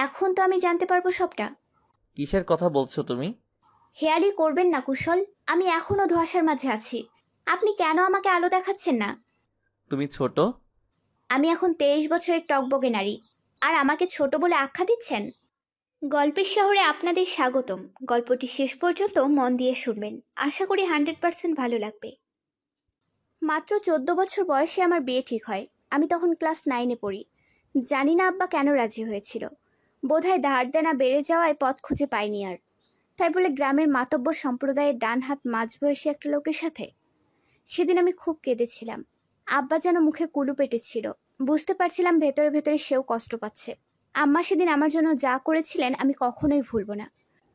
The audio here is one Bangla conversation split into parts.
এখন তো আমি জানতে পারবো সবটা। কিসের কথা বলছো তুমি? হেয়ালি করবেন না কুশল, আমি এখনো ধোঁয়াশার মাঝে আছি। আপনি কেন আমাকে আলো দেখাচ্ছেন না? তুমি ছোট। আমি এখন 23 বছরের টকবগে নারী, আর আমাকে ছোট বলে আখ্যা দিচ্ছেন? গল্পের শহরে আপনাদের স্বাগতম। গল্পটি শেষ পর্যন্ত মন দিয়ে শুনবেন, আশা করি 100% ভালো লাগবে। মাত্র 14 বছর বয়সে আমার বিয়ে ঠিক হয়। আমি তখন ক্লাস 9-এ পড়ি। জানি না আব্বা কেন রাজি হয়েছিল। বোধহয় ধার দেনা বেড়ে যাওয়ায় পথ খুঁজে পাইনি আর। তাই বলে গ্রামের মাতব্বর সম্প্রদায়ের ডান হাত মাঝবয়সী একটা লোকের সাথে। সেদিন আমি খুব কেঁদেছিলাম। আব্বা যেন মুখে কুলু পেটেছিল। বুঝতে পারছিলাম ভেতরে ভেতরে সেও কষ্ট পাচ্ছে। আম্মা সেদিন আমার জন্য যা করেছিলেন আমি কখনোই ভুলব না।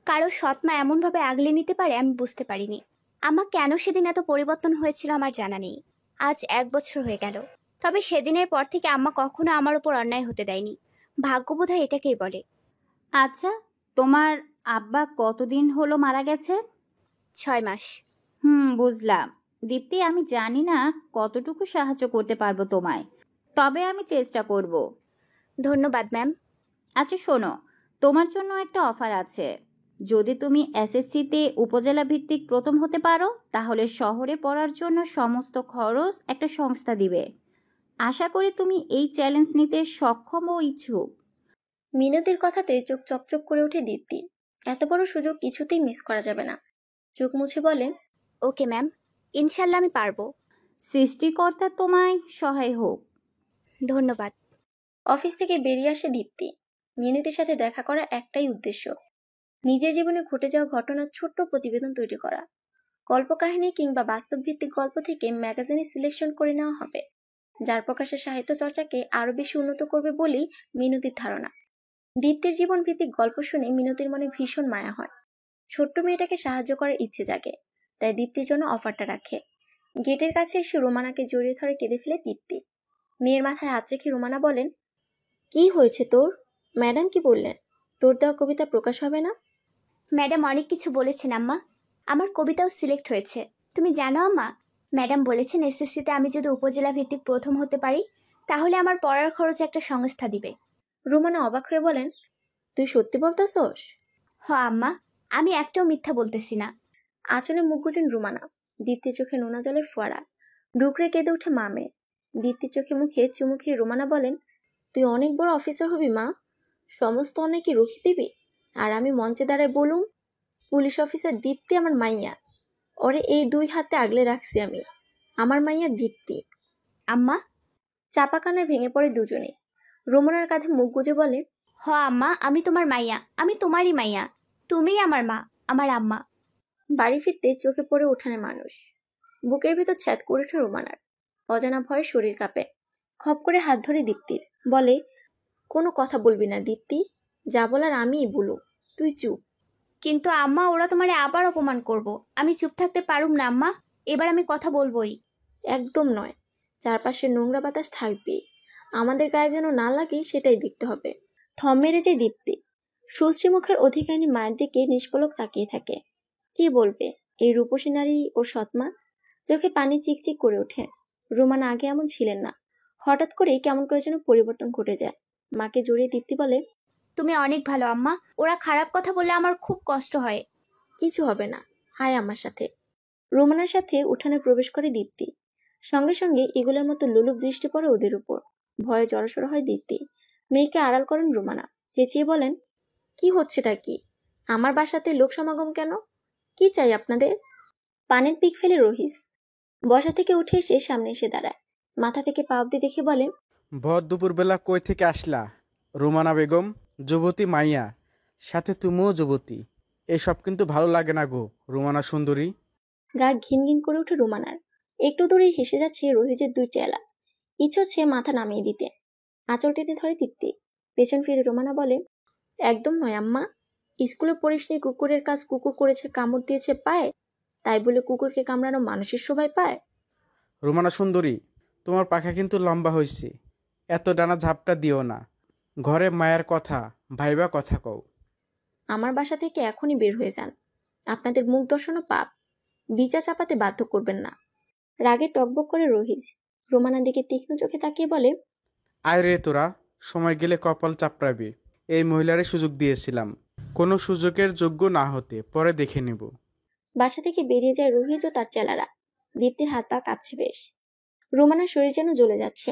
কারো সৎমা এমনভাবে আগলে নিতে পারে আমি বুঝতে পারিনি। আম্মা কেন সেদিন এত পরিবর্তন হয়েছিল আমার জানা নেই। আজ 1 বছর হয়ে গেল। তবে সেদিনের পর থেকে আম্মা কখনো আমার উপর অন্যায় হতে দেয়নি। ভাগ্যবোধহয় এটাকেই বলে। আচ্ছা, তোমার আব্বা কতদিন হলো মারা গেছে? 6 মাস। বুঝলাম। দীপ্তি, আমি জানি না কতটুকু সাহায্য করতে পারবো তোমায়, তবে আমি চেষ্টা করব। ধন্যবাদ ম্যাম। আচ্ছা শোনো, তোমার জন্য একটা অফার আছে। যদি তুমি এসএসসিতে উপজেলা ভিত্তিক প্রথম হতে পারো, তাহলে শহরে পড়ার জন্য সমস্ত খরচ একটা সংস্থা দিবে। আশা করি তুমি এই চ্যালেঞ্জ নিতে সক্ষম ও ইচ্ছুক। মিনতির কথাতে চোখ চকচক করে ওঠে দীপ্তি। এত বড় সুযোগ কিছুতেই মিস করা যাবে না। চোখ মুছে বলে, ওকে ম্যাম, ইনশাল্লাহ আমি পারবো। সৃষ্টিকর্তা তোমায় সহায় হোক। ধন্যবাদ। অফিস থেকে বেরিয়ে আসে দীপ্তি। মিনতির সাথে দেখা করার একটাই উদ্দেশ্য, নিজের জীবনে ঘটে যাওয়া ঘটনার ছোট্ট প্রতিবেদন তৈরি করা। কল্পকাহিনী কিংবা বাস্তবভিত্তিক গল্প থেকে ম্যাগাজিনে সিলেকশন করে নেওয়া হবে, যার প্রকাশে সাহিত্য চর্চাকে আরো বেশি উন্নত করবে বলেই মিনতির ধারণা। দীপ্তির জীবন ভিত্তিক গল্প শুনে মিনতির মনে ভীষণ মায়া হয়। ছোট্ট মেয়েটাকে সাহায্য করার ইচ্ছে জাগে, তাই দীপ্তির জন্য অফারটা রাখে। গেটের কাছে এসে রোমানাকে জড়িয়ে ধরে কেঁদে ফেলে দীপ্তি। মেয়ের মাথায় হাত রেখে রোমানা বলেন, কি হয়েছে তোর? ম্যাডাম কি বললেন? তোর দেওয়া কবিতা প্রকাশ হবে না? ম্যাডাম অনেক কিছু বলেছেন আম্মা। আমার কবিতাও সিলেক্ট হয়েছে। তুমি জানো আম্মা, ম্যাডাম বলেছেন এসএসসিতে আমি যদি উপজেলা ভিত্তিক প্রথম হতে পারি তাহলে আমার পড়ার খরচ একটা সংস্থা দিবে। রোমানা অবাক হয়ে বলেন, তুই সত্যি বলতেছস? হ আম্মা, আমি একটাও মিথ্যা বলতেছি না। আঁচলে মুখ গুজেন রোমানা। দীপ্তির চোখে নোনা জলের ফোয়ারা। ডুকরে কেঁদে উঠে মা মেয়ে। দীপ্তির চোখে মুখে চুমু খেয়ে রোমানা বলেন, তুই অনেক বড় অফিসার হবি মা। সমস্ত অনেকে রুখে দিবি, আর আমি মঞ্চে দাঁড়ায় বলুম, পুলিশ অফিসার দীপ্তি আমার মাইয়া। ওরে এই 2 হাতে আগলে রাখছি আমি। আমার মাইয়া দীপ্তি। আম্মা। চাপা কান্নায় ভেঙে পড়ে দুজনে। রোমানার কাঁধে মুখ গুজে বলে, হ আম্মা, আমি তোমার মাইয়া, আমি তোমারই মাইয়া। তুমিই আমার মা, আমার আম্মা। বাড়ি ফিরতে চোখে পড়ে উঠানে মানুষ। বুকের ভেতর ছ্যাদ করে ওঠে রোমানার। অজানা ভয়ে শরীর কাঁপে। খপ করে হাত ধরে দীপ্তির বলে, কোনো কথা বলবি না দীপ্তি, যা বলার আমিই বলুম, তুই চুপ। কিন্তু আম্মা, ওরা তোমারে আবার অপমান করব। আমি চুপ থাকতে পারুম না আম্মা, এবার আমি কথা বলবোই। একদম নয়, চারপাশে নোংরা বাতাস থাকবেই, আমাদের গায়ে যেন না লাগে সেটাই দেখতে হবে। থম মেরে যায় দীপ্তি। সুশ্রী মুখের অধিকারিণী মায়ের দিকে নিষ্পলক তাকিয়ে থাকে। কি বলবে এই রূপসী নারী ওর সৎমা? চোখে পানি চিকচিক করে ওঠে। রোমানা আগে এমন ছিলেন না, হঠাৎ করেই কেমন করে যেন পরিবর্তন ঘটে যায়। মাকে জড়িয়ে দীপ্তি বলে, তুমি অনেক ভালো আম্মা, ওরা খারাপ কথা বললে আমার খুব কষ্ট হয়। কিছু হবে না, হায় আমার সাথে। রোমানার সাথে উঠানে প্রবেশ করে দীপ্তি। সঙ্গে সঙ্গে এগুলোর মতো লোলুপ দৃষ্টি পড়ে ওদের উপর। ভয়ে জড়সড় হয় দীপ্তি। মেয়েকে আড়াল করেন রোমানা। চেঁচিয়ে বলেন, কি হচ্ছেটা কি? আমার বাসাতে লোক সমাগম কেন? কি চাই আপনাদের? পানের পিক ফেলে রহিস বসা থেকে উঠে এসে সামনে এসে দাঁড়ায়। মাথা থেকে পা অব্দি দেখে বলে, ভর দুপুরবেলা কই থেকে আসলা? রোমানা বেগম, যুবতী মাইয়া, সাথে তুমিও যুবতী। এসব কিন্তু ভালো লাগে না গো রোমানা সুন্দরী। গা ঘিন ঘিন করে উঠে রোমানার। একটু দূরে হেসে যাচ্ছে রহিজের 2 চেলা। ইচ্ছে হচ্ছে মাথা নামিয়ে দিতে। আঁচল টেনে ধরে তৃপ্তি। পেছন ফিরে রোমানা বলে, একদম নয় আম্মা। স্কুলে পড়িস নি কুকুরের কাজ কুকুর করেছে, কামড় দিয়েছে পায়, তাই বলে কুকুরকে কামড়ানো মানুষের শোভায় পায়? রোমানা সুন্দরী, তোমার পাখা কিন্তু লম্বা হয়েছে, এত ডানা ঝাপটা দিও না। ঘরে মায়ের কথা ভাইবা কথা কও। আমার বাসা থেকে এখনই বের হয়ে যান। আপনাদের মুখ দর্শনও পাপ। বিচা চাপাতে বাধ্য করবেন না। রাগে টকবক করে রহিজ রোমানার দিকে তীক্ষ্ণ চোখে তাকিয়ে বলে, আয় রে তোরা, সময় গেলে কপাল চাপড়াবি। এই মহিলারে সুযোগ দিয়েছিলাম কোনো সুযোগের যোগ্য না হতে, পরে দেখে নেব। বাসা থেকে বেরিয়ে যায় রোহিত ও তার চেলারা। দীপ্তির হাত পা কাঁপছে বেশ। রোমানার শরীর যেন জ্বলে যাচ্ছে।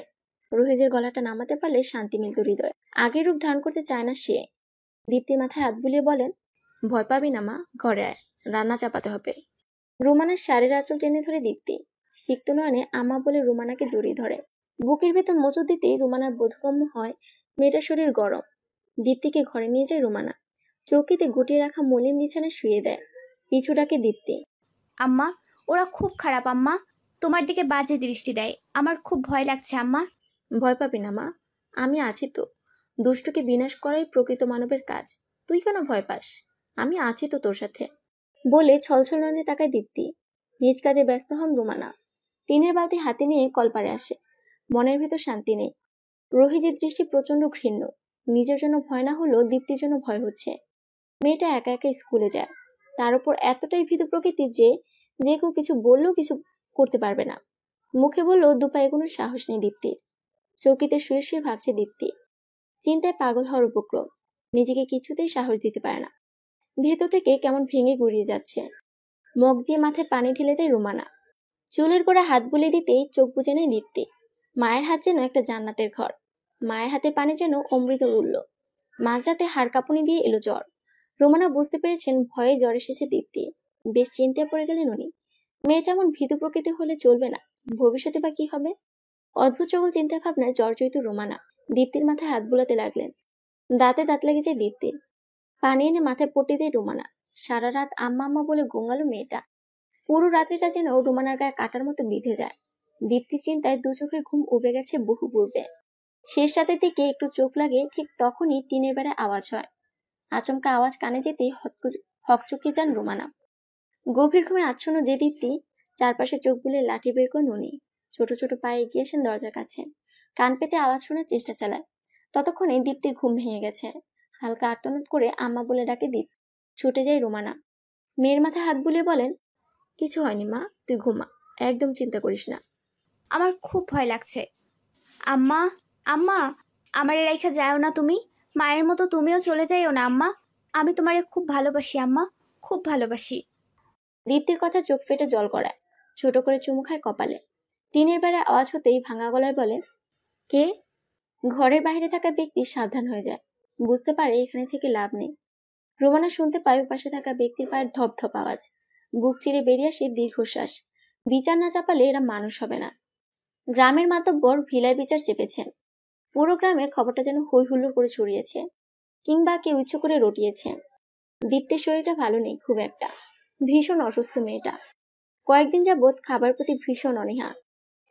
রোহিতের গলাটা নামাতে পারলে শান্তি মিলত হৃদয়ে। আগের রূপ ধারণ করতে চায় না সে। দীপ্তির মাথায় হাত বুলিয়ে বলেন, ভয় পাবি না মা, ঘরে আয়, রান্না চাপাতে হবে। রোমানার শাড়ির আঁচল টেনে ধরে দীপ্তি। সিক্ত নয়নে আম্মা বলে রোমানাকে জড়িয়ে ধরে। বুকের ভেতর মোচড় দিতেই রোমানার বোধগম্য হয় মেয়েটার শরীর গরম। দীপ্তিকে ঘরে নিয়ে যায় রোমানা। চৌকিতে গুটিয়ে রাখা মলিন বিছানায় শুয়ে দেয়। পিছু ডাকে দীপ্তি। আম্মা, ওরা খুব খারাপ আম্মা, তোমার দিকে বাজে দৃষ্টি দেয়, আমার খুব ভয় লাগছে আম্মা। ভয় পাবি না মা, আমি আছি তো। দুষ্টকে বিনাশ করাই প্রকৃত মানবের কাজ। তুই কেন ভয় পাস? আমি আছি তো তোর সাথে। বলে ছলছল নয়নে তাকায় দীপ্তি। নিজ কাজে ব্যস্ত হন রোমানা। টিনের বালতি হাতে নিয়ে কলপারে আসে। মনের ভেতর শান্তি নেই। রোহিতের দৃষ্টি প্রচন্ড ঘৃণ্য। নিজের জন্য ভয় না হলেও দীপ্তির জন্য ভয় হচ্ছে। মেয়েটা একা একা স্কুলে যায়। তার উপর এতটাই ভীতু প্রকৃতির যে যে কেউ কিছু বললেও কিছু করতে পারবে না। মুখে বললেও দুপায়ে কোনো সাহস নেই দীপ্তির। চৌকিতে শুয়ে শুয়ে ভাবছে দীপ্তি। চিন্তায় পাগল হওয়ার উপক্রম। নিজেকে কিছুতেই সাহস দিতে পারে না। ভেতর থেকে কেমন ভেঙে গুড়িয়ে যাচ্ছে। মগ দিয়ে মাথায় পানি ঢেলে দেয় রোমানা। চুলের গোড়া হাত বুলিয়ে দিতেই চোখ বুজে নেয় দীপ্তি। মায়ের হাত যেন একটা জান্নাতের ঘর। মায়ের হাতের পানি যেন অমৃত উঠল। মাঝরাতে হাড় কাঁপুনি দিয়ে এলো জ্বর। রোমানা বুঝতে পেরেছেন ভয়ে জ্বর এসেছে দীপ্তি। বেশ চিন্তায় পড়ে গেলেন উনি। মেয়েটা এমন ভীতু প্রকৃতি হলে চলবে না। ভবিষ্যতে বা কি হবে? অদ্ভুত সকল চিন্তা ভাবনায় জর্জরিত রোমানা দীপ্তির মাথায় হাত বুলাতে লাগলেন। দাঁতে দাঁত লেগে যায় দীপ্তির। পানি এনে মাথায় পট্টি দেয় রোমানা। সারা রাত আম্মা আম্মা বলে গোঙালো মেয়েটা। পুরো রাত্রিটা যেন রোমানার গায়ে কাটার মতো বিঁধে যায়। দীপ্তির চিন্তায় দু চোখের ঘুম উবে গেছে বহু পূর্বে। শেষ রাতের দিকে একটু চোখ লাগে, ঠিক তখনই টিনের বেড়ায় আওয়াজ হয়। আচমকা আওয়াজ কানে যেতেই হকচকিয়ে যান রোমানা। গভীর ঘুমে আচ্ছন্ন যে দীপ্তি, চারপাশে চোখ বুলে লাঠি বের করে নুনি ছোট ছোট পায়ে এগিয়ে আসেন দরজার কাছে। কান পেতে আওয়াজ শোনার চেষ্টা চালায়। ততক্ষণে দীপ্তির ঘুম ভেঙে গেছে। হালকা আর্তনাদ করে আম্মা বলে ডাকে দীপ্তি। ছুটে যায় রোমানা। মেয়ের মাথায় হাত বুলিয়ে বলেন, কিছু হয়নি মা, তুই ঘুমা, একদম চিন্তা করিস না। আমার খুব ভয় লাগছে আম্মা। আম্মা, আমারে রাইখা যাও না তুমি। মায়ের মতো তুমিও চলে যাইও না আম্মা। আমি তোমারে খুব ভালোবাসি আম্মা, খুব ভালোবাসি। দীপ্তির কথা চোখ ফেটে জল গড়ায়। ছোট করে চুমু খায় কপালে। টিনের বেড়ায় আওয়াজ হতেই ভাঙা গলায় বলে, কে? ঘরের বাইরে থাকা ব্যক্তি সাবধান হয়ে যায়। বুঝতে পারে এখানে থেকে লাভ নেই। রোমানা শুনতে পায় পাশে থাকা ব্যক্তির পায়ের ধপধপ আওয়াজ। বুক চিরে বেরিয়ে আসে দীর্ঘশ্বাস। বিচার না চাপালে এরা মানুষ হবে না। গ্রামের মাতব্বর ভিলায় বিচার চেপেছেন। পুরো গ্রামে খবরটা যেন হই হুল্লোড় করে ছড়িয়েছে, কিংবা কেউ ইচ্ছে করে রটিয়েছে। দীপ্তির শরীরটা ভালো নেই খুব একটা। ভীষণ অসুস্থ মেয়েটা। কয়েকদিন যাবৎ খাবার প্রতি ভীষণ অনীহা।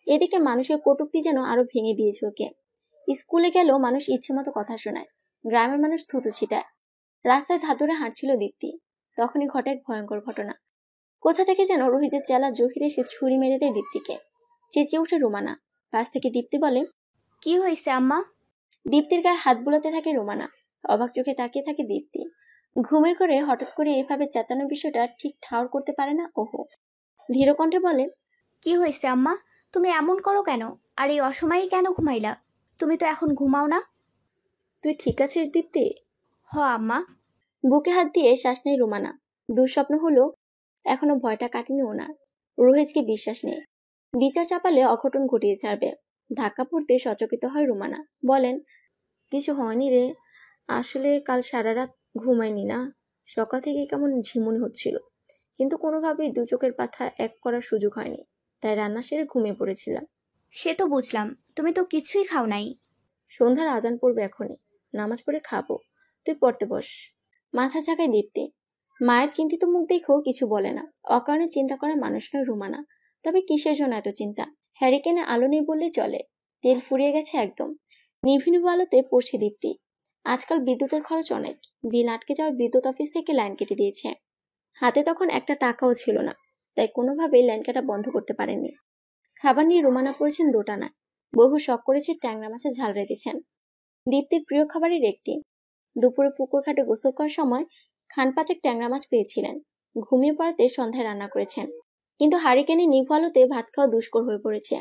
এদিকে মানুষের কটূক্তি যেন আরো ভেঙে দিয়েছে ওকে। স্কুলে গেলেও মানুষ ইচ্ছে মতো কথা শোনায়। গ্রামের মানুষ থুতু ছিটায়। রাস্তায় ধাতুরে হাঁটছিল দীপ্তি। তখনই ঘটে এক ভয়ঙ্কর ঘটনা। কোথা থেকে যেন রোহিতের চেলা জহির এসে ছুরি মেরে দেয় দীপ্তিকে। চেঁচিয়ে ওঠে রোমানা। পাশ থেকে দীপ্তি বলে, কি হয়েছে আম্মা? দীপ্তির গায়ে হাত বুলাতে থাকে রোমানা। অবাক চোখে তাকিয়ে থাকে দীপ্তি। ঘুমের ঘরে হঠাৎ করে এভাবে চেঁচানোর বিষয়টা ঠিক ঠাউর করতে পারে না ওহো। ধীর কণ্ঠে বলে, কি হয়েছে আম্মা? তুমি এমন করো কেন? আর এই অসময়ে কেন ঘুমাইলা? তুমি তো এখন ঘুমাও না। তুই ঠিক আছিস দীপ্তি? হ আম্মা। বুকে হাত দিয়ে শ্বাস নেই রোমানা। দুঃস্বপ্ন হলো এখনো ভয়টা কাটেনি ওনার। রোহিতকে বিশ্বাস নেই। বিচার চাপালে অঘটন ঘটিয়ে ছাড়বে। ধাক্কা পড়তে সচকিত হয় রোমানা। বলেন, কিছু হয়নি রে, আসলে কাল সারা রাত ঘুমাইনি না। সকাল থেকে কেমন ঝিমুনি হচ্ছিল, কিন্তু কোনোভাবেই দু চোখের পাতা এক করার সুযোগ হয়নি, তাই রান্না সেরে ঘুমিয়ে পড়েছিলাম। সে তো বুঝলাম, তুমি তো কিছুই খাও নাই। সন্ধ্যার আজান পড়বে এখনই, নামাজ পড়ে খাবো। তুই পড়তে বস। মাথা ঝাঁকায় দীপ্তি। মায়ের চিন্তিত মুখ দেখেও কিছু বলে না। অকারণে চিন্তা করার মানুষ নয় রুমানা। তবে কিসের জন্য এত চিন্তা? হ্যারিকেনে আলো নেই বললে চলে। তেল ফুরিয়ে গেছে একদম। নিভু নিভু আলোতে পড়ছে দীপ্তি। আজকাল বিদ্যুতের খরচ অনেক। বিল আটকে যাওয়া বিদ্যুৎ অফিস থেকে লাইন কেটে দিয়েছে। হাতে তখন একটা টাকাও ছিল না, তাই কোনোভাবেই লাইন কাটা বন্ধ করতে পারেননি। খাবার নিয়ে রুমানা পড়েছেন দোটানায়। বহু শখ করেছে ট্যাংরা মাছের ঝাল রেঁধেছেন। দীপ্তির প্রিয় খাবারের একটি। দুপুরে পুকুর ঘাটে গোসল করার সময় খান পাঁচেক ট্যাংরা মাছ পেয়েছিলেন। ঘুমিয়ে পড়াতে সন্ধ্যায় রান্না করেছেন, কিন্তু হারিকেনে নিভু আলোতে ভাত খাওয়া দুষ্কর হয়ে পড়েছে।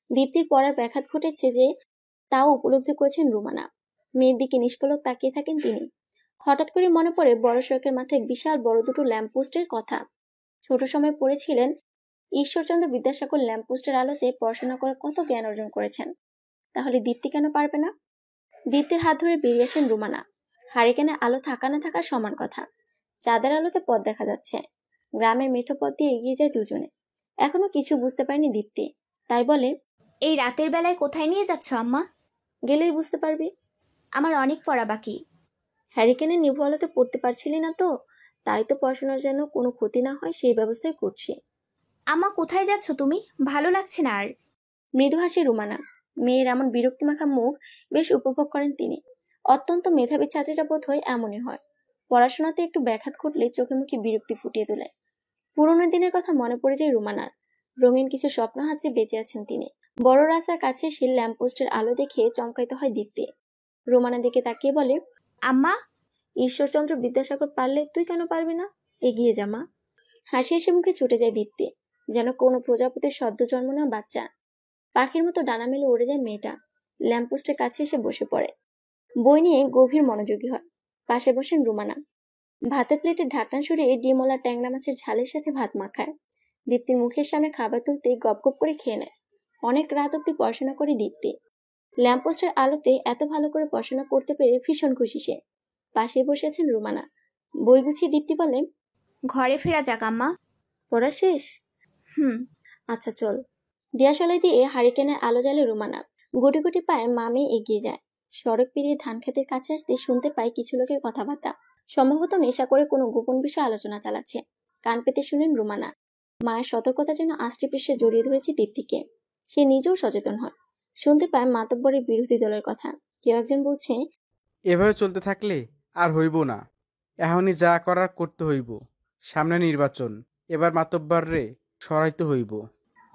দীপ্তির পড়ার ব্যাঘাত ঘটেছে যে তাও উপলব্ধি করেছেন রুমানা। মেয়ের দিকে নিষ্পলক তাকিয়ে থাকেন তিনি। হঠাৎ করে মনে পড়ে বড় সড়কের মাথায় বিশাল বড় দুটো ল্যাম্পপোস্টের কথা। ছোট সময় পড়েছিলেন ঈশ্বরচন্দ্র বিদ্যাসাগর ল্যাম্পপোস্টের আলোতে পড়াশোনা করে কত জ্ঞান অর্জন করেছেন। তাহলে দীপ্তি কেন পারবে না? দীপ্তির হাত ধরে বেরিয়ে আসেন রুমানা। হারিকেনের আলো থাকা না থাকা সমান কথা। চাঁদের আলোতে পথ দেখা যাচ্ছে। গ্রামের মেঠো পথ দিয়ে এগিয়ে যায় দুজনে। এখনো কিছু বুঝতে পারেনি দীপ্তি, তাই বলে, এই রাতের বেলায় কোথায় নিয়ে যাচ্ছ আম্মা? গেলেই বুঝতে পারবি। আমার অনেক পড়া বাকি। হ্যারিকেনের নিভু আলোতে পড়তে পারছিলি না তো, তাই তো পড়াশোনার যেন কোনো ক্ষতি না হয় সেই ব্যবস্থাই করছি। আম্মা কোথায় যাচ্ছ তুমি? ভালো লাগছে না আর। মৃদু হাসি রুমানা। মেয়ের এমন বিরক্তিমাখা মুখ বেশ উপভোগ করেন তিনি। অত্যন্ত মেধাবী ছাত্রীরা বোধ হয় এমনই হয়। পড়াশোনাতে একটু ব্যাঘাত ঘটলে চোখে মুখে বিরক্তি ফুটিয়ে তোলে। পুরোনো দিনের কথা মনে পড়ে যায় রুমানার। রঙিন কিছু স্বপ্ন হাতড়ে বেঁচে আছেন তিনি। বড় রাস্তার কাছে এসে ল্যাম্পপোস্টের আলো দেখে চমকাইতে হয় দীপ্তি। রুমানার দিকে তাকিয়ে বলে, আম্মা, ঈশ্বরচন্দ্র বিদ্যাসাগর পারলে তুই কেন পারবি না? এগিয়ে যা মা। হাসি হাসি মুখে ছুটে যায় দীপ্তি, যেন কোনো প্রজাপতির সদ্য জন্ম নেওয়া বাচ্চা। পাখির মতো ডানা মেলে উড়ে যায় মেয়েটা। ল্যাম্পপোস্টের কাছে এসে বসে পড়ে। বই নিয়ে গভীর মনোযোগী হয়। পাশে বসেন রুমানা। ভাতের প্লেটের ঢাকনা সরিয়ে ডিমওয়ালা ট্যাংরা মাছের ঝালের সাথে ভাত মাখায়। দীপ্তির মুখের সামনে খাবার তুলতে গপ গপ করে খেয়ে নেয়। অনেক রাত অব্দি পড়াশোনা করে দীপ্তি। ল্যাম্পপোস্টের আলোতে এত ভালো করে পড়াশোনা করতে পেরে ভীষণ খুশি সে। পাশে বসে আছেন রুমানা। বই গুছিয়ে দীপ্তি বলে, ঘরে ফেরা যাক আম্মা। পড়া শেষ? আচ্ছা চল। দিয়াশলাই দিয়ে হারিকেনের আলো জ্বালে রুমানা। গুটি গুটি পায়ে মামি এগিয়ে যায়। সড়ক পেরিয়ে ধান খেতের কাছে আসতে শুনতে পায় কিছু লোকের কথাবার্তা। সম্ভবত নেশা করে কোনো গোপন বিষয় আলোচনা চালাচ্ছে। কান পেতে শুনেন রুমানা। মায়ের সতর্কতা যেন আষ্টে পিষ্টে জড়িয়ে ধরেছে দীপ্তিকে। সে নিজেও সচেতন হয়। শুনতে পায় মাতব্বরের বিরোধী দলের কথা। কেউ একজন বলছে, এভাবে চলতে থাকলে আর হইব না। এখনই যা করার করতে হইব। সামনে নির্বাচন, এবার মাতব্বর রে সরাইতে হইব।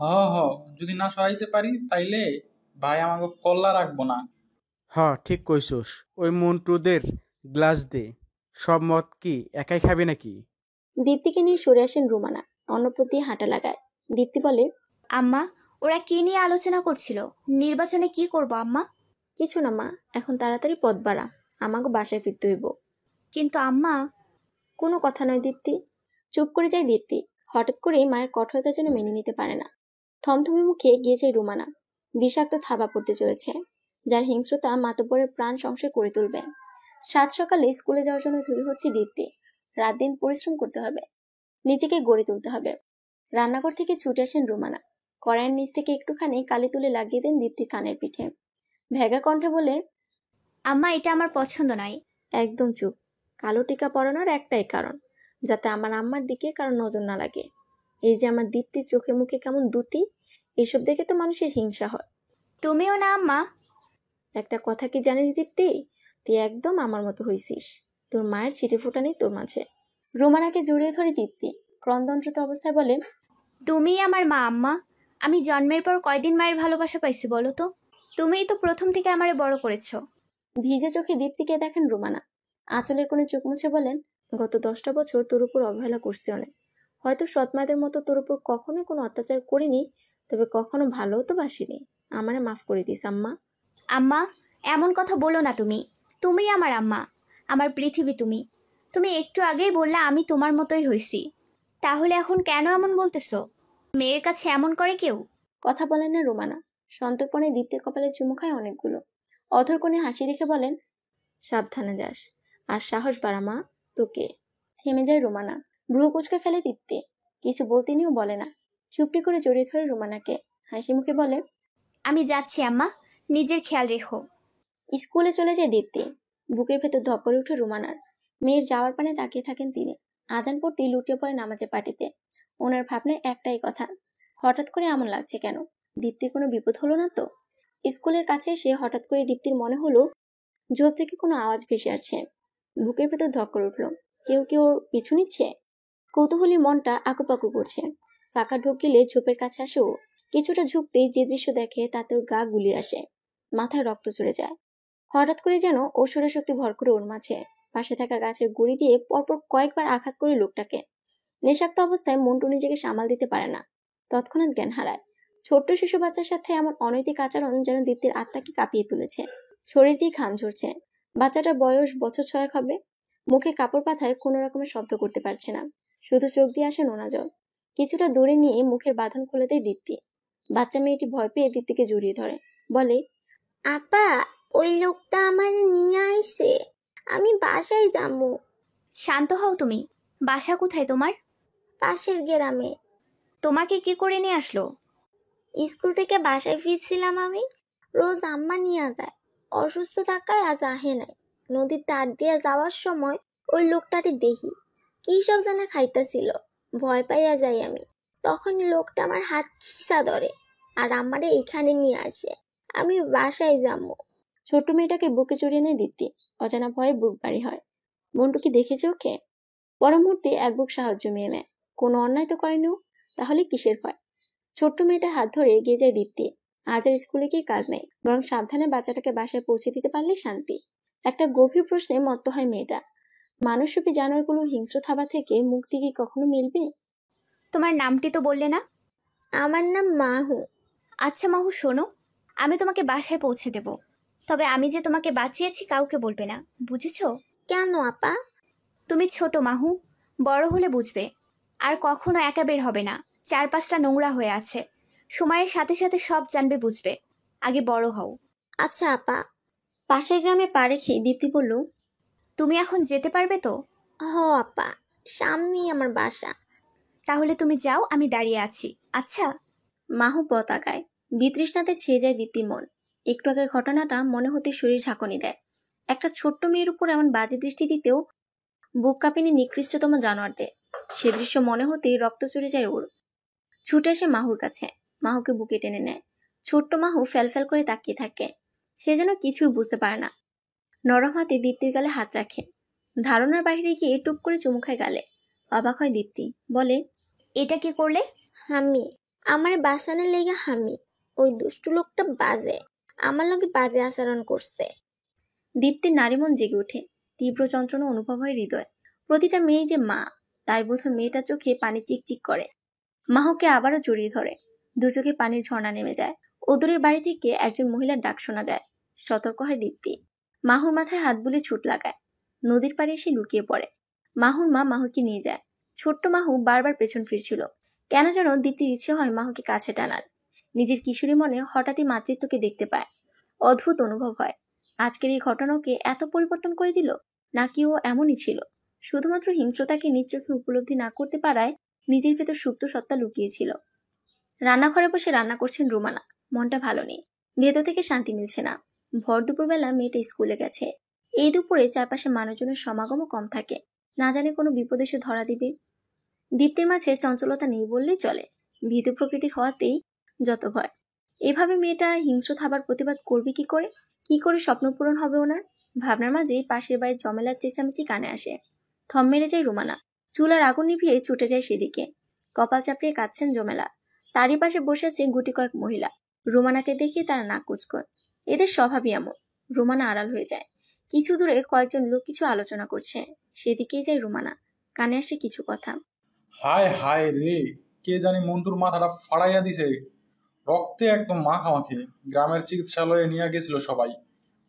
হ হ, যদি না সরাইতে পারি তাইলে ভাই আমাকে কল্লা রাখবো না। ঠিক কইছস। ওই মন্টুদের গ্লাস দে। সব মদ কি একাই খাবি নাকি? দীপ্তিকে নিয়ে সরে আসেন রুমানা। অন্যপ্রতি দিয়ে হাঁটা লাগায়। দীপ্তি বলে, আম্মা, ওরা কি নিয়ে আলোচনা করছিল? নির্বাচনে কি করব আম্মা? কিছু না মা, এখন তাড়াতাড়ি পথ বাড়া, আমাকে বাসায় ফিরতে হইব। কিন্তু আম্মা। কোনো কথা নয় দীপ্তি। চুপ করে যায় দীপ্তি। হঠাৎ করেই মায়ের কঠোরতা যেন মেনে নিতে পারে না। থমথমে মুখে গিয়েছে রুমানা। বিষাক্ত থাবা পড়তে চলেছে, যার হিংস্রতা মাতব্বরের প্রাণ সংশয় করে তুলবে। সাত সকালে স্কুলে যাওয়ার জন্য তৈরি হচ্ছে দীপ্তি। রাত দিন পরিশ্রম করতে হবে, নিজেকে গড়ে তুলতে হবে। রান্নাঘর থেকে ছুটে আসেন রুমানা। কড়াইয়ের নিচ থেকে একটুখানি কালি তুলে লাগিয়ে দেন দীপ্তির কানের পিঠে। ভেগা কণ্ঠে বলে, আম্মা, এটা আমার পছন্দ নয়। একদম চুপ। কালো টিকা পরানোর একটাই কারণ, যাতে আমার আম্মার দিকে কারো নজর না লাগে। এই যে আমার দীপ্তির চোখে মুখে কেমন দুতি, এসব দেখে তো মানুষের হিংসা হয়। তুমিও না আম্মা? একটা কথা কি জানিস দীপ্তি, তুই একদম আমার মতো হইছিস। তোর মায়ের ছিটে ফোটা নেই তোর মাঝে। রোমানাকে জড়িয়ে ধরে দীপ্তি ক্রন্দনরত অবস্থায় বলে, তুমিই আমার মা আম্মা। আমি জন্মের পর কয়দিন মায়ের ভালোবাসা পাইছি বলো তো? তুমিই তো প্রথম থেকে আমারে বড় করেছো। ভিজে চোখে দীপ্তিকে দেখেন রোমানা। আঁচলের কোণে চোখ মুছে বলেন, গত 10টা বছর তোর উপর অবহেলা করছি অনেক। হয়তো সৎমাদের মতো তোর উপর কখনোই কোনো অত্যাচার করিনি, তবে কখনো ভালোও তো বাসিনি। আমারে মাফ করে দিস আম্মা। আম্মা, এমন কথা বলো না তুমি। তুমিই আমার আম্মা, আমার পৃথিবী তুমি। তুমি একটু আগেই বললে আমি তোমার মতোই হইছি, তাহলে এখন কেন এমন বলতেছো? মেয়ের কাছে এমন করে কেউ? কথা বলেন না রোমানা। সন্তর্পণে দীপ্তির কপালে চুমু খায় অনেকগুলো। অধর কোণে হাসি রেখে বলেন, সাবধানে যাস, আর সাহস বাড়া মা তোকে। থেমে যায় রোমানা। ভ্রু কুচকে ফেলে দীপ্তি। কিছু বলতে নিয়েও বলে না। চুপটি করে জড়িয়ে ধরে রোমানাকে। হাসি মুখে বলে, আমি যাচ্ছি আম্মা, নিজের খেয়াল রেখো। স্কুলে চলে যায় দীপ্তি। বুকের ভেতর ধক করে উঠে রোমানার। মেয়ের যাওয়ার পানে তাকিয়ে থাকেন তিনি। আজান পড়তেই লুটিয়ে পড়ে নামাজে পাটিতে। ওনার ভাবনায় একটাই কথা, হঠাৎ করে এমন লাগছে কেন? দীপ্তির কোনো বিপদ হলো না তো? স্কুলের কাছে এসে হঠাৎ করে দীপ্তির মনে হলো ঝোপ থেকে কোনো আওয়াজ ভেসে আসছে। বুকের ভেতর ধক করে উঠলো। কেউ কেউ ওর পিছু নিচ্ছে। কৌতূহলী মনটা আকুপাকু করছে। ফাঁকা ঢোক গিলে ঝোপের কাছে আসে ও। কিছুটা ঝুঁকতেই যে দৃশ্য দেখে তাতে ওর গা গুলিয়ে আসে, মাথায় রক্ত চড়ে যায়। হঠাৎ করে যেন অসুর শক্তি ভর করে ওর মাঝে। পাশে থাকা গাছের গুড়ি দিয়ে পরপর কয়েকবার আঘাত করে লোকটাকে। নেশাক্ত অবস্থায় মন্টু নিজেকে সামাল দিতে পারে না, তৎক্ষণাৎ জ্ঞান হারায়। ছোট্ট শিশু বাচ্চার সাথে এমন অনৈতিক আচরণ যেন দীপ্তির আত্মাকে কাঁপিয়ে তুলেছে। শরীর দিয়ে ঘাম ঝরছে। বাচ্চাটার বয়স বছর 6 হবে। মুখে কাপড় পাতায় কোনো রকমের শব্দ করতে পারছে না, শুধু চোখ দিয়ে আসে নোনা জল। কিছুটা দূরে নিয়ে মুখের বাঁধন খুলে দেয় দীপ্তি। বাচ্চা মেয়েটি ভয় পেয়ে দীপ্তিকে জড়িয়ে ধরে, বলে, আপা, ওই লোকটা আমার নিয়ে আইছে, আমি বাসায় যাবো। শান্ত হও তুমি। বাসা কোথায় তোমার? পাশের গ্রামে। তোমাকে কি করে নিয়ে আসলো? স্কুল থেকে বাসায় ফিরছিলাম আমি, রোজ আম্মা নিয়ে যায়। অসুস্থ থাকায় আজ আহে নাই। নদীর ধার দিয়ে যাওয়ার সময় ওই লোকটারে দেখি, কি সব জানা খাইতেছিল। ভয় পাইয়া যাই আমি। তখন লোকটা আমার হাত খিসা ধরে আর আমারে এখানে নিয়ে আসে। আমি বাসায় যাবো। ছোট্ট মেয়েটাকে বুকে চড়িয়ে নেয় দীপ্তি। অজানা ভয়ে বুক ভারী হয়। মন্টু কি দেখেছে ওকে? পর মুহূর্তে এক বুক সাহস জমিয়ে নেয়। কোনো অন্যায় তো করেনি ও, তাহলে কিসের ভয়? ছোট্ট মেয়েটার হাত ধরে এগিয়ে যায় দীপ্তি। আজ আর স্কুলে গিয়ে কাজ নেই, বরং সাবধানে বাচ্চাটাকে বাসায় পৌঁছে দিতে পারলে শান্তি। একটা গভীর প্রশ্নে মত্ত হয় মেয়েটা। মানুষরূপী জানোয়ারগুলোর হিংস্র থাবা থেকে মুক্তি কি কখনো মিলবে? তোমার নামটি তো বললে না? আমার নাম মাহু। আচ্ছা মাহু, শোনো, আমি তোমাকে বাসায় পৌঁছে দেব, তবে আমি যে তোমাকে বাঁচিয়েছি কাউকে বলবে না, বুঝেছো? কেন আপা? তুমি ছোট মাহু, বড় হলে বুঝবে। আর কখনো একা বের হবে না। চারপাশটা নোংরা হয়ে আছে, সময়ের সাথে সাথে সব জানবে, বুঝবে। আগে বড় হও। আচ্ছা আপা। পাশের গ্রামে পা রেখে দীপ্তি বলল, তুমি এখন যেতে পারবে তো? হ আপা, সামনেই আমার বাসা। তাহলে তুমি যাও, আমি দাঁড়িয়ে আছি। আচ্ছা। মাহু পতাকায় বিতৃষ্ণাতে ছেয়ে যায় দীপ্তির মন। একটু আগের ঘটনাটা মনে হতে শরীর ঝাঁকুনি দেয়। একটা ছোট্ট মেয়ের উপর এমন বাজে দৃষ্টি দিতেও বুক কাঁপেনি নিকৃষ্টতম জানোয়ারদের। সে দৃশ্য মনে হতেই রক্ত চড়ে যায় ওর। ছুটে এসে মাহুর কাছে, মাহুকে বুকে টেনে নেয়। ছোট্ট মাহু ফ্যালফ্যাল করে তাকিয়ে থাকে। সে যেন কিছুই বুঝতে পারে না। নরম হাতে দীপ্তির গালে হাত রাখে। ধারণার বাইরে গিয়ে টুপ করে চুমু খায় গালে। অবাক হয় দীপ্তি, বলে, এটা কি করলে? হামি, আমার বাসানের লেগে হামি। ওই দুষ্টু লোকটা বাজে, আমার লগে বাজে আচরণ করছে। দীপ্তির নারী মন জেগে ওঠে। তীব্র যন্ত্রণা অনুভব হয় হৃদয়। প্রতিটা মেয়ে যে মা, তাই বোধহয় মেয়েটার চোখে পানি চিকচিক করে। মাহুকে আবারও জড়িয়ে ধরে। দু চোখে পানির ঝর্ণা নেমে যায়। ওদূরের বাড়ি থেকে একজন মহিলার ডাক শোনা যায়। সতর্ক হয় দীপ্তি। মাহুর মাথায় হাত বুলিয়ে ছুট লাগায়। নদীর পাড়ে এসে লুকিয়ে পড়ে। মাহুর মা মাহুকে নিয়ে যায়। ছোট্ট মাহু বারবার পেছন ফিরছিল। কেন যেন দীপ্তির ইচ্ছে হয় মাহুকে কাছে টানার। নিজের কিশোরী মনে হঠাৎই মাতৃত্বকে দেখতে পায়। অদ্ভুত অনুভব হয়। আজকের এই ঘটনাকে এত পরিবর্তন করে দিল, নাকি ও এমনই ছিল? শুধুমাত্র হিংস্রতাকে নিজ চোখে উপলব্ধি না করতে পারায় নিজের ভেতর সুপ্ত সত্তা লুকিয়েছিল। রান্নাঘরে বসে রান্না করছেন রুমানা। মনটা ভালো নেই, ভেতর থেকে শান্তি মিলছে না। ভর দুপুরবেলা মেয়েটা স্কুলে গেছে। এই দুপুরে চারপাশে মানুষজনের সমাগমও কম থাকে। না জানে কোনো বিপদ এসে ধরা দিবে। দীপ্তির মাঝে চঞ্চলতা নেই বললেই চলে। ভীতু প্রকৃতির হওয়াতেই যত ভয়। এভাবে মেয়েটা হিংস্র থাবার প্রতিবাদ করবে কি করে? কি করে স্বপ্ন পূরণ হবে ওনার? ভাবনার মাঝেই পাশের বাড়ির জমেলার চেঁচামেচি কানে আসে। থম মেরে যায় রুমানা। চুলার আগুন নিভিয়ে ছুটে যায় সেদিকে। কপাল চাপড়িয়ে কাঁদছেন জমেলা। তারই পাশে বসে আছে গুটি কয়েক মহিলা। রুমানাকে দেখে তারা নাক কুচকয়। এদের স্বভাবই এমন। রুমানা আড়াল হয়ে যায়। কিছু দূরে কয়েকজন লোক কিছু আলোচনা করছে। সেদিকেই যায় রুমানা। কানে আসে কিছু কথা। হায় হায় রে, কে জানি মন্টুর মাথাটা ফাড়াইয়া দিছে। রক্তে একদম মাখামাখি। গ্রামের চিকিৎসালয়ে নিয়ে গেছিল সবাই,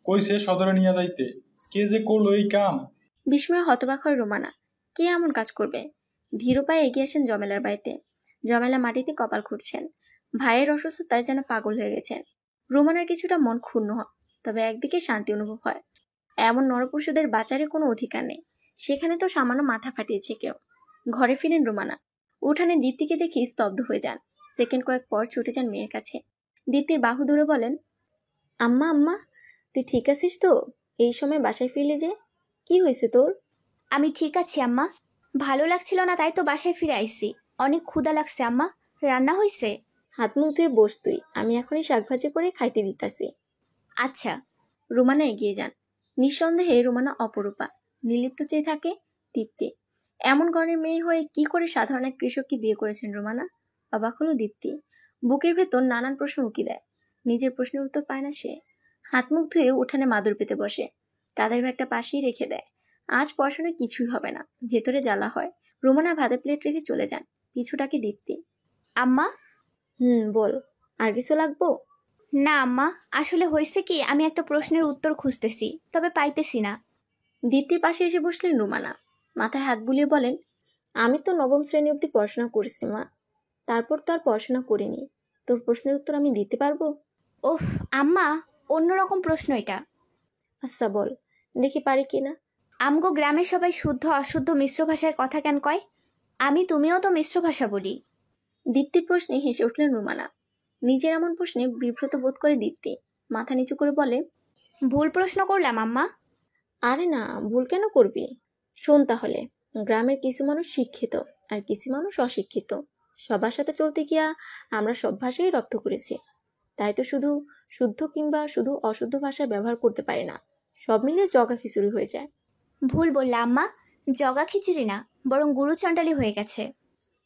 কইছে সদরে নিয়ে যাইতে। কে যে করলো এই কাম? বিস্ময়ে হতবাক হয় রুমানা। কে এমন কাজ করবে? ধীর পায়ে এগিয়ে আসেন জমেলার বাড়িতে। জমেলা মাটিতে কপাল খুঁড়ছেন। ভাইয়ের অসুস্থতায় যেন পাগল হয়ে গেছেন। রুমানার কিছুটা মন ক্ষুণ্ণ হয়, তবে একদিকে শান্তি অনুভব হয়। এমন নরপশুদের বাঁচারের কোনো অধিকার নেই। সেখানে তো সামান্য মাথা ফাটিয়েছে কেউ। ঘরে ফিরেন রুমানা। উঠানে দীপ্তিকে দেখে স্তব্ধ হয়ে যান। সেকেন্ড কয়েক পর ছুটে যান মেয়ের কাছে। দীপ্তির বাহু ধরে বলেন, আম্মা আম্মা, তুই ঠিক আছিস তো? এই সময় বাসায় ফিরলে যে, কি হয়েছে তোর? আমি ঠিক আছি আম্মা। ভালো লাগছিল না, তাই তো বাসায় ফিরে আইছি। অনেক ক্ষুধা লাগছে আম্মা। রান্না হয়েছে? হাত মুখ ধুয়ে বস তুই, আমি এখনই শাকভাজি করে খাইতে দিতাছি। আচ্ছা। রুমানা এগিয়ে যান। নিঃসন্দেহে রুমানা অপরূপা। নির্লিপ্ত চেয়ে থাকে দীপ্তি। এমন ঘরের মেয়ে হয়ে কি করে সাধারণ এক কৃষককে বিয়ে করেছেন রুমানা? অবাক হলো দীপ্তি। বুকের ভেতর নানান প্রশ্ন উকি দেয়। নিজের প্রশ্নের উত্তর পায় না সে। হাত মুখ ধুয়ে উঠানে মাদুর পেতে বসে। কাঁধের ব্যাগটা পাশেই রেখে দেয়। আজ পড়াশোনা কিছুই হবে না। ভেতরে জ্বালা হয়। রুমানা ভাতের প্লেট রেখে চলে যান। পিছুটাকে দীপ্তি। আম্মা। বল, আর কিছু লাগবো? না আম্মা, আসলে হয়েছে কি, আমি একটা প্রশ্নের উত্তর খুঁজতেছি, তবে পাইতেছি না। দীপ্তির পাশে এসে বসলেন রুমানা। মাথায় হাত বুলিয়ে বলেন, আমি তো নবম শ্রেণী অবধি পড়াশোনা করেছি মা, তারপর তো আর পড়াশোনা করিনি। তোর প্রশ্নের উত্তর আমি দিতে পারবো? ওফ আম্মা, অন্যরকম প্রশ্ন এটা। আচ্ছা বল, দেখি পারি কিনা। আমগো গ্রামের সবাই শুদ্ধ অশুদ্ধ মিশ্র ভাষায় কথা কেন কয়? তুমিও তো মিশ্র ভাষা বলি। দীপ্তির প্রশ্নে হেসে উঠলেন রুমানা। নিজের এমন প্রশ্নে বিব্রত বোধ করে দীপ্তি মাথা নিচু করে বলে, ভুল প্রশ্ন করলাম আম্মা? আরে না, ভুল কেন করবি? শোন তাহলে, গ্রামের কিছু মানুষ শিক্ষিত আর কিছু মানুষ অশিক্ষিত। সবার সাথে চলতে গিয়া আমরা সব ভাষাই রপ্ত করেছি, তাই তো শুধু শুদ্ধ কিংবা শুধু অশুদ্ধ ভাষা ব্যবহার করতে পারি না, সব মিলিয়ে জগা খিচুড়ি হয়ে যায়। ভুল বললা আম্মা, জগা খিচুড়ি না, বরং গুরু চণ্ডালি হয়ে গেছে।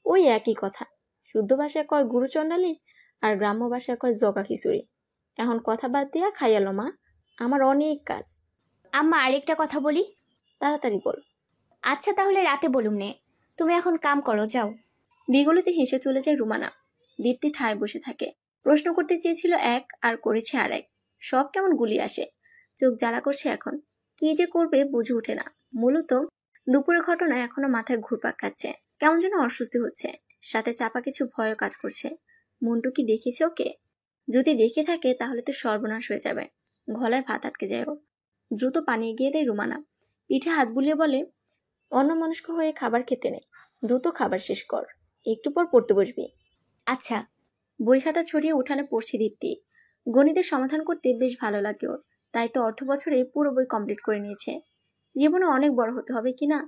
ওই একই কথা, শুদ্ধ ভাষায় কয় গুরু চণ্ডালী আর গ্রাম্য ভাষায় কয় জগা খিচুড়ি। এখন কথা বাদ দিয়া খাইয়ালো মা, আমার অনেক কাজ। আম্মা আরেকটা কথা বলি। তাড়াতাড়ি বল। আচ্ছা তাহলে রাতে বলুম নে, তুমি এখন কাম করো, যাও। বিগলিতে হেসে চলে যায় রুমানা। দীপ্তি ঠায় বসে থাকে। প্রশ্ন করতে চেয়েছিল এক আর করেছে আর এক। সব কেমন গুলি আসে, চোখ জ্বালা করছে এখন। কি যে করবে বুঝে ওঠে না। মূলত দুপুরের ঘটনা এখনো মাথায় ঘুরপাক খাচ্ছে, কেমন যেন অস্বস্তি হচ্ছে, সাথে চাপা কিছু ভয়ও কাজ করছে। মন্টু কি দেখেছে ওকে? যদি দেখে থাকে তাহলে তো সর্বনাশ হয়ে যাবে। গলায় ভাত আটকে যায় ওর। দ্রুত পানি এগিয়ে দেয় রুমানা। পিঠে হাত বুলিয়ে বলে, অন্যমনস্ক হয়ে খাবার খেতে নেই, দ্রুত খাবার শেষ কর, একটু পর পড়তে বসবি। আচ্ছা। বই খাতা ছড়িয়ে উঠানে পড়ছে দীপ্তি। গণিতের সমাধান করতে বেশ ভালো লাগে ওর, তাই তো অর্ধ বছরে পুরো বই কমপ্লিট করে নিয়েছে। জীবনে অনেক বড় হতে হবে কিনা,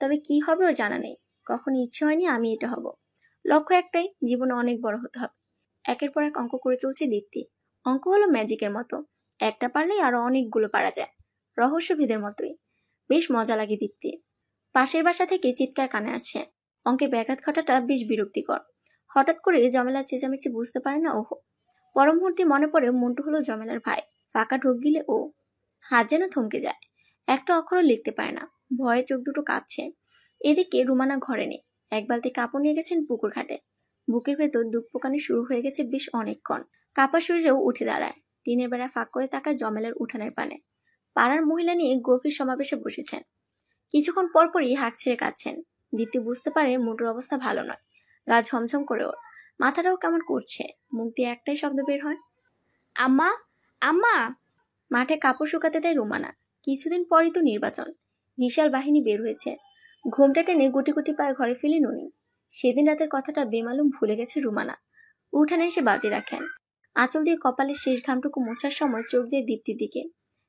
তবে কি হবে ওর জানা নেই। কখনো ইচ্ছে হয়নি আমি এটা হব। লক্ষ্য একটাই, জীবনে অনেক বড় হতে হবে। একের পর এক অঙ্ক করে চলছে দীপ্তি। অঙ্ক হলো ম্যাজিকের মতো, একটা পারলেই আরো অনেকগুলো পারা যায়, রহস্যভেদের মতোই। বেশ মজা লাগে দীপ্তি। পাশের বাসা থেকে চিৎকার কানে আসছে। অঙ্কে ব্যাঘাত ঘটাটা বেশ বিরক্তিকর। হঠাৎ করে জমেলার চেঁচামেচি বুঝতে পারে না ওহ। পর মুহূর্তে মনে পড়ে মন্টু হলো জমেলার ভাই। ফাঁকা ঢোক গিলে ও হাত যেন থমকে যায়, একটা অক্ষরও লিখতে পারে না, ভয়ে চোখ দুটো কাঁপছে। এদিকে রুমানা ঘরে নেই, এক বালতি কাপড় নিয়ে গেছেন পুকুর ঘাটে। বুকের ভেতর দুঃখ পোকানি শুরু হয়ে গেছে বেশ অনেকক্ষণ। কাপা শরীরেও উঠে দাঁড়ায়। টিনের বেড়া ফাঁক করে তাকায় জমেলার উঠানের পানে। পাড়ার মহিলা নিয়ে গভীর সমাবেশে বসেছেন। কিছুক্ষণ পরপরই হাঁক ছেড়ে কাঁদছেন। দীপ্তি বুঝতে পারে মোটর অবস্থা ভালো নয়। গা ঝমঝম করে ওর, মাথাটাও কেমন করছে। মুখ দিয়ে একটাই শব্দ বের হয়, আম্মা, আম্মা। মাঠে কাপড় শুকাতে দেয় রুমানা। কিছুদিন পরই তো নির্বাচন, বিশাল বাহিনী বের হয়েছে। ঘোমটা টেনে গুটি গুটি পায়ে ঘরে ফিরে উনি। সেদিন রাতের কথাটা বেমালুম ভুলে গেছে রুমানা। উঠানে এসে বালতি রাখেন। আঁচল দিয়ে কপালের শেষ ঘামটুকু মোছার সময় চোখ যায় দীপ্তির দিকে।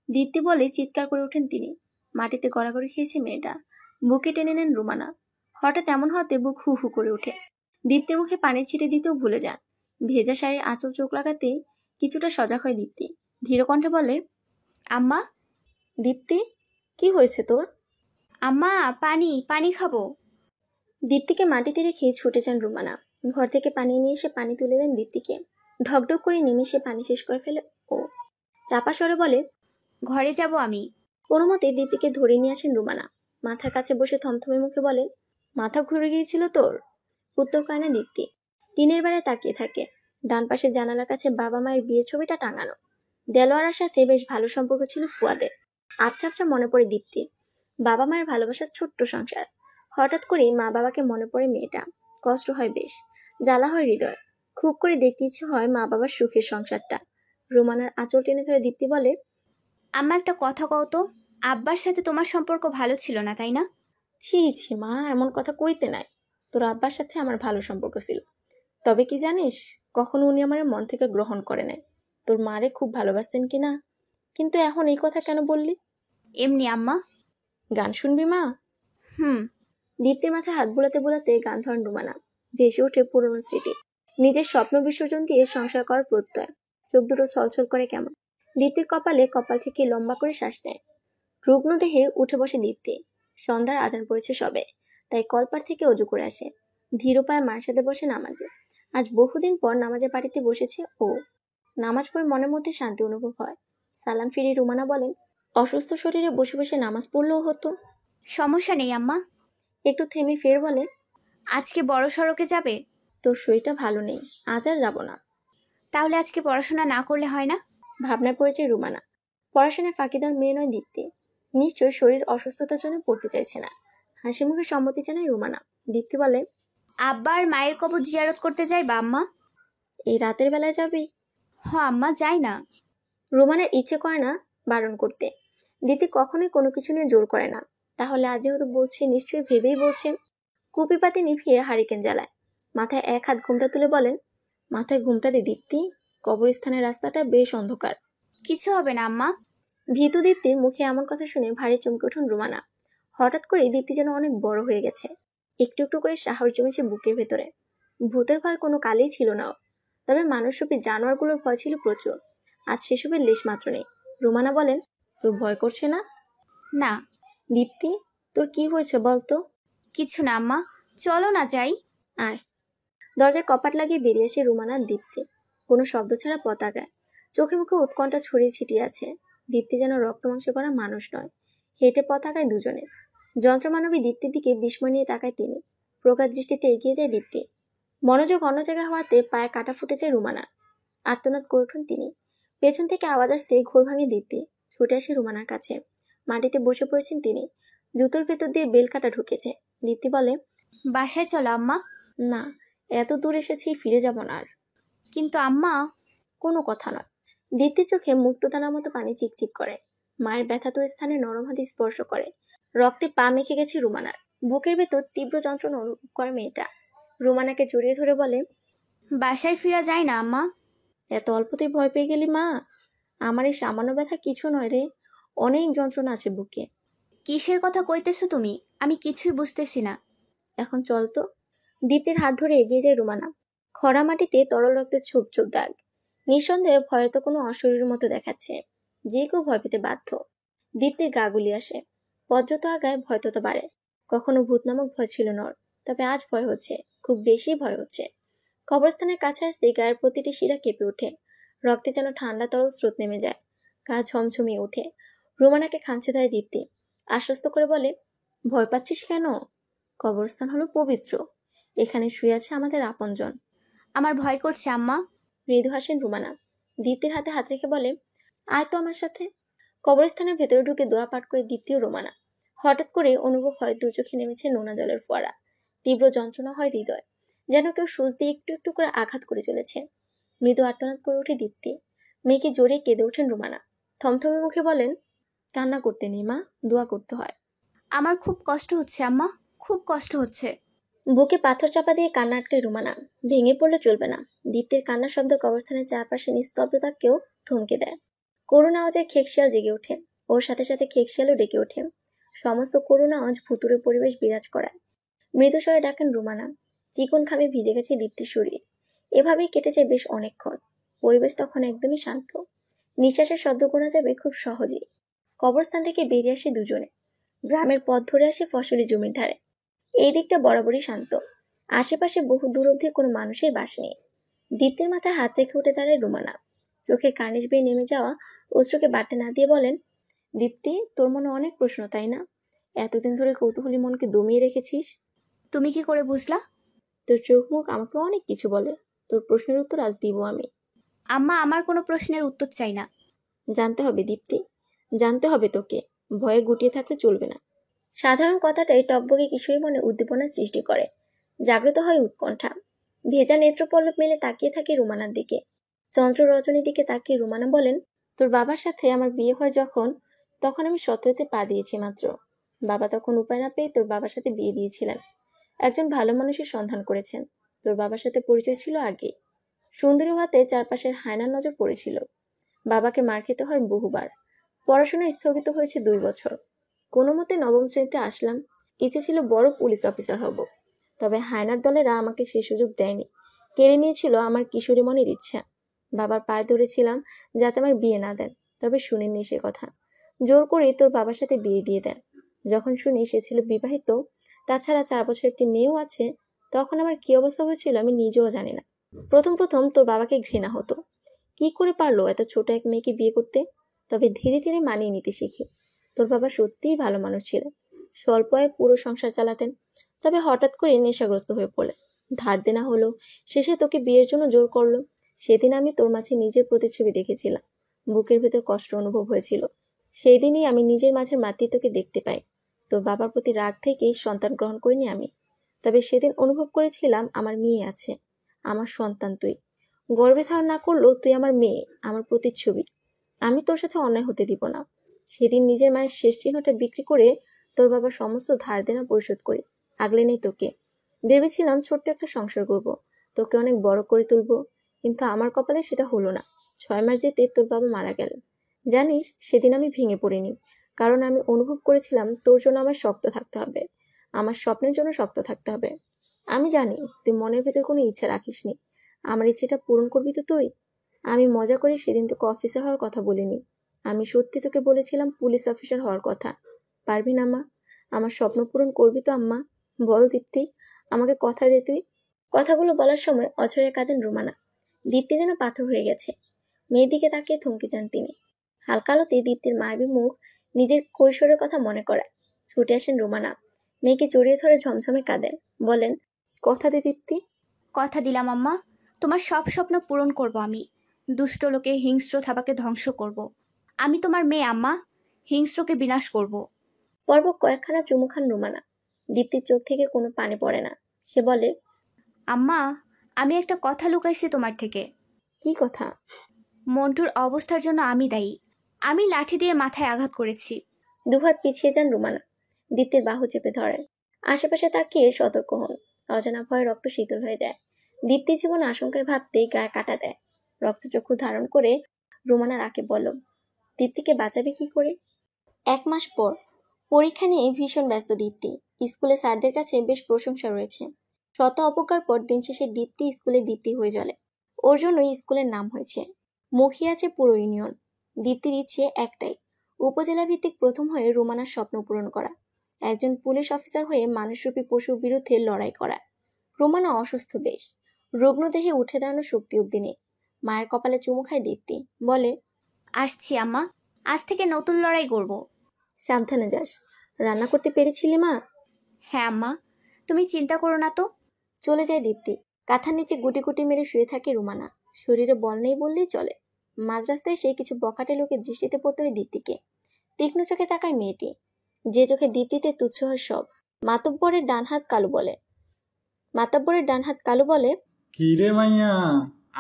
দীপ্তি বলে চিৎকার করে ওঠেন তিনি। মাটিতে গড়াগড়ি খেয়েছে মেয়েটা। বুকে টেনে নেন রুমানা। হঠাৎ এমন হতে বুক হু হু করে ওঠে। দীপ্তির মুখে পানি ছিটে দিতেও ভুলে যান। ভেজা শাড়ির আঁচল চোখ লাগাতে কিছুটা সজাগ হয় দীপ্তি। ধীর কণ্ঠে বলে, আম্মা। দীপ্তি, কি হয়েছে তোর? আম্মা, পানি, পানি খাবো। দীপ্তিকে মাটিতে রেখে ছুটে যান রুমানা। ঘর থেকে পানি নিয়ে এসে পানি তুলে দেন দীপ্তিকে। ঢকঢক করে নিমিষে পানি শেষ করে ফেলে ও। চাপা স্বরে বলে, ঘরে যাব আমি। কোনো মতে দীপ্তিকে ধরে নিয়ে আসেন রুমানা। মাথার কাছে বসে থমথমে মুখে বলেন, মাথা ঘুরে গিয়েছিল তোর? উত্তর করে না দীপ্তি। টিনের বেড়ায় তাকিয়ে থাকে। ডান পাশে জানালার কাছে বাবা মায়ের বিয়ের ছবিটা টাঙানো। দেলোয়ারার সাথে বেশ ভালো সম্পর্ক ছিল ফুয়াদের। আবছা আবছা মনে পড়ে দীপ্তির। বাবা মায়ের ভালোবাসার ছোট্ট সংসার। হঠাৎ করেই মা বাবাকে মনে পড়ে মেয়েটা। কষ্ট হয় বেশ, জ্বালা হয় হৃদয়। খুব করে দেখতে ইচ্ছে হয় মা বাবার সুখের সংসারটা। রুমানার আঁচল টেনে ধরে দীপ্তি বলে, আম্মা একটা কথা কও তো, আব্বার সাথে তোমার সম্পর্ক ভালো ছিল না তাই না? ছি ছি মা, এমন কথা কইতে নাই। তোর আব্বার সাথে আমার ভালো সম্পর্ক ছিল, তবে কি জানিস, কখনো উনি আমার মন থেকে গ্রহণ করে নাই। তোর মারে খুব ভালোবাসতেন কিনা, কিন্তু এখন এই কথা কেন বললি? এমনি আম্মা। গান শুনবি মা? হুম। দীপ্তির মাথায় হাত বুলাতে বুলাতে গান ধরেন রুমানা। ভেসে ওঠে পুরনো স্মৃতি। নিজের স্বপ্ন বিসর্জন দিয়ে সংসার করার প্রত্যয়। চোখ দুটো ছলছল করে কেমন। দীপ্তির কপালে কপাল থেকে লম্বা করে শ্বাস নেয়। রুগ্ন দেহে উঠে বসে দীপ্তি। সন্ধ্যার আজান পড়েছে সবে, তাই কলপার থেকে অজু করে আসে। ধীর পায়ে মার সাথে বসে নামাজে। আজ বহুদিন পর নামাজের বাড়িতে বসেছে ও। নামাজ পড়ে মনের মধ্যে শান্তি অনুভব হয়। সালাম ফিরে রুমানা বলেন, অসুস্থ শরীরে বসে বসে নামাজ পড়লেও হতো। সমস্যা নেই আম্মা। একটু থেমে ফের বলে, আজকে বড় সড়কে যাবে? তোর শরীরটা ভালো নেই, আজ আর যাবো না। তাহলে আজকে পড়াশোনা না করলে হয় না? ভাবনায় পড়েছে রুমানা। পড়াশোনায় ফাঁকি দেওয়ার মেয়ে নয় দীপ্তি। নিশ্চয় শরীর অসুস্থতার জন্য পড়তে চাইছে না। হাসি মুখে সম্মতি জানায় রুমানা। দীপ্তি বলে, আব্বা আর মায়ের কবর জিয়ারত করতে যাইবা আম্মা? এই রাতের বেলায় যাবি? আম্মা যাই না। রুমানার ইচ্ছে করে না বারণ করতে। দীপ্তি কখনোই কোনো কিছু নিয়ে জোর করে না। তাহলে আজ যেহেতু বলছে, নিশ্চয়ই ভেবেই বলছে। কুপিপাতি নিভিয়ে হারিকেন জ্বালায়। মাথায় এক হাত ঘুমটা তুলে বলেন, মাথায় ঘুমটা দে দীপ্তি, কবরস্থানের রাস্তাটা বেশ অন্ধকার। কিছু হবে না আম্মা। ভীতু দীপ্তির মুখে এমন কথা শুনে ভারী চমকে উঠুন রুমানা। হঠাৎ করে দীপ্তি যেন অনেক বড় হয়ে গেছে। একটু একটু করে সাহস জমেছে বুকের ভেতরে। ভূতের ভয় কোনো কালেই ছিল না ওর। তবে মানুষরূপী জানোয়ারগুলোর ভয় ছিল প্রচুর। আজ সেসবের লেশ মাত্র নেই। রুমানা বলেন, তোর ভয় করছে না? না। দীপ্তি, তোর কি হয়েছে বলতো? কিছু না আম্মা, চলো না যাই। আয়। দরজায় কপাট লাগিয়ে বেরিয়ে আসে রুমানার দীপ্তি। কোনো শব্দ ছাড়া পতাকায়। চোখে মুখে উৎকণ্ঠা ছড়িয়ে ছিটিয়ে আছে। দীপ্তি যেন রক্ত মাংসে করা মানুষ নয়। হেঁটে পতাকায় দুজনে। যন্ত্রমানবী দীপ্তির দিকে বিস্ময় নিয়ে তাকায় তিনি। প্রগাঢ় দৃষ্টিতে এগিয়ে যায় দীপ্তি। মনোযোগ অন্য জায়গায় হওয়াতে পায়ে কাটা ফুটে যায় রুমানার। আর্তনাদ করে উঠুন তিনি। পেছন থেকে আওয়াজ আসতে ঘোর ভাঙে দীপ্তি। ছুটে আসে রুমানার কাছে। মাটিতে বসে পড়েছেন তিনি। জুতোর ভেতর দিয়ে বেল কাটা ঢুকেছে। দীপ্তি বলে, বাসায় চলো আম্মা। না, এত দূর এসেছি, ফিরে যাব না আর। কিন্তু আম্মা। কোনো কথা নয়। দীপ্তির চোখে মুক্তদানার মতো পানি চিকচিক করে। মায়ের ব্যথাতুর স্থানে নরম হাতে স্পর্শ করে। রক্তে পা মেখে গেছে রুমানার। বুকের ভেতর তীব্র যন্ত্রণা অনুভব করে মেয়েটা। রুমানাকে জড়িয়ে ধরে বলে, বাসায় ফিরা যায় না আম্মা। এত অল্পতেই ভয় পেয়ে গেলি মা? আমার এই সামান্য ব্যথা কিছু নয় রে, অনেক যন্ত্রণা আছে বুকে। কিসের কথা কইতেছো তুমি? আমি কিছুই বুঝতেছি না। এখন চল তো। দীপ্তির হাত ধরে এগিয়ে যায় রুমানা। খরা মাটিতে তরল রক্তের ছোপ ছোপ দাগ। নিঃসন্দেহে ভয়ের তো কোনো অশরীরের মতো দেখাচ্ছে। যে কেউ ভয় পেতে বাধ্য। দীপ্তির গা গুলি আসে। পথ যত আগায় ভয় তত বাড়ে। কখনো ভূত নামক ভয় ছিল না ওর। তবে আজ ভয় হচ্ছে, খুব বেশি ভয় হচ্ছে। কবরস্থানের কাছে আসতেই গায়ের প্রতিটি শিরা কেঁপে ওঠে। রক্তে যেন ঠান্ডা তরল স্রোত নেমে যায়। গা ঝমঝমিয়ে ওঠে। রুমানাকে খামছে ধরে দীপ্তি। আশ্বস্ত করে বলে, ভয় পাচ্ছিস কেন? কবরস্থান হলো পবিত্র। এখানে শুয়ে আছে আমাদের আপনজন। আমার ভয় করছে আম্মা। মৃদু হাসেন রুমানা। দীপ্তির হাতে হাত রেখে বলে, আয় তো আমার সাথে। কবরস্থানের ভেতরে ঢুকে দোয়া পাঠ করে দীপ্তি ও রুমানা। হঠাৎ করে অনুভব হয় দু চোখে নেমেছে নোনা জলের ফোয়ারা। তীব্র যন্ত্রণা হয় হৃদয়। যেন কেউ সুচ দিয়ে একটু একটু করে আঘাত করে চলেছে। মৃদু আর্তনাদ করে ওঠে দীপ্তি। মেয়েকে জোরে কেঁদে ওঠেন রুমানা। থমথমে মুখে বলেন, কান্না করতে নেই মা, দোয়া করতে হয়। আমার খুব কষ্ট হচ্ছে আম্মা, খুব কষ্ট হচ্ছে। বুকে পাথর চাপা দিয়ে কান্না আটকায় রুমানা। ভেঙে পড়লে চলবে না। দীপ্তির কান্নার শব্দ কবরস্থানের চারপাশে নিস্তব্ধতাকেও থমকে দেয়। করুণ আওয়াজের খেকশিয়াল জেগে ওঠে। ওর সাথে সাথে খেকশিয়ালও ডেকে ওঠে। সমস্ত করুণ আওয়াজ ভুতুড়ে পরিবেশ বিরাজ করায়। মৃদু স্বরে ডাকেন রুমানা। চিকন ঘামে ভিজে গেছে দীপ্তির শরীর। এভাবেই কেটে যায় বেশ অনেকক্ষণ। পরিবেশ তখন একদমই শান্ত। নিঃশ্বাসের শব্দ গোনা যাবে খুব সহজেই। কবরস্থান থেকে বেরিয়ে আসে দুজনে। গ্রামের পথ ধরে আসে ফসলি জমির ধারে। এই দিকটা বরাবরই শান্ত। আশেপাশে বহু দূর অবধি কোনো মানুষের বাস নেই। দীপ্তির মাথায় হাত রেখে উঠে দাঁড়ায় রুমানা। চোখের কার্নিশ বেয়ে নেমে যাওয়া অশ্রুকে বাড়তে না দিয়ে বলেন, দীপ্তি, তোর মনে অনেক প্রশ্ন তাই না? এতদিন ধরে কৌতূহলী মনকে দমিয়ে রেখেছিস। তুমি কি করে বুঝলা? তোর চোখ মুখ আমাকে অনেক কিছু বলে। তোর প্রশ্নের উত্তর আজ দিব আমি। আম্মা, আমার কোনো প্রশ্নের উত্তর চাই না। জানতে হবে দীপ্তি, জানতে হবে তোকে। ভয়ে গুটিয়ে থাকলে চলবে না। সাধারণ কথাটাই টকবগে কিশোরী মনে উদ্দীপনার সৃষ্টি করে। জাগ্রত হয় উৎকণ্ঠা। ভেজা নেত্রপল্লব মেলে তাকিয়ে থাকে রুমানার দিকে। চন্দ্র রজনীর দিকে তাকিয়ে রুমানা বলেন, তোর বাবার সাথে আমার বিয়ে হয় তখন আমি 17তে পা দিয়েছি মাত্র। বাবা তখন উপায় না পেয়ে তোর বাবার সাথে বিয়ে দিয়েছিলেন। একজন ভালো মানুষের সন্ধান করেছেন। তোর বাবার সাথে পরিচয় ছিল আগে। সুন্দরী হতে চারপাশের হায়নার নজর পড়েছিল। বাবাকে মার খেতে হয় বহুবার। পড়াশোনা স্থগিত হয়েছে 2 বছর। কোনো মতে 9ম শ্রেণীতে আসলাম। ইচ্ছে ছিল বড় পুলিশ অফিসার হব। তবে হায়নার দলেরা আমাকে সে সুযোগ দেয়নি। কেড়ে নিয়েছিল আমার কিশোরী মনের ইচ্ছা। বাবার পায়ে ধরেছিলাম যাতে আমার বিয়ে না দেন। তবে শুনিনি সে কথা। জোর করে তোর বাবার সাথে বিয়ে দিয়ে দেন। যখন শুনি সে ছিল বিবাহিত, তাছাড়া 4 বছর একটি মেয়েও আছে, তখন আমার কি অবস্থা হয়েছিল আমি নিজেও জানি না। প্রথম তোর বাবাকে ঘৃণা হতো। কি করে পারলো এত ছোট এক মেয়েকে বিয়ে করতে? তবে ধীরে ধীরে মানিয়ে নিতে শিখি। তোর বাবা সত্যিই ভালো মানুষ ছিলেন। স্বল্প আয়ে পুরো সংসার চালাতেন। তবে হঠাৎ করে নেশাগ্রস্ত হয়ে পড়লেন। ধার দেনা হলো। শেষে তোকে বিয়ের জন্য জোর করলো। সেদিন আমি তোর মাঝে নিজের প্রতিচ্ছবি দেখেছিলাম। বুকের ভেতর কষ্ট অনুভব হয়েছিল। সেই দিনই আমি নিজের মাঝের মাতৃত্বকে দেখতে পাই। তোর বাবার প্রতি রাগ থেকেই সন্তান গ্রহণ করিনি আমি। তবে সেদিন অনুভব করেছিলাম আমার মেয়ে আছে, আমার সন্তান তুই। গর্ভে ধারণ না করলেও তুই আমার মেয়ে, আমার প্রতিচ্ছবি। আমি তোর সাথে অন্যায় হতে দিব না। সেদিন নিজের মায়ের শেষ চিহ্নটা বিক্রি করে তোর বাবার সমস্ত ধার দেনা পরিশোধ করি। আগলে নেই তোকে। ভেবেছিলাম ছোট্ট একটা সংসার করব, তোকে অনেক বড় করে তুলবো, কিন্তু আমার কপালে সেটা হলো না। 6 মাস যেতে তোর বাবা মারা গেলেন। জানিস, সেদিন আমি ভেঙে পড়িনি, কারণ আমি অনুভব করেছিলাম তোর জন্য আমার শক্ত থাকতে হবে, আমার স্বপ্নের জন্য শক্ত থাকতে হবে। আমি জানি তুই মনের ভেতর কোনো ইচ্ছা রাখিসনি, আমার ইচ্ছেটা পূরণ করবি তো তুই। আমি মজা করে সেদিন তোকে অফিসার হওয়ার কথা বলিনি, আমি সত্যি তোকে বলেছিলাম পুলিশ অফিসার হওয়ার কথা। পারবি না মা? আমার স্বপ্ন পূরণ করবি তো আম্মা? বল দীপ্তি, আমাকে কথা দে তুই। কথাগুলো বলার সময় অঝরে কাঁদেন রুমানা। দীপ্তি যেন পাথর হয়ে গেছে। মেয়ের দিকে তাকিয়ে থমকে যান তিনি। হালকা আলোতে দীপ্তির মায়াবী মুখ নিজের কৈশোরের কথা মনে করায়। ছুটে আসেন রুমানা, মেয়েকে জড়িয়ে ধরে ঝমঝমে কাঁদেন, বলেন, কথা দে দীপ্তি। কথা দিলাম আম্মা, তোমার সব স্বপ্ন পূরণ করব আমি। দুষ্ট লোকে হিংস্র থাবাকে ধ্বংস করব। আমি তোমার মেয়ে আম্মা, হিংস্রকে বিনাশ করব। পর্ব কয়েকখানা চুমু খান রুমানা। দীপ্তির চোখ থেকে কোনো পানি পড়ে না। সে বলে, আম্মা, আমি একটা কথা লুকাইছি তোমার থেকে। কি কথা? মন্টুর অবস্থার জন্য আমি দায়ী। আমি লাঠি দিয়ে মাথায় আঘাত করেছি। দুহাত পিছিয়ে যান রুমানা, দীপ্তির বাহু চেপে ধরেন। আশেপাশে তাকিয়ে সতর্ক হন। অজানা ভয়ে রক্ত শীতল হয়ে যায়। দীপ্তির জীবন আশঙ্কায় ভাবতেই গায়ে কাটা দেয়। রক্তচক্ষু ধারণ করে রুমানা রাকে বলল, দীপ্তিকে বাঁচাবে কি করে? 1 মাস পর পরীক্ষা নিয়ে ভীষণ ব্যস্ত দীপ্তি। স্কুলে স্যারদের কাছে বেশ প্রশংসা রয়েছে। শত অপকার পর দিন শেষে দীপ্তি স্কুলে দীপ্তি হয়ে জ্বলে। ওর জন্যই স্কুলের নাম হয়েছে। মুখিয়ে আছে পুরো ইউনিয়ন। দীপ্তির ইচ্ছে একটাই, উপজেলা ভিত্তিক প্রথম হয়ে রুমানার স্বপ্ন পূরণ করা, একজন পুলিশ অফিসার হয়ে মানুষরূপী পশুর বিরুদ্ধে লড়াই করা। রুমানা অসুস্থ বেশ, রুগ্ন দেহে উঠে দাঁড়ানোর শক্তি অব্দি নেই। মায়ের কপালে চুমু খায় দীপ্তি, বলে, আসছি আম্মা, আজ থেকে নতুন লড়াই করব। সাবধানে যাস। রান্না করতে পেরেছিলি মা? হ্যাঁ আম্মা, তুমি চিন্তা করো না তো। চলে যায় দীপ্তি। কাঁথার নিচে গুটি গুটি মেরে শুয়ে থাকে রুমানা। শরীরে বল নেই বললেই চলে। মাঝ রাস্তায় সে কিছু বখাটে লোকের দৃষ্টিতে পড়তে হয় দীপ্তিকে। তীক্ষ্ণ চোখে তাকায় মেয়েটি, যে চোখে দীপ্তিতে তুচ্ছ হয় সব। মাতব্বরের ডান হাত কালু বলে, কি রে মাইয়া,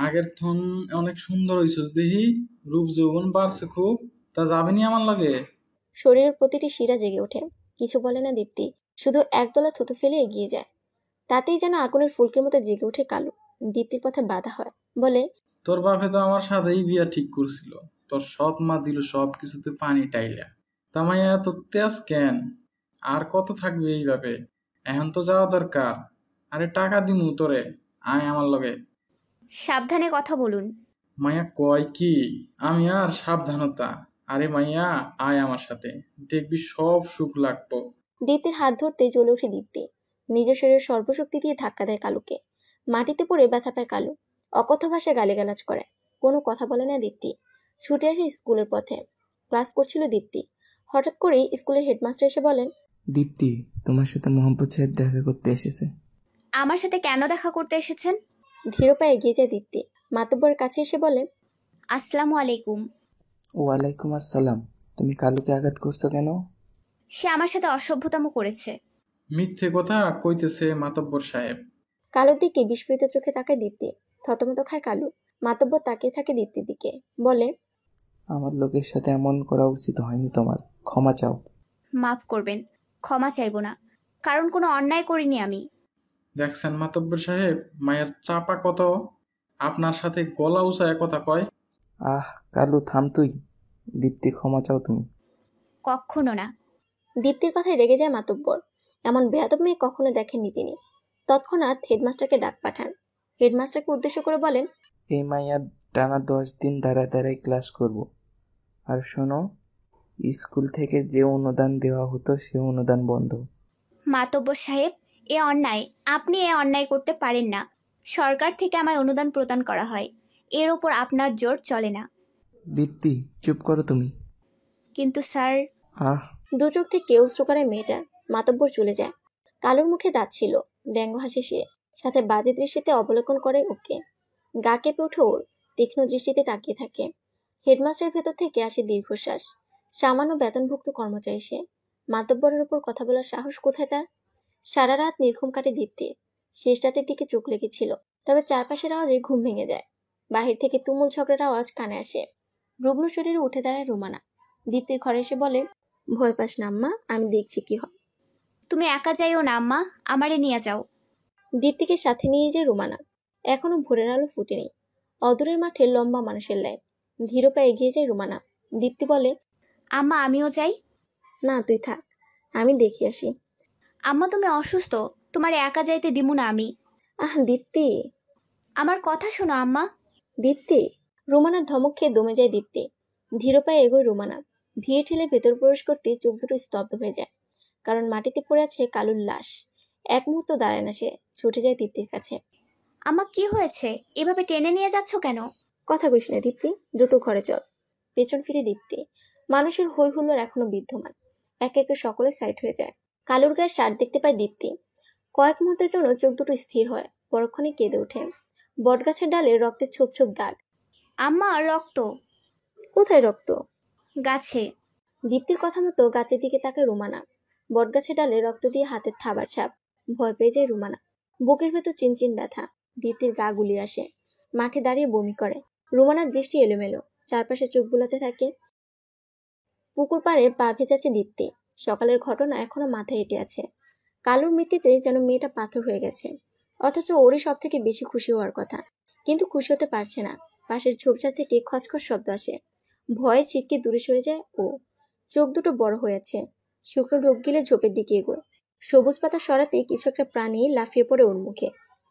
আগের থন অনেক সুন্দর হইছস দেহি, রূপ যৌবন বাড়ছে খুব। তা যাবেনি আমার লাগে? শরীরের প্রতিটি শিরা জেগে ওঠে। কিছু বলে না দীপ্তি, শুধু একদলা থুতু ফেলে এগিয়ে যায়। তাতেই যেন আগুনের ফুলকির মতো জেগে ওঠে কালু। দীপ্তির পথে বাধা হয়, বলে, তোর বাপে তো আমার সাথেই বিয়া ঠিক করছিল, তোর সৎ মা দিল সব কিছুতে পানি টাইলা। তা মাইয়া এত তেজ কেন? আর কত থাকবি এইভাবে? এখন তো যাওয়া দরকার। আরে টাকা দিমু তোরে, আয় আমার লগে। সাবধানে কথা বলুন। মাইয়া কয় কি, আমি আর সাবধানতা? আরে মাইয়া আয় আমার সাথে, দেখবি সব সুখ লাগবো। দীপ্তির হাত ধরতে জ্বলে ওঠে দীপ্তি। নিজের শরীরের সর্বশক্তি দিয়ে ধাক্কা দেয় কালুকে। মাটিতে পড়ে ব্যথা পায় কালু। অকথ্য ভাষায় গালিগালাজ করে। কোনো কথা বলে না দীপ্তি। ছুটে আসে স্কুলের পথে। ক্লাস করছিল দীপ্তি। হঠাৎ করেই স্কুলের হেডমাস্টার এসে বলেন, দীপ্তি, তোমার সাথে মোহাম্মদ সাহেব দেখা করতে এসেছে। আমার সাথে কেন দেখা করতে এসেছেন? ধীর পায়ে এগিয়ে যায় দীপ্তি। মাতব্বরের কাছে এসে বলে, আসসালামু আলাইকুম। ওয়ালাইকুম আসসালাম। তুমি কালুকে আঘাত করছো কেন? সে আমার সাথে অসভ্যতামো করেছে। মিথ্যে কথা কইতেছে মাতব্বর সাহেব। কালুর দিকে বিস্ফোরিত চোখে তাকায় দীপ্তি। থতমত খায় কালু। মাতব্বর তাকিয়ে থাকে দীপ্তির দিকে, বলে, আমার লোকের সাথে এমন করা উচিত হয়নি তোমার, ক্ষমা চাও। মাফ করবেন, ক্ষমা চাইব না, কারণ কোনো অন্যায় করিনি আমি। দেখছেন মাতব্বর সাহেব, মায়ের চাপা কত, আপনার সাথে গলা উঁচায় কথা কয়। আহ কালু, থাম তুই। দীপ্তি, ক্ষমা চাও তুমি। কখনো না। দীপ্তির কথায় রেগে যায় মাতব্বর। এমন বেয়াদব মেয়ে কখনো দেখেননি তিনি। তৎক্ষণাৎ হেডমাস্টারকে ডাক পাঠান। হেডমাস্টারকে উদ্দেশ্য করে বলেন, এই মাইয়া টানা 10 দিন দাঁড়ায় দাঁড়ায় ক্লাস করব। আর শোনো, স্কুল থেকে যে অনুদান দেওয়া হতো সে অনুদান বন্ধ। মাতব্বর সাহেব, এ অন্যায়। আপনি এ অন্যায় করতে পারেন না। সরকার থেকে আমায় অনুদান প্রদান করা হয়, এর ওপর আপনার জোর চলে না। দীপ্তি, চুপ করো তুমি। কিন্তু স্যার। আহ, দু চোখ থেকে অশ্রু করে মেয়েটার। মাতব্বর চলে যায়। কালুর মুখে দাঁত ছিল। ব্যঙ্গ হাসে সে, সাথে বাজে দৃষ্টিতে অবলোকন করে ওকে। গা কেঁপে ওঠে ওর, তীক্ষ্ণ দৃষ্টিতে তাকিয়ে থাকে। হেডমাস্টারের ভেতর থেকে আসে দীর্ঘশ্বাস। সামান্য বেতনভুক্ত কর্মচারী সে, মাতব্বরের উপর কথা বলার সাহস কোথায় তার? সারা রাত নির্ঘুম কাটে দীপ্তির। শেষ রাতের দিকে চোখ লেগেছিল, তবে চারপাশের আওয়াজে ঘুম ভেঙে যায়। বাহির থেকে তুমুল ঝগড়ার আওয়াজ কানে আসে। রুগ্ন শরীরে উঠে দাঁড়ায় রুমানা। দীপ্তির ঘরে এসে বলে, ভয় পাস না আম্মা, আমি দেখছি কি হয়। তুমি একা যাইও না আম্মা, আমারে নিয়ে যাও। দীপ্তিকে সাথে নিয়ে যায় রুমানা। এখনো ভোরের আলো ফুটেনি। অদূরের মাঠে লম্বা মানুষের লাইন। ধীর পায়ে এগিয়ে যায় রুমানা। দীপ্তি বলে, আম্মা আমিও যাই। না তুই থাক, আমি দেখে আসি। আম্মা তুমি অসুস্থ, তোমার একা যাইতে দিমু না আমি। দীপ্তি। আমার কথা শোনো আম্মা। দীপ্তি। রুমানার ধমক খেয়ে দমে যায় দীপ্তি। ধীর পায়ে এগোয় রুমানা। ভিড়ে ঠেলে ভেতর প্রবেশ করতে চোখ দুটো স্তব্ধ হয়ে যায়, কারণ মাটিতে পড়ে আছে কালুর লাশ। এক মুহূর্ত দাঁড়ায় না সে, ছুটে যায় দীপ্তির কাছে। আম্মা কি হয়েছে, এভাবে টেনে নিয়ে যাচ্ছ কেন? কথা কইস না দীপ্তি, দ্রুত ঘরে চল। পেছন ফিরে দীপ্তি। মানুষের হই হুল্লোড় এখনো বিদ্যমান। একে একে সকলে সাইড হয়ে যায়। কালুর গায়ে শার্ট দেখতে পায় দীপ্তি। কয়েক মুহূর্তের জন্য চোখ দুটো স্থির হয়, পরক্ষণে কেঁদে ওঠে। বটগাছের ডালে রক্তের ছোপ ছোপ দাগ। আম্মা রক্ত। কোথায় রক্ত? গাছে। দীপ্তির কথা মতো গাছের দিকে তাকায় রুমানা। বটগাছের ডালে রক্ত দিয়ে হাতের থাবার ছাপ। ভয় পেয়ে যায় রুমানা। বুকের ভেতর চিনচিন ব্যথা। দীপ্তির গা গুলিয়ে আসে। মাঠে দাঁড়িয়ে বমি করে। রুমানার দৃষ্টি এলোমেলো, চারপাশে চোখ বুলাতে থাকে। পুকুর পাড়ে পা ভেজাচ্ছে দীপ্তি। সকালের ঘটনা এখনো মাথায় হেঁটে আছে। কালুর মৃত্যুতে যেন মেয়েটা পাথর হয়ে গেছে, অথচ ওরই সব থেকে বেশি খুশি হওয়ার কথা, কিন্তু খুশি হতে পারছে না। পাশের ঝোপঝাড় থেকে খচখচ শব্দ আসে। ভয়ে ছিটকে দূরে সরে যায় ও। চোখ দুটো বড় হয়েছে। শুকনো ঢোক গিলে ঝোপের দিকে এগোয়। সবুজ পাতা সরাতেই কিছু একটা প্রাণী লাফিয়ে পড়ে ওর মুখে।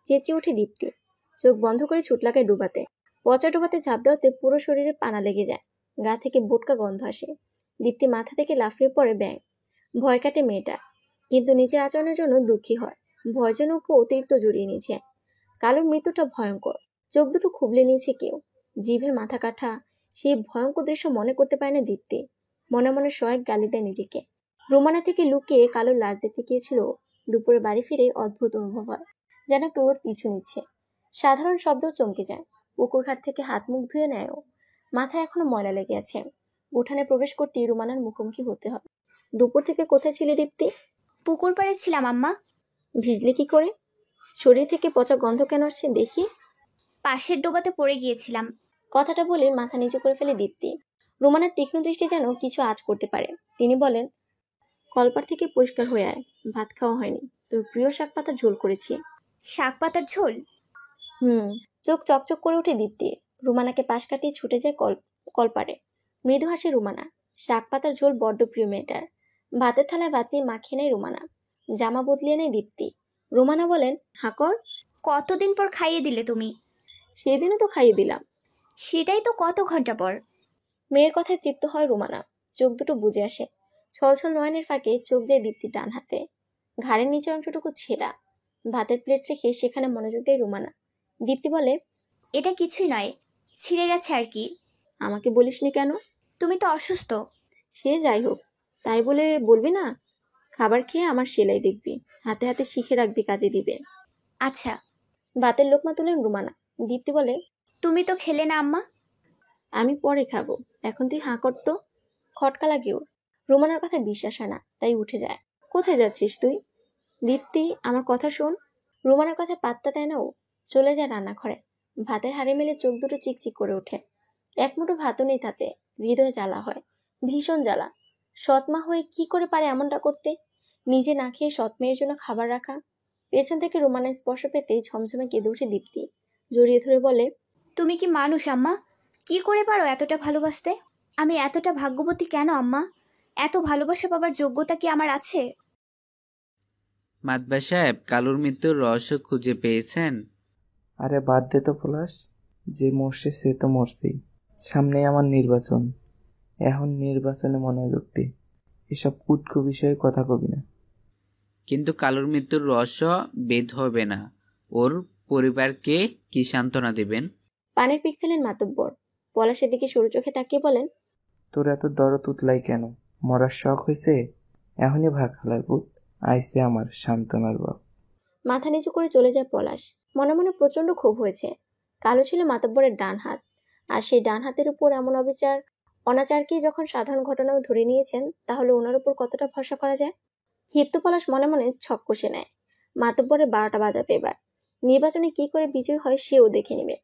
চেঁচিয়ে ওঠে দীপ্তি। চোখ বন্ধ করে ছুট লাগায় ডুবাতে। পচা ডুবাতে ঝাঁপ দেওয়াতে পুরো শরীরে পানা লেগে যায়। গা থেকে বোটকা গন্ধ আসে। দীপ্তি মাথা থেকে লাফিয়ে পড়ে ব্যাঙ। ভয় কাটে মেয়েটা, কিন্তু নিজের আচরণের জন্য দুঃখী হয়। ভয় যেন ওকে অতিরিক্ত জড়িয়ে নিয়েছে। কালুর মৃত্যুটা ভয়ঙ্কর। চোখ দুটো খুবলে নিয়েছে কেউ। জিভের মাথা কাটা। সেই ভয়ঙ্কর দৃশ্য মনে করতে পারে না দীপ্তি। মনে মনে সয়েক গালি দেয় নিজেকে। রুমানা থেকে লুকিয়ে কালুর লাশ দেখতে গিয়েছিল। দুপুরে বাড়ি ফিরে অদ্ভুত অনুভব হয়, যেন কেউ ওর পিছু নিচ্ছে। সাধারণ শব্দ চমকে যায়। পুকুর ঘাট থেকে হাত মুখ ধুয়ে নেয় ও। মাথায় এখনো ময়লা লেগে আছে। উঠানে প্রবেশ করতেই রুমানার মুখোমুখি হতে হয়। দুপুর থেকে কোথায় ছিলে দীপ্তি? পুকুর পাড়ে ছিলাম আম্মা। ভিজলি কি করে? শরীর থেকে পচা গন্ধ কেন আসছে দেখি? পাশের ডোবাতে পড়ে গিয়েছিলাম। কথাটা বলে মাথা নিচু করে ফেলে দীপ্তি। রুমানার তীক্ষ্ণ দৃষ্টি যেন কিছু আঁচ করতে পারে। তিনি বলেন, কলপার থেকে পরিষ্কার হয়ে আয়, ভাত খাওয়া হয়নি। তোর প্রিয় শাক পাতার ঝোল করেছি। শাক পাতার ঝোল? চোখ চকচক করে ওঠে দীপ্তি। রুমানাকে পাশ কাটিয়ে ছুটে যায় কলপারে। মৃদু হাসে রুমানা। শাক পাতার ঝোল বড্ড প্রিয় মেয়েটার। ভাতের থালায় ভাত নিয়ে মাখিয়ে নেয় রুমানা। জামা বদলিয়ে নেয় দীপ্তি। রুমানা বলেন, হাকর, কতদিন পর খাইয়ে দিলে তুমি? সেদিনও তো খাইয়ে দিলাম। সেটাই তো কত ঘন্টা পর। মেয়ের কথায় তৃপ্ত হয় রুমানা। চোখ দুটো বুজে আসে। ছলছল নয়নের ফাঁকে চোখ যায় দীপ্তির ডান হাতে। ঘাড়ের নিচের অংশটুকু ছেঁড়া। ভাতের প্লেট রেখে সেখানে মনোযোগ দেয় রুমানা। দীপ্তি বলে, এটা কিছুই নয়, ছিঁড়ে গেছে আর কি। আমাকে বলিসনি কেন? তুমি তো অসুস্থ। সে যাই হোক, তাই বলে বলবি না? খাবার খেয়ে আমার সেলাই দেখবি, হাতে হাতে শিখে রাখবি, কাজে দিবে। আচ্ছা। ভাতের লোকমা তুলেন রুমানা। দীপ্তি বলে, তুমি তো খেলে না আম্মা। আমি পরে খাবো, এখন তুই হাঁ করতো। খটকা লাগে ওর। রুমানার কথা বিশ্বাস হয় না, তাই উঠে যায়। কোথায় যাচ্ছিস তুই? দীপ্তি, আমার কথা শোন। রুমানার কথা পাত্তা দেয় না ও। চলে যায় রান্নাঘরে। ভাতের হাড়ে মেলে চোখ দুটো চিকচিক করে ওঠে। এক মুঠো ভাতও নেই তাতে। হৃদয়ে জ্বালা হয়, ভীষণ জ্বালা। সৎমা হয়ে কি করে পারে এমনটা করতে? নিজে না খেয়ে সৎ মেয়ের জন্য খাবার রাখা। পেছন থেকে রুমানার স্পর্শ পেতেই ঝমঝমে কেঁদে ওঠে দীপ্তি। জড়িয়ে ধরে বলে, তুমি কি মানুষ আম্মা? কি করে পারো এতটা ভালোবাসতে? আমি এতটা ভাগ্যবতী কেন আম্মা? এত ভালোবাসা পাবার যোগ্যতা কি আমার আছে? মাতবা সাহেব, কালুর মৃত্যুর রহস্য খুঁজে পেয়েছেন? আরে বাদ দে তো পলাশ, যে মরছে সে তো মরছেই। সামনে আমার নির্বাচন, এখন নির্বাচনে মনোযোগ দে। এসব কুটকু বিষয়ে কথা কবি না। কিন্তু কালুর মৃত্যুর রহস্য বেদ হবে না। ওর পরিবারকে কি সান্ত্বনা দেবেন? পানের পিক ফেলেন মাতব্বর। পলাশের দিকে সরু চোখে তাকিয়ে বলেন, তোর এত দরদ উতলাই কেন? মরার শখ হয়েছে? এখনই ভাগ হালার পুত, আইসে আমার সান্ত্বনার বাপ। মাথা নিচু করে চলে যায় পলাশ। মনে মনে প্রচন্ড ক্ষোভ হয়েছে। কালো ছিল মাতব্বরের ডান হাত, আর সেই ডান হাতের উপর এমন অনাচারকেই যখন সাধারণ ঘটনাও ধরে নিয়েছেন, তাহলে ওনার উপর কতটা ভরসা করা যায়? ক্ষিপ্ত পলাশ মনে মনে ছক কষে নেয়। মাতব্বরের 12টা বাজাবে এবার। নির্বাচনে কি করে বিজয় হয় সেও দেখে নেবে।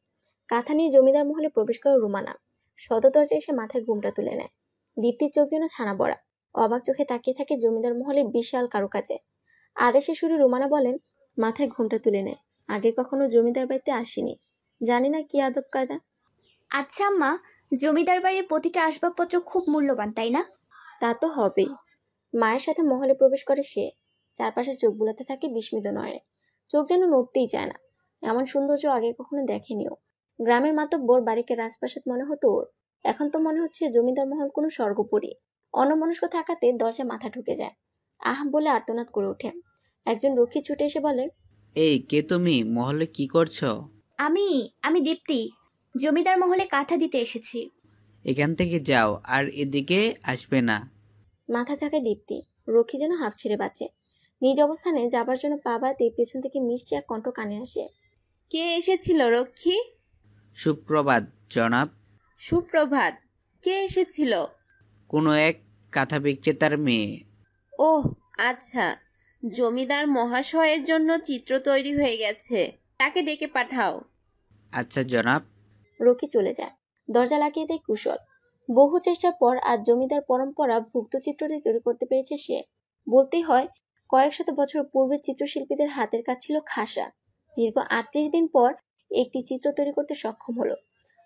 কাঁথা নিয়ে জমিদার মহলে প্রবেশ করে রুমানা। সদর দরজায় এসে মাথায় ঘুমটা তুলে নেয়। দীপ্তির চোখ যেন ছানা বড়া, অবাক চোখে তাকিয়ে থাকে জমিদার মহলের বিশাল কারুকাজে। আদেশে শুরু রুমানা বলেন, মাথায় ঘুমটা তুলে নেয়। আগে কখনো জমিদার বাড়িতে আসিনি, জানি না কি আদব কায়দা। আচ্ছা আম্মা, জমিদার বাড়ির প্রতিটা আসবাবপত্র খুব মূল্যবান, তাই না? তা তো হবেই। মায়ের সাথে মহলে প্রবেশ করে সে। চারপাশে চোখ বুলাতে থাকে বিস্মিত নয়নে। চোখ যেন নড়তেই চায় না। এমন সৌন্দর্য আগে কখনো দেখেনিও। গ্রামের মাতব্বর বাড়িকে রাজপ্রাসাদ মনে হতো ওর। এখন তো মনে হচ্ছে জমিদার মহল কোনো স্বর্গপুরী। অন্যমনস্ক থাকাতে দরজায় মাথা ঢুকে যায়। আহ বলে আর্তনাদ করে ওঠে। একজন রক্ষী ছুটে এসে বলে, এই কে তুমি? মহলে কি করছো? আমি আমি দীপ্তি, জমিদার মহলে কাঁথা দিতে এসেছি। এখান থেকে যাও, আর এদিকে আসবে না। মাথা ঝাঁকায় দীপ্তি। রক্ষী যেন হাঁফ ছেড়ে বাঁচে। নিজ অবস্থানে যাবার জন্য পা বাড়াতে পেছন থেকে মিষ্টি এক কণ্ঠ কানে আসে। কে এসেছিল রক্ষী? সুপ্রভাত জনাব। সুপ্রভাত। কে এসেছিল? কোনো এক কাঁথা বিক্রেতার মেয়ে। ওহ আচ্ছা, জমিদার মহাশয়ের জন্য চিত্র তৈরি হয়ে গেছে, তাকে ডেকে পাঠাও। আচ্ছা জনাব। রক্ষী চলে যায়। দরজা লাগিয়ে দেয় কুশল। বহু চেষ্টার পর আজ জমিদার পরম্পরা ভুক্ত চিত্রটি তৈরি করতে পেরেছে সে। বলতেই হয়, কয়েক শত বছর পূর্বে চিত্রশিল্পীদের হাতের কাজ ছিল খাসা। দীর্ঘ 38 দিন পর একটি চিত্র তৈরি করতে সক্ষম হলো।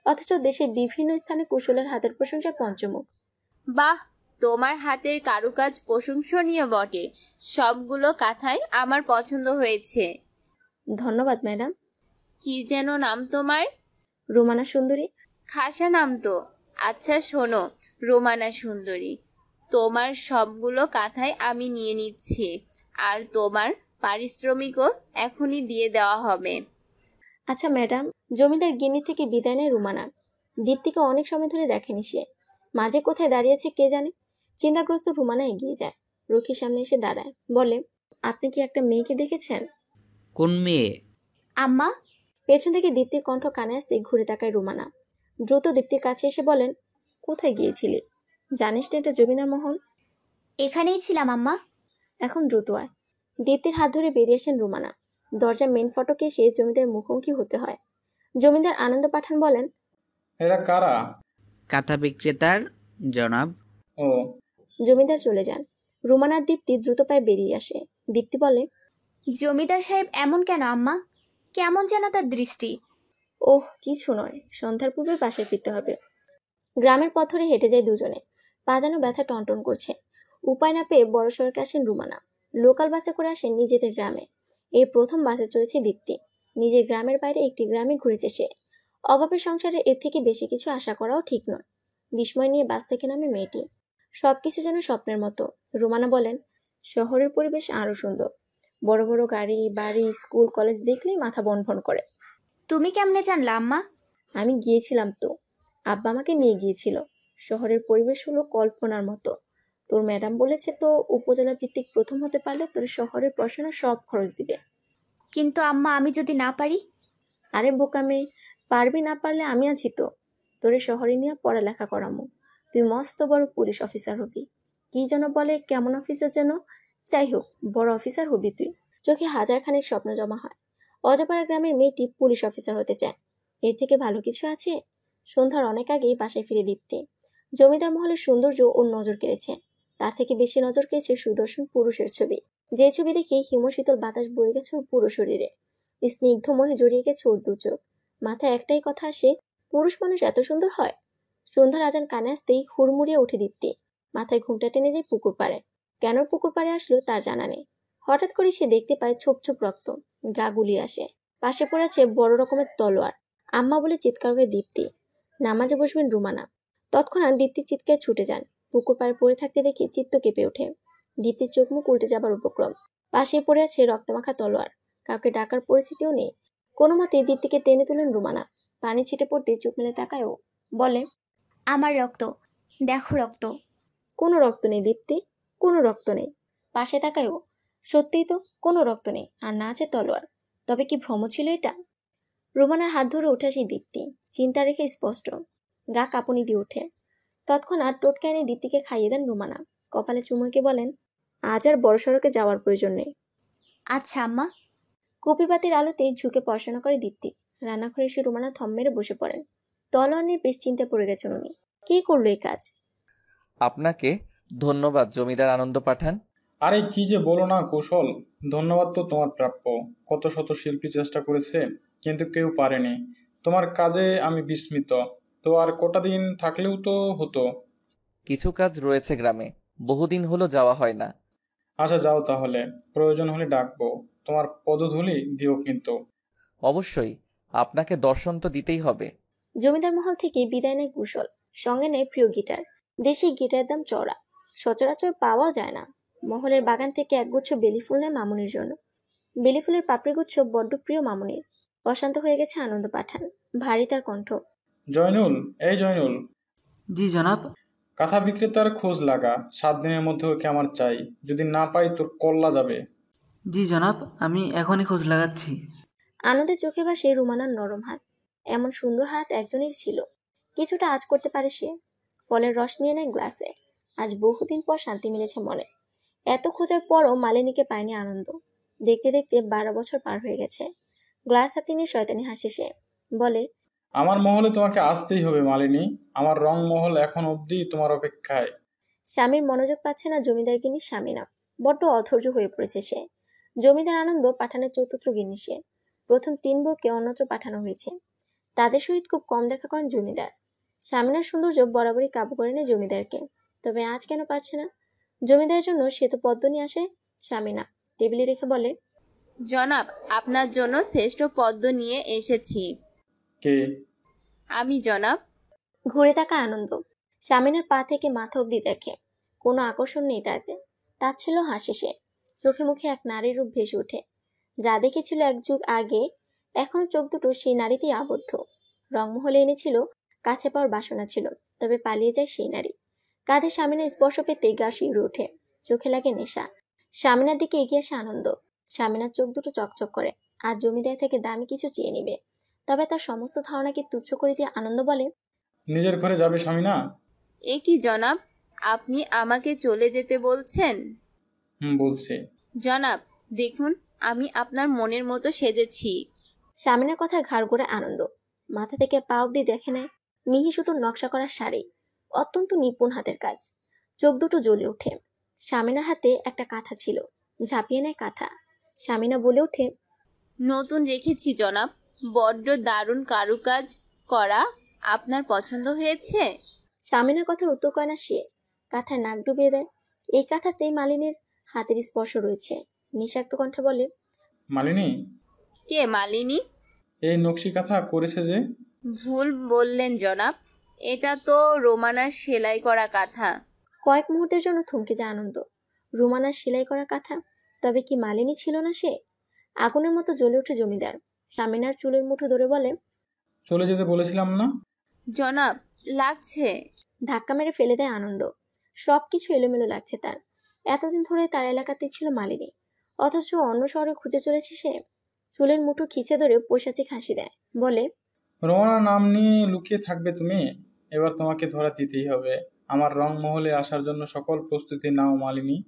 অথচ দেশের বিভিন্ন স্থানে কুশলের হাতের প্রশংসায় পঞ্চমুখ। বাহ, তোমার হাতের কারুকাজ প্রশংসনীয় বটে। সবগুলো কাঁথাই আমার পছন্দ হয়েছে। ধন্যবাদ ম্যাডাম। কি যেন নাম তোমার? রোমানা সুন্দরী। খাসা নাম তো। আচ্ছা শোনো রোমানা সুন্দরী, তোমার সবগুলো কাঁথাই আমি নিয়ে নিচ্ছি, আর তোমার পারিশ্রমিকও এখনই দিয়ে দেওয়া হবে। আচ্ছা ম্যাডাম। জমিদার গিন্নি থেকে বিদায় নেয় রুমানা। দীপ্তিকে অনেক সময় ধরে দেখেনি সে। মাঝে কোথায় দাঁড়িয়েছে কে জানে। চিন্তাগ্রস্ত রুমানা এগিয়ে যায়। রক্ষীর সামনে এসে দাঁড়ায়। বলে, আপনি কি একটা মেয়েকে দেখেছেন? কোন মেয়ে? আম্মা, পেছন থেকে দীপ্তির কণ্ঠ কানে আসতে ঘুরে তাকায় রুমানা। দ্রুত দীপ্তির কাছে এসে বলেন, কোথায় গিয়েছিলি? জানিস না এটা জমিদার মহল? এখানেই ছিলাম আম্মা। এখন দ্রুত আয়। দীপ্তির হাত ধরে বেরিয়ে আসেন রুমানা। দরজার মেন ফটকে এসে জমিদার মুখোমুখি হতে হয়। জমিদার আনন্দ পাঠান বলেন, এরা কারা? কাঁথা বিক্রেতার জনাব। ও, জমিদার চলে যান। রুমানার দীপ্তি দ্রুত পায়ে বেরিয়ে আসে। দীপ্তি বলে, জমিদার সাহেব এমন কেন আম্মা? কেমন যেন তার দৃষ্টি। ওহ কিছু নয়, সন্ধ্যার পূর্বে বাসায় ফিরতে হবে। গ্রামের পথ ধরে হেঁটে যায় দুজনে। পা যেন ব্যথা টনটন করছে। উপায় না পেয়ে বড় সড়কে আসেন রুমানা। লোকাল বাসে করে আসেন নিজেদের গ্রামে। এই প্রথম বাসে চড়েছে দীপ্তি। নিজের গ্রামের বাইরে একটি গ্রামে ঘুরেছে সে। অভাবের সংসারে এর থেকে বেশি কিছু আশা করাও ঠিক নয়। বিস্ময় নিয়ে বাস থেকে নামে মেয়েটি। সবকিছু যেন স্বপ্নের মতো। রুমানা বলেন, শহরের পরিবেশ আরো সুন্দর। বড় বড় গাড়ি, বাড়ি, স্কুল, কলেজ দেখলেই মাথা বনভন করে। তুমি কেমনে জানলা আম্মা? আমি গিয়েছিলাম তো, আব্বা আমাকে নিয়ে গিয়েছিল। শহরের পরিবেশ হলো কল্পনার মতো। তোর ম্যাডাম বলেছে তো উপজেলা ভিত্তিক প্রথম হতে পারলে তোর শহরের পড়াশোনা সব খরচ দিবে। কিন্তু আম্মা, আমি যদি না পারি? আরে বোকা মেয়ে, পারবি না পারলে আমি আছি তো। তোরে শহরে নিয়ে পড়ালেখা করামো। তুই মস্ত বড় পুলিশ অফিসার হবি। কি যেন বলে, কেমন অফিসার যেন? যাই হোক, বড় অফিসার হবি তুই। চোখে হাজার খানেক স্বপ্ন জমা হয়। অজপাড়া গ্রামের মেয়েটি পুলিশ অফিসার হতে চায়। এর থেকে ভালো কিছু আছে? সন্ধ্যার অনেক আগেই বাসায় ফিরে দীপ্তি। জমিদার মহলের সৌন্দর্য ওর নজর কেড়েছে। তার থেকে বেশি নজর কেড়েছে সুদর্শন পুরুষের ছবি। যে ছবি দেখে হিমশীতল বাতাস বয়ে গেছে ওর পুরো শরীরে। স্নিগ্ধ মোহে জড়িয়ে গেছে ওর দু চোখ। মাথায় একটাই কথা আসে, পুরুষ মানুষ এত সুন্দর হয়? সন্ধ্যার আজান কানে আসতেই হুড়মুড়িয়ে উঠে দীপ্তি। মাথায় ঘুমটা টেনে যায় পুকুর পাড়ে। কেন পুকুর পাড়ে আসলো তার জানা নেই। হঠাৎ করে সে দেখতে পায় ছোপ ছোপ রক্ত। গা গুলিয়ে আসে। পাশে পড়েছে বড় রকমের তলোয়ার। আম্মা বলে চিৎকার করে দীপ্তি। নামাজে বসবেন রুমানা। তৎক্ষণাৎ দীপ্তির চিৎকারে ছুটে যান। পুকুর পাড়ে পড়ে থাকতে দেখে চিত্ত কেঁপে ওঠে। দীপ্তির চোখ মুখ উল্টে যাবার উপক্রম। পাশে পড়ে আছে রক্তমাখা তলোয়ার। কাউকে ডাকার পরিস্থিতিও নেই। কোনো মতে দীপ্তিকে টেনে তুলেন রুমানা। পানি ছিটে পড়তে চোখ মেলে তাকায়ও। বলে, আমার রক্ত, দেখো রক্ত। কোনো রক্ত নেই দীপ্তি, কোনো রক্ত নেই। পাশে তাকায়ও। সত্যিই তো কোনো রক্ত নেই, আর না আছে তলোয়ার। তবে কি ভ্রম ছিল এটা? রোমানার হাত ধরে উঠে আসি দীপ্তি, চিন্তা রেখে স্পষ্ট, গা কাঁপুনি দিয়ে ওঠে। তৎক্ষণাৎ টোটকা এনে দীপ্তিকে খাইয়ে দেন রোমানা। কপালে চুমুকে বলেন, আজ আর বড় সড়কে যাওয়ার প্রয়োজন নেই। আচ্ছা আম্মা। কপিবাতির আলোতে ঝুঁকে পড়াশোনা করে দীপ্তি। রান্নাঘরে এসে রোমানা থম মেরে বসে পড়েন। তলোয়ার নিয়ে বেশ চিন্তায় পড়ে গেছেন উনি। কে করলো এই কাজ? আপনাকে ধন্যবাদ জমিদার আনন্দ পাঠান। আরে কি যে বলো না কৌশল, ধন্যবাদ তো তোমার প্রাপ্য। কত শত শিল্পী চেষ্টা করেছে, কিন্তু কেউ পারেনি। তোমার কাজে আমি বিস্মিত। তো আর কটা দিন থাকলেও তো হতো। কিছু কাজ রয়েছে গ্রামে, বহুদিন হলো যাওয়া হয় না। আচ্ছা যাও তাহলে, প্রয়োজন হলে ডাকবো। তোমার পদধূলি দিও কিন্তু। অবশ্যই, আপনাকে দর্শন তো দিতেই হবে। জমিদার মহল থেকে বিদায় নেয় কুশল, সঙ্গে নেয় প্রিয় গিটার। দেশি গিটারের দাম চড়া, সচরাচর পাওয়া যায় না। মহলের বাগান থেকে একগুচ্ছ বেলি ফুল নেয় মামুনির জন্য। বেলি ফুলের পাপড়িগুচ্ছ বড্ড প্রিয় মামুনির। অশান্ত হয়ে গেছে আনন্দ পাঠান, ভারী তার কণ্ঠ। জয়নুল, এই জয়নুল, জি জনাব। কাঁথা বিক্রেতার খোঁজ লাগা, 7 দিনের মধ্যে ওকে আমার চাই। যদি না পাই তোর কল্লা যাবে। জি জনাব, আমি এখনই খোঁজ লাগাচ্ছি। আনন্দের চোখে ভাসে রুমানার নরম হাত। এমন সুন্দর হাত একজনের ছিল, কিছুটা আজ করতে পারে সে। ফলের রস নিয়ে নেয় গ্লাসে। আজ বহুদিন পর শান্তি মিলেছে মনে। এত খোঁজার পরও মালিনীকে পায়নি আনন্দ। দেখতে দেখতে 12 বছর পার হয়ে গেছে। গ্লাস হাতে নিয়ে শয়তানি হাসে সে, বলে, আমার মহলে তোমাকে আসতেই হবে মালিনী। আমার রং মহল এখন অবধি তোমার অপেক্ষায়। স্বামীর মনোযোগ পাচ্ছে না জমিদার গিন্নি স্বামীনা। বড্ড অধৈর্য হয়ে পড়েছে সে। জমিদার আনন্দ পাঠানের চতুর্থ গিন্নি সে। প্রথম 3 বউকে অন্যত্র পাঠানো হয়েছে। তাদের সহিত খুব কম দেখা করেন জমিদার। স্বামীনার সৌন্দর্য বরাবরই কাবু করে নেয় জমিদারকে। তবে আজ কেন পারছে না? জমিদারের জন্য সে তো পদ্ম নিয়ে আসে স্বামীনা, টেবিলে রেখে বলে, জনাব, আপনার জন্য শ্রেষ্ঠ পদ্ম নিয়ে এসেছি। কে? আমি জনাব। ঘুরে তাকা আনন্দ। স্বামীনার পা থেকে মাথা অবধি দেখে, কোনো আকর্ষণ নেই তাতে। তাচ্ছিল্য হাসে সে। চোখে মুখে এক নারীর রূপ ভেসে ওঠে, যা দেখেছিল এক যুগ আগে। এখনো চোখ দুটো সেই নারীতেই আবদ্ধ। রংমহলে এনেছিল, কাছে পাওয়ার বাসনা ছিল, তবে পালিয়ে যায় সেই নারী। কাঁধে স্বামীনার স্পর্শ পেতে গা শিউরে ওঠে, চোখে লাগে নেশা। স্বামীনার দিকে এগিয়ে আসে আনন্দ। স্বামীনার চোখ দুটো চকচক করে। আজ জমিদার থেকে দামি কিছু চেয়ে নিবে। তবে তার সমস্ত ধারণাকে তুচ্ছ করে দিয়ে আনন্দ বলে, নিজের ঘরে যাবে স্বামীনা? এ কি জনাব, আপনি আমাকে চলে যেতে বলছেন? বলছি। জনাব, দেখুন আমি আপনার মনের মতো সেজেছি। স্বামীনার কথায় ঘাড় ঘোরে আনন্দ। মাথা থেকে পা অব্দি দেখে নেয় মিহি সুতোর নকশা করা শাড়ি, অত্যন্ত নিপুণ হাতের কাজ। চোখ দুটো জ্বলে ওঠে। স্বামীনার হাতে একটা কাঁথা ছিল, ঝাঁপিয়ে নেয় কাঁথা। স্বামীনা বলে ওঠে, নতুন রেখেছি জনাব, বড্ড দারুণ কারুকাজ করা। আপনার পছন্দ হয়েছে? স্বামীনার কথার উত্তর করে না সে। কাঁথায় নাক ডুবিয়ে দেয়। এই কাঁথাতেই মালিনীর হাতের স্পর্শ রয়েছে। নিঃশাক্ত কণ্ঠে বলে, মালিনী? কে মালিনী? এই নকশি কাঁথা করেছে যে? ভুল বললেন জনাব, এটা তো রোমানার সেলাই করা কাঁথা। কয়েক মুহূর্তের জন্য থমকে যায় আনন্দ। রুমানার সেলাই করা কাঁথা? তবে কি মালিনী ছিল না সে? আগুনের মতো জ্বলে ওঠে জমিদার। স্বামীনার চুলের মুঠো ধরে বলে, চলে যেতে বলেছিলাম না? জনাব, লাগছে। ধাক্কা মেরে ফেলে দেয় আনন্দ। সবকিছু এলোমেলো লাগছে তার। এতদিন ধরে তার এলাকাতেই ছিল মালিনী, অথচ অন্য শহরে খুঁজে চলেছে সে। চুলের মুঠো খিচে ধরে পৈশাচিক হাসি দেয়, বলে, রোমানা নাম নিয়ে লুকিয়ে থাকবে তুমি? এবার তোমাকে ধরা দিতেই হবে। আমার রং মহলে আসার জন্য সকল প্রস্তুতি নাও মালিনী।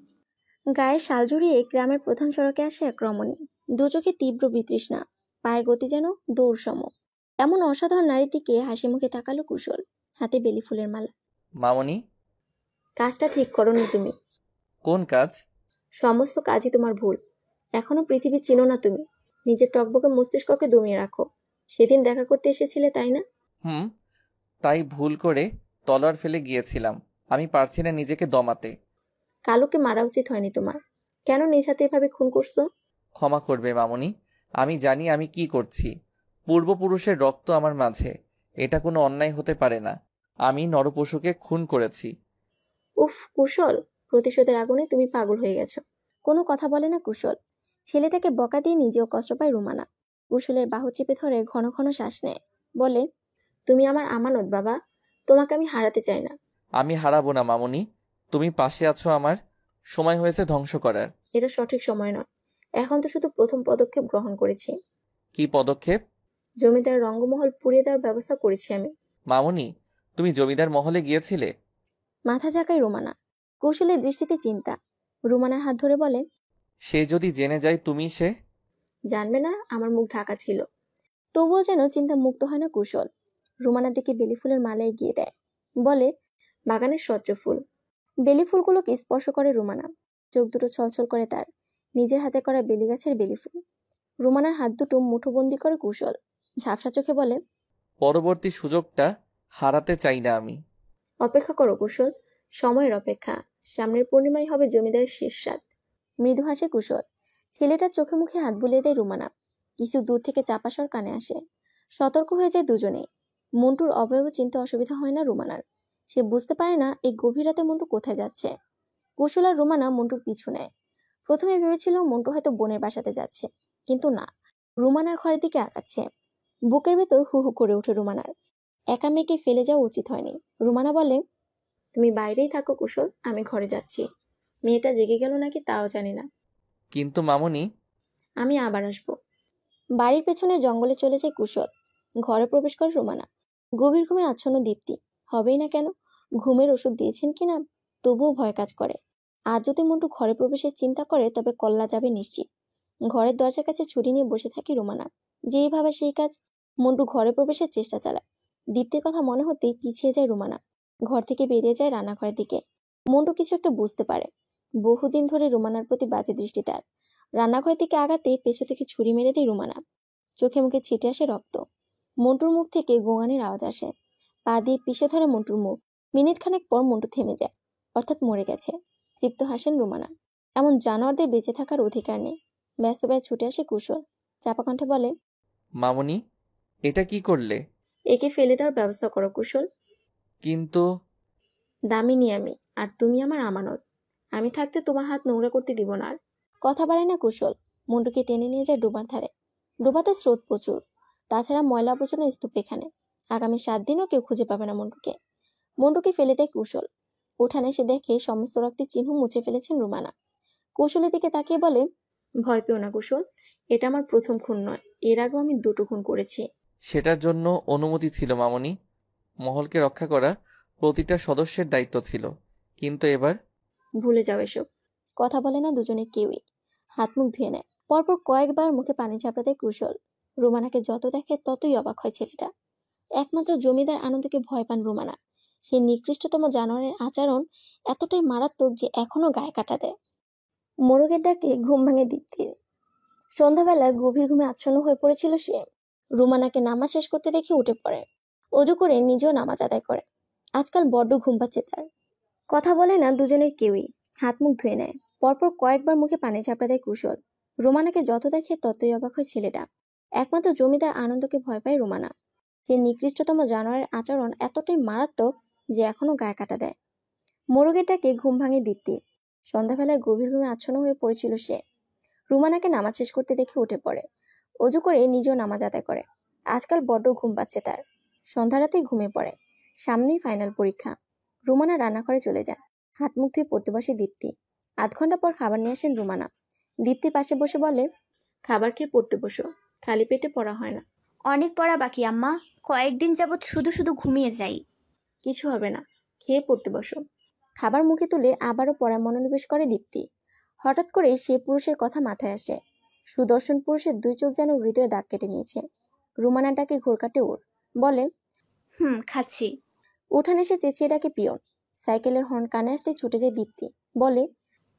গায়ে শাল জড়িয়ে গ্রামের প্রধান সড়কে আসে এক রমণী। দু চোখে তীব্র বিতৃষ্ণা, পায়ের গতি যেন দৌড় সম। এমন অসাধারণ নারীর দিকে হাসি মুখে তাকালো কুশল, হাতে বেলি ফুলের মালা। মামনি? কাজটা ঠিক করোনি তুমি। কোন কাজ? সমস্ত কাজই তোমার ভুল। এখনো পৃথিবী চিনো না তুমি। নিজের টকবকে মস্তিষ্ককে দমিয়ে রাখো। সেদিন দেখা করতে এসেছিলে তাই না? তাই ভুল করে তলোয়ার ফেলে গিয়েছিলাম। আমি পারছি না নিজেকে দমাতে। কালুকে মারা উচিত হয়নি তোমার। কেন নিজ হাতে এভাবে খুন করছো? ক্ষমা করবে মামনি, আমি জানি আমি কি করছি। পূর্বপুরুষের রক্ত আমার মাঝে, এটা কোনো অন্যায় হতে পারে না। আমি নরপশুকে খুন করেছি। উফ কুশল, প্রতিশোধের আগুনে তুমি পাগল হয়ে গেছো। কোনো কথা বলে না কুশল। ছেলেটাকে বকা দিয়ে নিজেও কষ্ট পায় রুমানা। কুশলের বাহু চেপে ধরে ঘন ঘন শ্বাস নেয়, বলে, তুমি আমার আমানত বাবা, তোমাকে আমি হারাতে চাই না। আমি হারাবো না মামনি, তুমি পাশে আছো আমার। সময় হয়েছে ধ্বংস করার। এটা সঠিক সময় নয়। এখন তো শুধু প্রথম পদক্ষেপ গ্রহণ করেছি। কি পদক্ষেপ? জমিদার রঙ্গমহল পুড়িয়ে দেওয়ার ব্যবস্থা করেছি আমি। মামুনি, তুমি জমিদার মহলে গিয়েছিলে? মাথা ঝাঁকায় রুমানা। কৌশলের দৃষ্টিতে চিন্তা। রুমানার হাত ধরে বলে, সে যদি জেনে যায় তুমি সে? জানবে না, আমার মুখ ঢাকা ছিল। তবুও যেন চিন্তা মুক্ত হয় না কুশল। রুমানার দিকে বেলি ফুলের মালা এগিয়ে দেয়, বলে, বাগানের স্বচ্ছ ফুল। বেলি ফুলগুলোকে স্পর্শ করে রুমানা। চোখ দুটো ছলছল করে তার। নিজের হাতে করা বেলি গাছের বেলি ফুল। রুমানার হাত দুটো মুঠোবন্দি করে কুশল। ঝাপসা চোখে বলে, পরবর্তী সুযোগটা হারাতে চাই না আমি। অপেক্ষা করো কুশল, সময়ের অপেক্ষা। সামনের পূর্ণিমাই হবে জমিদারের শেষ রাত। মৃদু হাসে কুশল। ছেলেটার চোখে মুখে হাত বুলিয়ে দেয় রুমানা। কিছু দূর থেকে চাপা স্বর কানে আসে। সতর্ক হয়ে যায় দুজনে। মন্টুর অবয়ব চিনতে অসুবিধা হয় না রুমানার। সে বুঝতে পারে না এই গভীর রাতে মন্টু কোথায় যাচ্ছে। কুশল আর রুমানা মন্টুর পিছু নেয়। প্রথমে ভেবেছিল মন্টু হয়তো বোনের বাসাতে যাচ্ছে, কিন্তু না, রুমানার ঘরের দিকে আগাচ্ছে। বুকের ভেতর হু হু করে ওঠে রুমানার। একা মেয়েকে ফেলে যাওয়া উচিত হয়নি। রুমানা বলে, তুমি বাইরেই থাকো কুশল, আমি ঘরে যাচ্ছি। মেয়েটা জেগে গেল নাকি তাও জানি না। কিন্তু মামুনি, আমি আবার আসবো। বাড়ির পেছনের জঙ্গলে চলে যায় কুশল। ঘরে প্রবেশ করে রুমানা। গভীর ঘুমে আচ্ছন্ন দীপ্তি। হবেই না কেন, ঘুমের ওষুধ দিয়েছেন কিনা, তবুও ভয় কাজ করে। আজ যদি মন্টু ঘরে প্রবেশের চিন্তা করে তবে কল্লা যাবে নিশ্চিত। ঘরের দরজার কাছে ছুরি নিয়ে বসে থাকে রুমানা। যেই ভাবে সেই কাজ। মন্টু ঘরে প্রবেশের চেষ্টা চালায়। দীপ্তির কথা মনে হতেই পিছিয়ে যায় রুমানা। ঘর থেকে বেরিয়ে যায় রান্নাঘরের দিকে। মন্টু কিছু একটা বুঝতে পারে। বহুদিন ধরে রুমানার প্রতি বাজে দৃষ্টি তার। রান্নাঘরের দিকে আগাতেই পেছন থেকে ছুরি মেরে দেয় রুমানা। চোখে মুখে ছিটে আসে রক্ত। মন্টুর মুখ থেকে গোঙানির আওয়াজ আসে। পা দিয়ে পিষে ধরে মন্টুর মুখ। মিনিট খানেক পর মন্টু থেমে যায়, অর্থাৎ মরে গেছে। তৃপ্ত হাসেন রুমানা। এমন জানোয়ারদের বেঁচে থাকার অধিকার নেই। ব্যস্ত ব্যয় ছুটে আসে কুশল। চাপা কণ্ঠে বলে, মামুনি, এটা কি করলে? একে ফেলে দেওয়ার ব্যবস্থা করো কুশল। কিন্তু দামিনী আমি, আর তুমি আমার আমানত। আমি থাকতে তোমার হাত নোংরা করতে দিব না আর। কথা বাড়ায় না কুশল। মন্টুকে টেনে নিয়ে যায় ডোবার ধারে। ডোবাতে স্রোত প্রচুর। তাছাড়া ময়লা আবর্জনা স্তূপ এখানে। আগামী 7 দিনও কেউ খুঁজে পাবে না মন্টুকে। মন্টুকে ফেলে দেয় কুশল। উঠানে এসে দেখে সমস্ত রক্তের চিহ্ন মুছে ফেলেছেন রুমানা। কৌশলের দিকে তাকিয়ে বলে, ভয় পেও না কুশল, এটা আমার প্রথম খুন নয়। এর আগেও আমি 2টো খুন করেছি। সেটার জন্য অনুমতি ছিল মামুনি। মহলকে রক্ষা করা প্রতিটা সদস্যের দায়িত্ব ছিল। কিন্তু এবার ভুলে যাও এসব। কথা বলে না দুজনে কেউই। হাত মুখ ধুয়ে নেয়। পরপর কয়েকবার মুখে পানি ঝাপটা দেয় কুশল। রুমানাকে যত দেখে ততই অবাক হয় ছেলেটা। একমাত্র জমিদার আনন্দকে ভয় পান রুমানা। সেই নিকৃষ্টতম জানোয়ারের আচরণ এতটাই মারাত্মক যে এখনো গায়ে কাটা দেয়। মোরগের ডাকে ঘুম ভাঙে দীপ্তির। সন্ধ্যাবেলা গভীর ঘুমে আচ্ছন্ন হয়ে পড়েছিল সে। রুমানাকে নামাজ শেষ করতে দেখে উঠে পড়ে। অজু করে নিজেও নামাজ আদায় করে। আজকাল বড্ড ঘুম পাচ্ছে তার। কথা বলে না দুজনের কেউই। হাত মুখ ধুয়ে নেয়। পরপর কয়েকবার মুখে পানি ঝাপটা দেয় কুশল। রুমানাকে যত দেখে ততই অবাক হয় ছেলেটা। একমাত্র জমিদার আনন্দকে ভয় পায় রুমানা। সেই নিকৃষ্টতম জানোয়ারের আচরণ এতটাই মারাত্মক যে এখনো গায়ে কাটা দেয়। মোরগের ডাকে ঘুম ভাঙে দীপ্তি। সন্ধ্যাবেলায় গভীর ঘুমে আচ্ছন্ন হয়ে পড়েছিল সে। রুমানাকে নামাজ শেষ করতে দেখে উঠে পড়ে। অজু করে নিজেও নামাজ আদায় করে। আজকাল বড্ড ঘুম পাচ্ছে তার। সন্ধ্যা রাতেই ঘুমিয়ে পড়ে। সামনেই ফাইনাল পরীক্ষা। রুমানা রান্নাঘরে চলে যায়। হাত মুখ ধুয়ে পড়তে বসে দীপ্তি। আধ ঘন্টা পর খাবার নিয়ে আসেন রুমানা। দীপ্তির পাশে বসে বলে, খাবার খেয়ে পড়তে বসো, খালি পেটে পড়া হয় না। অনেক পড়া বাকি আম্মা, কয়েকদিন যাবৎ শুধু শুধু ঘুমিয়ে যাই। কিছু হবে না, খেয়ে পড়তে বসো। খাবার মুখে তুলে আবারও পড়ায় মনোনিবেশ করে দীপ্তি। হঠাৎ করে সে পুরুষের কথা মাথায় আসে। সুদর্শন পুরুষের 2 চোখ যেন হৃদয়ে দাগ কেটে নিয়েছে। রুমানার ডাকে ঘোর কাটে ওর। বলে, খাচ্ছি। উঠানে এসে চেঁচিয়ে ডাকে পিয়ন। সাইকেলের হর্ন কানে আসতে ছুটে যায় দীপ্তি। বলে,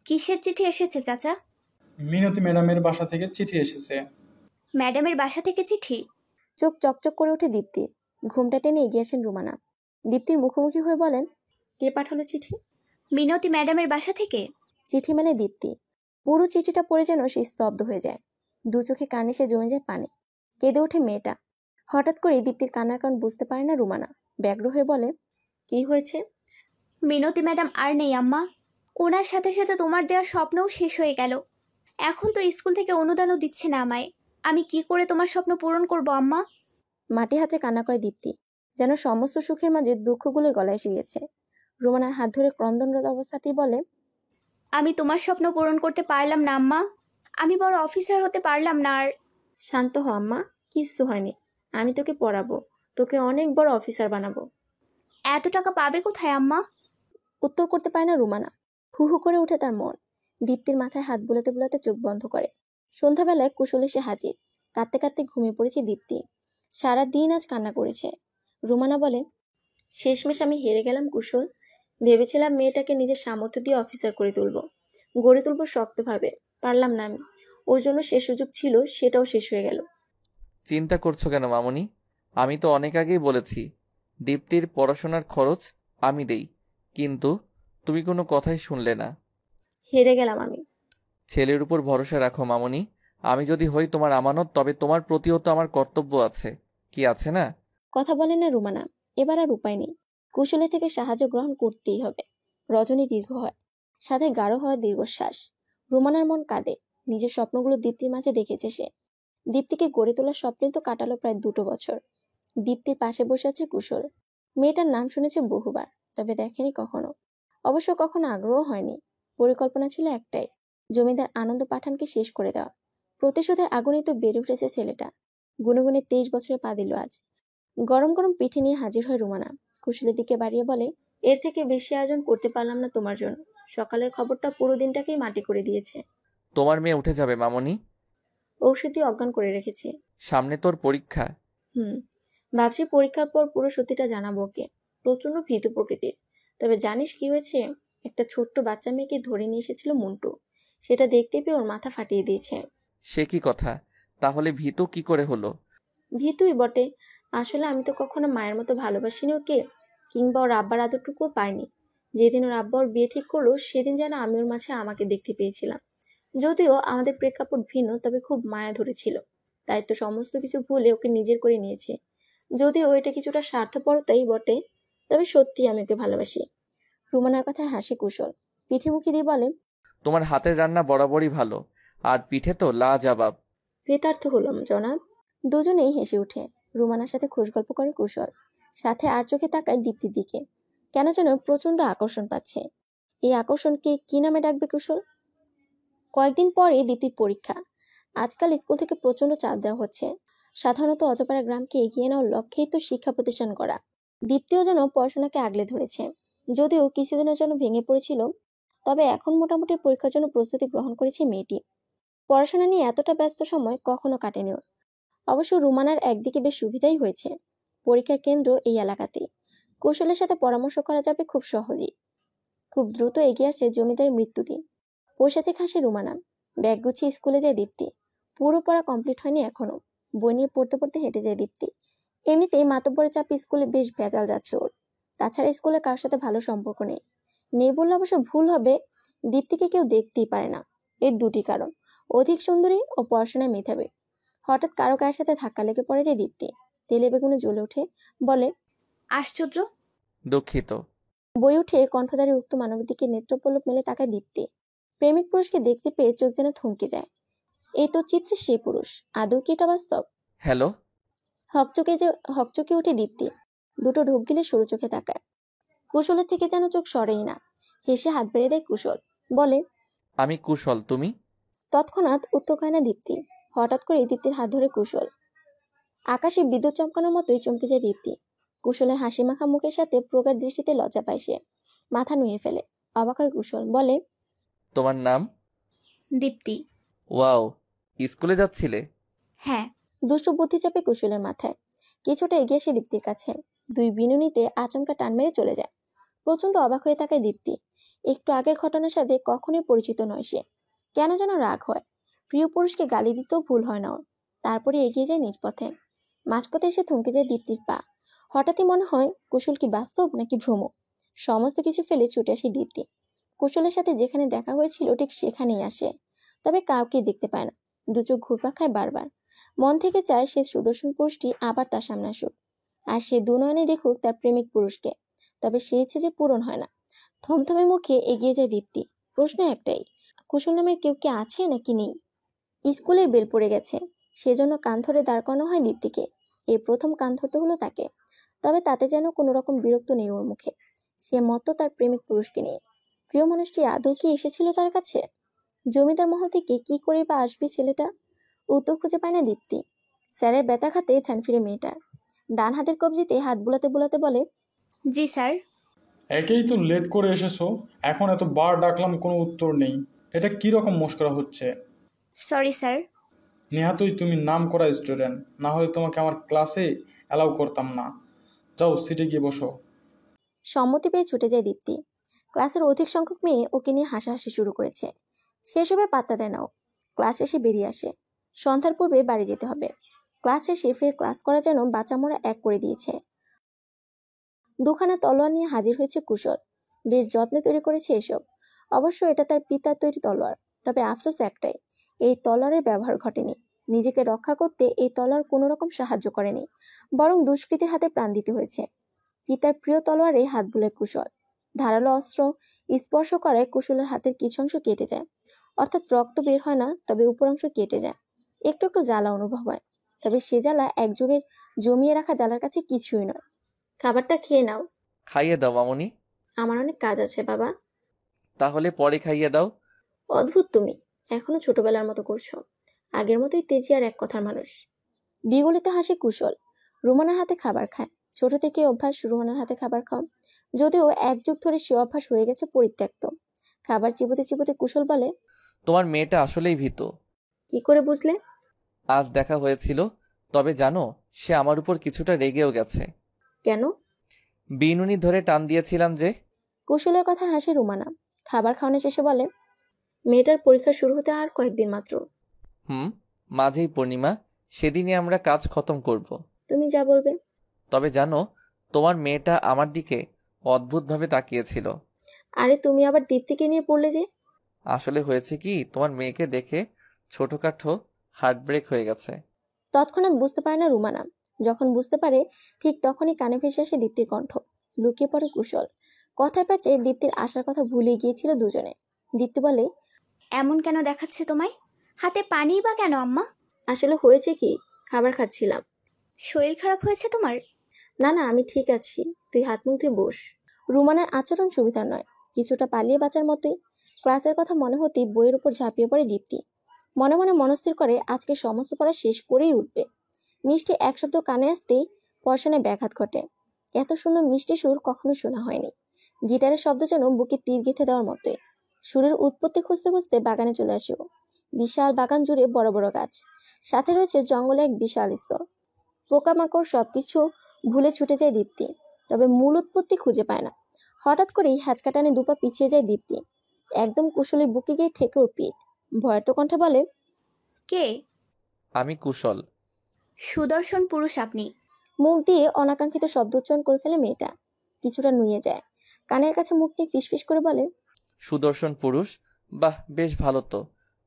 কিসের চিঠি এসেছে চাচা? মিনতি ম্যাডামের বাসা থেকে চিঠি এসেছে। ম্যাডামের বাসা থেকে চিঠি? চোখ চকচক করে ওঠে দীপ্তির। ঘুমটা টেনে এগিয়ে আসেন রুমানা। দীপ্তির মুখোমুখি হয়ে বলেন, কে পাঠালো চিঠি? মিনতি ম্যাডামের বাসা থেকে। চিঠি মানে দীপ্তি। পুরো চিঠিটা পড়ে যেন সে স্তব্ধ হয়ে যায়। 2 চোখে কার্নিশে জমে যায় পানি। কেঁদে ওঠে মেয়েটা। হঠাৎ করে দীপ্তির কান্নার কারণ বুঝতে পারে না রুমানা। ব্যগ্র হয়ে বলে, কি হয়েছে? মিনতি ম্যাডাম আর নেই আম্মা। ওনার সাথে সাথে তোমার দেওয়া স্বপ্নও শেষ হয়ে গেল। এখন তো স্কুল থেকে অনুদানও দিচ্ছে না আমায়। আমি কি করে তোমার স্বপ্ন পূরণ করব আম্মা? মাটি হাতে কান্না করে দীপ্তি। যেন সমস্ত সুখের মাঝে দুঃখগুলোর গলায় এসে গেছে। রুমানার হাত ধরে ক্রন্দনরত অবস্থাতেই বলে, আমি তোমার স্বপ্ন পূরণ করতে পারলাম না আম্মা। আমি বড় অফিসার হতে পারলাম না আর। শান্ত হ আম্মা, কিচ্ছু হয়নি। আমি তোকে পড়াবো, তোকে অনেক বড় অফিসার বানাবো। এত টাকা পাবে কোথায় আম্মা? উত্তর করতে পারে না রুমানা। হু হু করে উঠে তার মন। দীপ্তির মাথায় হাত বুলাতে বুলাতে চোখ বন্ধ করে। সন্ধ্যাবেলায় কুশল এসে হাজির। কাঁদতে কাঁদতে ঘুমিয়ে পড়েছে দীপ্তি। সারা দিন আজ কান্না করেছে। রুমানা বলে, শেষমেশ আমি হেরে গেলাম কুশল। ভেবেছিলাম মেয়েটাকে নিজের সামর্থ্য দিয়ে অফিসার করে তুলবো, গড়ে তুলবো শক্তভাবে। পারলাম না আমি। ওর জন্য সে সুযোগ ছিল, সেটাও শেষ হয়ে গেল। চিন্তা করছো কেন মামুনি? আমি তো অনেক আগেই বলেছি দীপ্তির পড়াশোনার খরচ আমি দেই, কিন্তু তুমি কোনো কথাই শুনলে না। হেরে গেলাম আমি। ছেলের উপর ভরসা রাখো মামুনি। আমি যদি হই তোমার আমানত, তবে তোমার প্রতিও তো আমার কর্তব্য আছে, কি আছে না? কথা বলে না রুমানা। এবার আর উপায় নেই, কুশলের থেকে সাহায্য গ্রহণ করতেই হবে। রজনী দীর্ঘ হয়, সাথে গাঢ় হয় দীর্ঘশ্বাস। রুমানার মন কাঁদে। নিজের স্বপ্নগুলো দীপ্তির মাঝে দেখেছে সে। দীপ্তিকে গড়ে তোলার স্বপ্নে তো কাটালো প্রায় 2 বছর। দীপ্তির পাশে বসে আছে কুশল। মেয়েটার নাম শুনেছে বহুবার, তবে দেখেনি কখনো। অবশ্য কখনো আগ্রহ হয়নি। পরিকল্পনা ছিল একটাই, জমিদার আনন্দ পাঠানকে শেষ করে দেওয়া। প্রতিশোধের আগুনে তো বেড়ে উঠেছে ছেলেটা। গুনগুনে 23 বছরে পা দিল আজ। গরম গরম পিঠে নিয়ে হাজির হয় রুমানা। কুশলের দিকে বাড়িয়ে বলে, এর থেকে বেশি আয়োজন করতে পারলাম না তোমার জন্য। সকালের খবরটা পুরো দিনটাকেই মাটি করে দিয়েছে। তোমার মেয়ে উঠে যাবে মামুনি। ঔষধ দিয়ে অজ্ঞান করে রেখেছি। সামনে তোর পরীক্ষা। ভাবছি পরীক্ষার পর পুরো সত্যিটা জানাবো ওকে। প্রচন্ড ভীতু প্রকৃতির। তবে জানিস কি হয়েছে? একটা ছোট্ট বাচ্চা মেয়েকে ধরে নিয়ে এসেছিল মন্টু। সেটা দেখতে পেয়ে ওর মাথা ফাটিয়ে দিয়েছে। সে কি কথা? তাহলে ভীতু কি করে হলো? ভীতুই বটে। আসলে আমি তো কখনো মায়ের মতো ভালোবাসিনি ওকে, কিংবা ওর আব্বার আদরটুকুও পাইনি। যেদিন ওর আব্বা ওর বিয়ে ঠিক করলো, সেদিন যেন আমি ওর মাঝে আমাকে দেখতে পেয়েছিলাম। যদিও আমাদের প্রেক্ষাপট ভিন্ন, তবে খুব মায়া ধরেছিল। তাই তো সমস্ত কিছু ভুলে ওকে নিজের করে নিয়েছে। যদিও এটা কিছুটা স্বার্থপরতাই বটে, তবে সত্যি আমি ওকে ভালোবাসি। রুমানার কথায় হাসে কুশল। পিঠে মুখে দিয়ে বলে, তোমার হাতের রান্না বরাবরই ভালো, আর পিঠে তো লাজবাব। কৃতার্থ হলাম জনাব। দুজনেই হেসে ওঠে। রুমানার সাথে খোশ গল্প করে কুশল, সাথে আর চোখে তাকায় দীপ্তির দিকে। কেন যেন প্রচন্ড আকর্ষণ পাচ্ছে। এই আকর্ষণকে কি নামে ডাকবে কুশল? কয়েকদিন পরে দীপ্তির পরীক্ষা। আজকাল স্কুল থেকে প্রচন্ড চাপ দেওয়া হচ্ছে। সাধারণত অজপাড়া গ্রামকে এগিয়ে নেওয়ার লক্ষ্যেই তো শিক্ষা প্রতিষ্ঠান করা। দীপ্তিও যেন পড়াশোনাকে আগলে ধরেছে। যদিও কিছুদিনের জন্য ভেঙে পড়েছিল, তবে এখন মোটামুটি পরীক্ষার জন্য প্রস্তুতি গ্রহণ করেছে মেয়েটি। পড়াশোনা নিয়ে এতটা ব্যস্ত সময় কখনো কাটেনি ওর। অবশ্য রুমানার একদিকে বেশ সুবিধাই হয়েছে। পরীক্ষার কেন্দ্র এই এলাকাতেই। কৌশলের সাথে পরামর্শ করা যাবে খুব সহজেই। খুব দ্রুত এগিয়ে আসছে জমিদারের মৃত্যুদিন। পয়সাচে খাসে রুমানা। ব্যাগ গুছিয়ে স্কুলে যায় দীপ্তি। পুরো পড়া কমপ্লিট হয়নি এখনো। বই নিয়ে পড়তে পড়তে হেঁটে যায় দীপ্তি। এমনিতেই মাতব্বরের চাপে স্কুলে বেশ ভেজাল যাচ্ছে ওর। তাছাড়া স্কুলে কারোর সাথে ভালো সম্পর্ক নেই। নেই বললে অবশ্য ভুল হবে, দীপ্তিকে কেউ দেখতেই পারে না। এর দুটি কারণ, অধিক সুন্দরী ও পড়াশোনায় মেধাবী। হঠাৎ কারো গায়ের সাথে ধাক্কা লেগে পড়ে যায় দীপ্তি। তেলে বেগুনে জ্বলে ওঠে, বলে, আশ্চর্য। দুঃখিত। বই উঠে কণ্ঠধারী উক্ত মানবের দিকে নেত্রপল্লব মেলে তাকায় দীপ্তি। প্রেমিক পুরুষকে দেখতে পেয়ে চোখ যেন থমকে যায়। এই তো চিত্রে সে পুরুষ। আদৌ কি এটা বাস্তব? হ্যালো। হকচকে উঠে দীপ্তি। দুটো ঢোক গিলে সরু চোখে তাকায়। কুশলের থেকে যেন চোখ সরেই না। হেসে হাত বেড়ে দেয় কুশল, বলে, আমি কুশল, তুমি? তৎক্ষণাৎ উত্তর করে না দীপ্তি। হঠাৎ করে দীপ্তির হাত ধরে কুশল। আকাশে বিদ্যুৎ চমকানোর মতোই চমকে যায় দীপ্তি। কুশলের হাসি মাখা মুখের সাথে প্রগাঢ় দৃষ্টিতে লজ্জা পায় সে। মাথা নুয়ে ফেলে। অবাক হয় কুশল, বলে, তোমার নাম? দীপ্তি। ওয়াও, স্কুলে যাচ্ছিলে? হ্যাঁ। দুষ্টু বুদ্ধি চাপে কুশলের মাথায়। কিছুটা এগিয়ে এসে দীপ্তির কাছে। দুই বিনুনিতে আচমকা টান মেরে চলে যায়। প্রচন্ড অবাক হয়ে তাকায় দীপ্তি। একটু আগের ঘটনার সাথে কখনোই পরিচিত নয় সে। কেন যেন রাগ হয়। প্রিয় পুরুষকে গালি দিতেও ভুল হয় না ওর। তারপরে এগিয়ে যায় নিজ পথে। মাঝপথে এসে থমকে যায় দীপ্তির পা। হঠাৎই মনে হয় কুশল কি বাস্তব নাকি ভ্রম। সমস্ত কিছু ফেলে ছুটে আসে দীপ্তি। কুশলের সাথে যেখানে দেখা হয়েছিল ঠিক সেখানেই আসে, তবে কাউকে দেখতে পায় না। দু চোখ ঘুরপাক খায় বারবার। মন থেকে চায় সে সুদর্শন পুরুষটি আবার তার সামনে আসুক, আর সে দু নয়নে দেখুক তার প্রেমিক পুরুষকে। তবে সে ইচ্ছে যে পূরণ হয় না। থমথমে মুখে এগিয়ে যায় দীপ্তি। প্রশ্ন একটাই, কুশল নামের কেউ কি আছে নাকি নেই? স্কুলের বেল পড়ে গেছে, সেজন্য কান ধরে দাঁড় করানো হয় দীপ্তিকে। এই প্রথম কান ধরতে হলো তাকে। তবে তাতে যেন কোনো রকম বিরক্ত নেই ওর মুখে। সে মত্ত তার প্রেমিক পুরুষকে নিয়ে। প্রিয় মানুষটি আদৌ কি এসেছিল তার কাছে? জমিদার মহল থেকে কি করে বা আসবে ছেলেটা? উত্তর খুঁজে পায় না দীপ্তি। স্যারের ব্যথা খাতে ধ্যান ফিরে মেয়েটার। ডান হাতের কবজিতে হাত বুলাতে বুলাতে বলে, জি স্যার। একেই তো লেট করে এসেছো, এখন এত বার ডাকলাম কোনো উত্তর নেই। এটা কি রকম মস্করা হচ্ছে? Sorry sir. নেহাতই তুমি নাম করা স্টুডেন্ট, না হলে তোমাকে আমার ক্লাসে অ্যালাউ করতাম না। যাও সিটে গিয়ে বসো। সম্মতি পেয়ে ছুটে যায় দীপ্তি। ক্লাসের অধিক সংখ্যক মেয়ে ওকে নিয়ে হাসাহাসি শুরু করেছে। সেসবে পাত্তা দেয় না ও। ক্লাস শেষে বেরিয়ে আসে। সন্ধ্যার পূর্বে বাড়ি যেতে হবে। ক্লাস শেষে ফের ক্লাস করা যেন বাঁচামোড়া এক করে দিয়েছে। দুখানা তলোয়ার নিয়ে হাজির হয়েছে কুশল। বেশ যত্নে তৈরি করেছে এসব। অবশ্য এটা তার পিতার তৈরি তলোয়ার। তবে আফসোস একটাই, এই তলোয়ারের ব্যবহার ঘটেনি। নিজেকে রক্ষা করতে এই তলোয়ার কোনো রকম সাহায্য করেনি, বরং দুষ্কৃতীর হাতে প্রাণ দিতে হয়েছে। পিতার প্রিয় তলোয়ারে হাত বুলে কুশল। ধারালো অস্ত্র স্পর্শ করায় কুশলের হাতের কিছু অংশ কেটে যায়। অর্থাৎ রক্ত বের হয় না, তবে উপর অংশ কেটে যায়। একটু একটু জ্বালা অনুভব হয়, তবে সে জ্বালা একযুগের জমিয়ে রাখা জ্বালার কাছে কিছুই নয়। খাবারটা খেয়ে নাও। খাইয়ে দাও মামুনি। আমার অনেক কাজ আছে বাবা। তাহলে পরে খাইয়ে দাও। অদ্ভুত তুমি, এখনো ছোটবেলার মতো করছো। আগের মতোই তেজি আর এক কথার মানুষ। বিগলিতে হাসে কুশল। রুমানার হাতে খাবার খায়। ছোট থেকে অভ্যাস রুমানার হাতে খাবার খাও, যদিও এক যুগ ধরে সে অভ্যাস হয়ে গেছে পরিত্যক্ত। খাবার চিবোতে চিবোতে কুশল বলে, তোমার মেয়েটা আসলেই ভীতু। কি করে বুঝলে? আজ দেখা হয়েছিল, তবে জানো সে আমার উপর কিছুটা রেগেও গেছে। কেন? বিনুনি ধরে টান দিয়েছিলাম যে। কুশলের কথা হাসে রুমানা। খাবার খাওয়ানো শেষে বলে, মেয়েটার পরীক্ষা শুরু হতে আর কয়েকদিন মাত্র। মাঝেই পূর্ণিমা, সেদিনই আমরা কাজ খতম করব। তুমি যা বলবে। তবে জানো তোমার মেয়েটা আমার দিকে অদ্ভুতভাবে তাকিয়েছিল। আরে তুমি আবার দীপ্তিকে নিয়ে পড়লে যে। আসলে হয়েছে কি, তোমার মেয়েকে দেখে ছোটখাটো হার্ট ব্রেক হয়ে গেছে। তৎক্ষণাৎ বুঝতে পারে না রুমানা। যখন বুঝতে পারে ঠিক তখনই কানে ভেসে আসে দীপ্তির কণ্ঠ। লুকিয়ে পড়ে কুশল। কথার প্যাচে দীপ্তির আসার কথা ভুলে গিয়েছিল দুজনে। দীপ্তি বলে, এমন কেন দেখাচ্ছে তোমায়? হাতে পানি বা কেন আম্মা? আসলে হয়েছে কি, খাবার খাচ্ছিলাম। শরীর খারাপ হয়েছে তোমার? না না, আমি ঠিক আছি, তুই হাত মুখ ধুয়ে বস। রুমানার আচরণ সুবিধার নয়, কিছুটা পালিয়ে বাঁচার মতোই। ক্লাসের কথা মনে হতেই বইয়ের উপর ঝাঁপিয়ে পড়ে দীপ্তি। মনে মনে মনস্থির করে আজকে সমস্ত পড়া শেষ করেই উঠবে। মিষ্টি এক শব্দ কানে আসতেই পড়াশোনায় ব্যাঘাত ঘটে। এত সুন্দর মিষ্টি সুর কখনো শোনা হয়নি। গিটারের শব্দ যেন বুকে তীর গেঁথে দেওয়ার মতোই। সুরের উৎপত্তি খুঁজতে খুঁজতে বাগানে চলে আসেও। বিশাল বাগান জুড়ে বড় বড় গাছ, সাথে রয়েছে জঙ্গলে এক বিশাল স্তর। পোকামাকড় সবকিছু ভুলে ছুটে যায় দীপ্তি, তবে মূল উৎপত্তি খুঁজে পায় না। হঠাৎ করেই হ্যাচকা টানে দুপা পিছিয়ে যায় দীপ্তি। একদম কুশলের বুকে গিয়ে ঠেকে ওর পিঠ। ভয়ার্ত কণ্ঠে বলে, কে? আমি কুশল। সুদর্শন পুরুষ আপনি। মুখ দিয়ে অনাকাঙ্ক্ষিত শব্দ উচ্চারণ করে ফেলে মেয়েটা। কিছুটা নুয়ে যায়। কানের কাছে মুখ নিয়ে ফিসফিস করে বলে, সুদর্শন পুরুষ? বাহ, বেশ ভালো তো।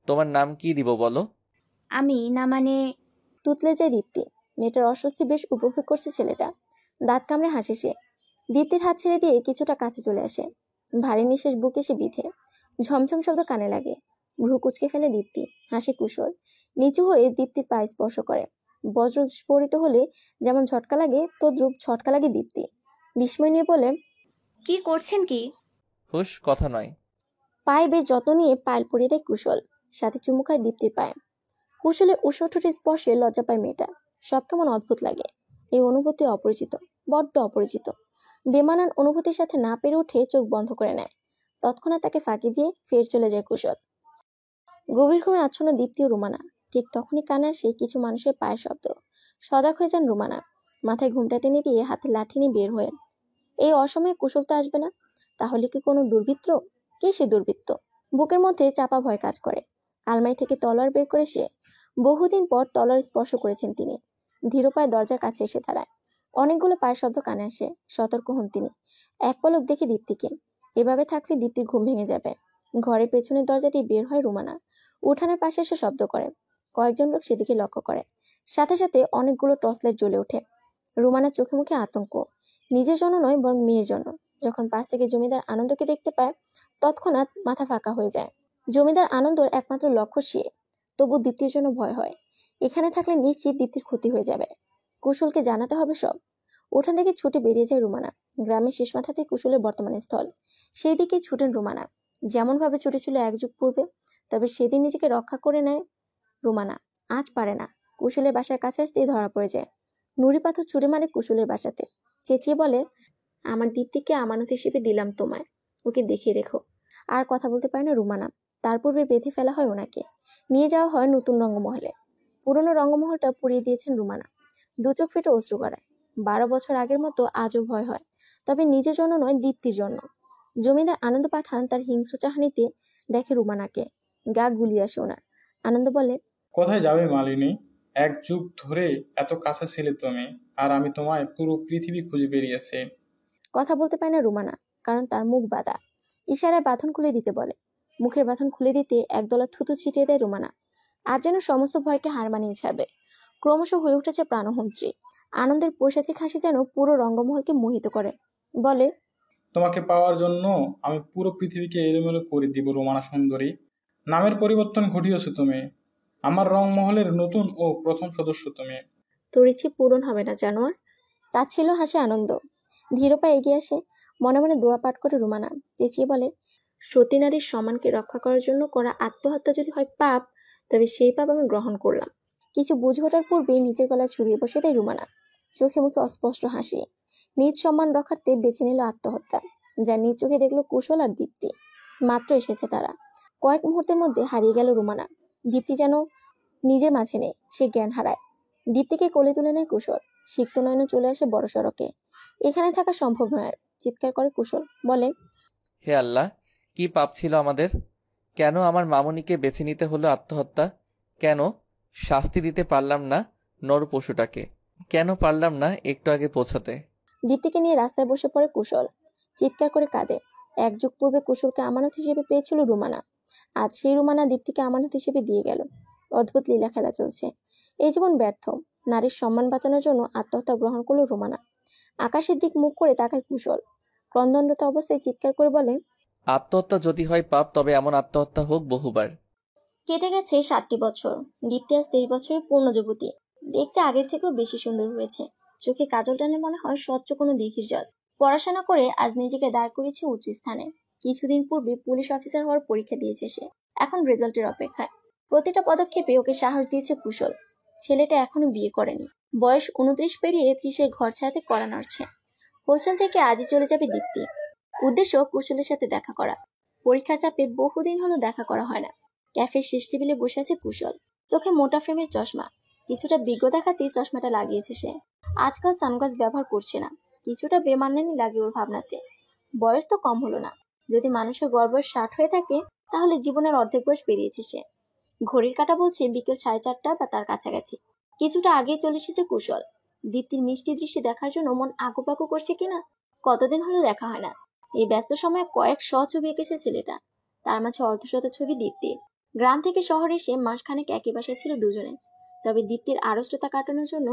তোমার নাম কি দিব বলো? আমি না মানে? তুতলে যায় দীপ্তি। মেয়েটার অস্বস্তি বেশ উপভোগ করছে ছেলেটা। দাঁত কামড়ে হাসে সে। দীপ্তির হাত ছেড়ে দিয়ে কিছুটা কাছে চলে আসে। ভারী নিঃশ্বাস বুকে সে বিঁধে। ঝমঝম শব্দ কানে লাগে। ভ্রু কুচকে ফেলে দীপ্তি। হাসে কুশল। নিচু হয়ে দীপ্তির পা স্পর্শ করে। বজ্র স্ফোরিত হলে যেমন ঝটকা লাগে, তদ্রূপ ঝটকা লাগে দীপ্তি। বিস্ময় নিয়ে বলে, কি করছেন কি? হুশ, কথা নয়। পায়ে বেশ যত্ন নিয়ে পায়েল পরিয়ে দেয় কুশল। সাথে চুমু খায় দীপ্তির পায়ে। কুশলের উষ্ণঠোঁটের স্পর্শে লজ্জা পায় মেয়েটা। সব কেমন অদ্ভুত লাগে। এই অনুভূতি অপরিচিত, বড্ড অপরিচিত। বেমানান অনুভূতির সাথে না পেরে উঠে চোখ বন্ধ করে নেয়। তৎক্ষণাৎ তাকে ফাঁকি দিয়ে ফের চলে যায় কুশল। গভীর ঘুমে আচ্ছন্ন দীপ্তি ও রুমানা। ঠিক তখনই কানে আসে কিছু মানুষের পায়ের শব্দ। সজাগ হয়ে যান রুমানা। মাথায় ঘুমটা টেনে দিয়ে হাতে লাঠি নিয়ে বের হয়ে। এই অসময়ে কুশল তো আসবে না। তাহলে কি কোনো দুর্বৃত্ত? কে সে দুর্বৃত্ত? বুকের মধ্যে চাপা ভয় কাজ করে। আলমারি থেকে তলোয়ার বের করে সে। বহুদিন পর তলোয়ার স্পর্শ করেছেন তিনি। ধীর পায়ে দরজার কাছে এসে দাঁড়ায়। অনেকগুলো পায়ের শব্দ কানে আসে। সতর্ক হন তিনি। এক পলক দেখে দীপ্তিকে। এভাবে থাকলে দীপ্তির ঘুম ভেঙে যাবে। ঘরের পেছনের দরজা দিয়ে বের হয় রুমানা। উঠানের পাশে এসে শব্দ করে। কয়েকজন লোক সেদিকে লক্ষ্য করে। সাথে সাথে অনেকগুলো টর্চ লাইট জ্বলে ওঠে। রুমানার চোখে মুখে আতঙ্ক। নিজের জন্য নয়, বরং মেয়ের জন্য। যখন পাশ থেকে জমিদার আনন্দকে দেখতে পায়, তৎক্ষণাৎ মাথা ফাঁকা হয়ে যায়। জমিদার আনন্দর একমাত্র লক্ষ্য সে। তবু দীপ্তির জন্য ভয় হয়। এখানে থাকলে নিশ্চিত দীপ্তির ক্ষতি হয়ে যাবে। কুশলকে জানাতে হবে সব। উঠান থেকে ছুটে বেরিয়ে যায় রুমানা। গ্রামের শেষ মাথাতেই কুশলের বর্তমান স্থল। সেই দিকেই ছুটেন রুমানা। যেমন ভাবে ছুটেছিল এক যুগ পূর্বে। তবে সেদিন নিজেকে রক্ষা করে নেয় রুমানা। আজ পারে না। কুশলের বাসার কাছে আসতেই ধরা পড়ে যায়। নুড়ি পাথর ছুঁড়ে মারে কুশলের বাসাতে। চেঁচিয়ে বলে, আমার দীপ্তিকে আমানত হিসেবে দিলাম তোমায়, ওকে দেখে রেখো। আর কথা বলতে পারে না রুমানা। তার পূর্বে বেঁধে ফেলা হয় ওনাকে, নিয়ে যাওয়া হয় নতুন রঙ্গমহলে। পুরনো রঙ্গমহলটা পুড়িয়ে দিয়েছেন রুমানা, দু চোখ ফেটে অশ্রু গড়ায়। 12 বছর আগের মতো আজও ভয় হয়, তবে নিজের জন্য নয়, দীপ্তির জন্য। জমিদার আনন্দ পাঠান তার হিংস্র চাহনিতে দেখে রুমানাকে, গা গুলিয়ে আসে ওনার। আনন্দ বলে, কোথায় যাবে মালিনী? 1 যুগ ধরে এত কাছে ছিলে তুমি, আর আমি তোমায় পুরো পৃথিবী খুঁজে বেরিয়েছি। কথা বলতে পারে না রুমানা, কারণ তার মুখ বাঁধা। ইশারায় বাঁধন খুলে দিতে বলে। মুখের বাঁধন খুলে দিতে একদলা থুতু ছিটিয়ে দেয় রুমানা। আজ যেন সমস্ত ভয়কে হার মানিয়ে ছাড়বে। ক্রমশ হয়ে উঠেছে প্রাণহন্ত্রী। আনন্দের পৈশাচিক হাসি যেন পুরো রঙ্গমহলকে মোহিত করে। বলে, তোমাকে পাওয়ার জন্য আমি পুরো পৃথিবীকে এলোমেলো করে দিব রোমানা সুন্দরী। নামের পরিবর্তন ঘটিয়েছো তুমি, আমার রংমহলের নতুন ও প্রথম সদস্য তুমি। তোর ইচ্ছে পূরণ হবে না জানোয়ার। তা ছিল হাসে আনন্দ। ধীর পায়ে এগিয়ে আসে, মনে মনে দোয়া পাঠ করে রুমানা। চেঁচিয়ে বলে, সতী নারীর সম্মানকে রক্ষা করার জন্য করা আত্মহত্যা যদি হয় পাপ, তবে সেই পাপ আমি গ্রহণ করলাম। কিছু বুঝ ঘটার পূর্বেই নিজের গলায় ছুরিয়ে বসে দেয় রুমানা। চোখে মুখে অস্পষ্ট হাসি। নিজ সম্মান রক্ষার্থে বেছে নিল আত্মহত্যা, যা নিজ চোখে দেখলো কুশল আর দীপ্তি। মাত্র এসেছে তারা, কয়েক মুহূর্তের মধ্যে হারিয়ে গেল রুমানা। দীপ্তি যেন নিজের মাঝে নেই, সে জ্ঞান হারায়। দীপ্তিকে কোলে তুলে নেয় কুশল। সিক্ত নয়নে চলে আসে বড় সড়কে। এখানে থাকা সম্ভব নয় আর। চিৎকার করে কুশল, বলে, হে আল্লাহ, কি পাপ ছিল আমাদের? কেন আমার মামুনিকে বেছে নিতে হলো আত্মহত্যা? কেন শাস্তি দিতে পারলাম না নরপশুটাকে? কেন পারলাম না একটু আগে পৌঁছাতে? দীপ্তিকে নিয়ে রাস্তায় বসে পড়ে কুশল। চিৎকার করে কাঁদে। 1 যুগ পূর্বে কুশলকে আমানত হিসেবে পেয়েছিল রুমানা, আজ সেই রুমানা দীপ্তিকে আমানত হিসেবে দিয়ে গেল। অদ্ভুত লীলা খেলা চলছে। এই জীবন ব্যর্থ। নারীর সম্মান বাঁচানোর জন্য আত্মহত্যা গ্রহণ করলো রুমানা। আকাশের দিক মুখ করে তাকায় কুশল। ক্রন্দনরত অবস্থায় চিৎকার করে বলে, আত্মহত্যা যদি হয় পাপ, তবে এমন আত্মহত্যা হোক বহুবার। কেটে গেছে 7টি বছর। দীপ্তি আজ 23 বছরের পূর্ণ যুবতী। দেখতে আগের থেকেও বেশি সুন্দর হয়েছে। চোখে কাজল টানলে মনে হয় স্বচ্ছ কোনো দিঘির জল। পড়াশোনা করে আজ নিজেকে দাঁড় করেছে উচ্চ স্থানে। কিছুদিন পূর্বে পুলিশ অফিসার হওয়ার পরীক্ষা দিয়েছে সে, এখন রেজাল্টের অপেক্ষায়। প্রতিটা পদক্ষেপে ওকে সাহস দিয়েছে কুশল। ছেলেটা এখনো বিয়ে করেনি, বয়স 29 পেরিয়ে 30-এর ঘর ছাড়াতে কড়া নাড়ছে। হোস্টেল থেকে আজই চলে যাবে দীপ্তি। উদ্দেশ্য কুশলের সাথে দেখা করা। পরীক্ষার চাপে বহুদিন হলো দেখা করা হয় না। ক্যাফের শেষ টেবিলে বসে আছে কুশল। চোখে মোটা ফ্রেমের চশমা, কিছুটা বিজ্ঞ দেখাতেই চশমাটা লাগিয়েছে সে। আজকাল সানগ্লাস ব্যবহার করছে না, কিছুটা বেমানানি লাগে ওর ভাবনাতে। বয়স তো কম হলো না। যদি মানুষের গড় বয়স 60 হয়ে থাকে, তাহলে জীবনের অর্ধেক বয়স পেরিয়েছে সে। ঘড়ির কাঁটা বলছে বিকেল 4:30 বা তার কাছাকাছি। কিছুটা আগেই চলে এসেছে কুশল। দীপ্তির মিষ্টি দৃষ্টি দেখার জন্য মন আকুপাকু করছে কিনা। কতদিন হলো দেখা হয় না। এই ব্যস্ত সময়ে কয়েক ছবি এঁকেছে ছেলেটা। তার মাঝে অর্ধশত ছবি দীপ্তির। গ্রাম থেকে শহরে এসে মাসখানেক একই বাসায় ছিল দুজনে। তবে দীপ্তির আড়ষ্টতা কাটানোর জন্য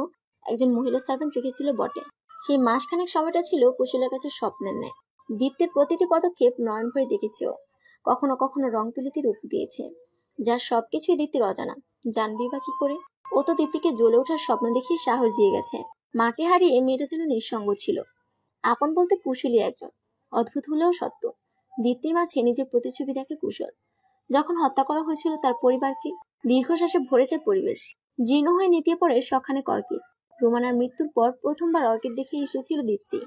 একজন মহিলা সার্ভেন্ট রেখেছিল বটে। সেই মাসখানেক সময়টা ছিল কুশলের কাছে স্বপ্নের ন্যায়। দীপ্তির প্রতিটি পদক্ষেপ নয়ন ভরে দেখেছে ও। কখনো কখনো রং তুলিতে রূপ দিয়েছে, যার সবকিছুই দীপ্তির অজানা। জানবি বা কি করে? ও তো দীপ্তিকে জ্বলে ওঠার স্বপ্ন দেখিয়ে সাহস দিয়ে গেছে। মাকে হারিয়ে মেয়েটা যেন নিঃসঙ্গ ছিল। আপন বলতে কুশলী একজন। অদ্ভুত হলেও সত্য। দীপ্তির মাঝে নিজের প্রতিছবি দেখে কুশল। যখন হত্যা করা হয়েছিল তার পরিবারকে, দীর্ঘশ্বাসে ভরে যায় পরিবেশ। জীর্ণ হয়ে নেতিয়ে পড়ে সখানে অর্কিড। রোমানার মৃত্যুর পর প্রথমবার অর্কিড দেখে এসেছিল দীপ্তি।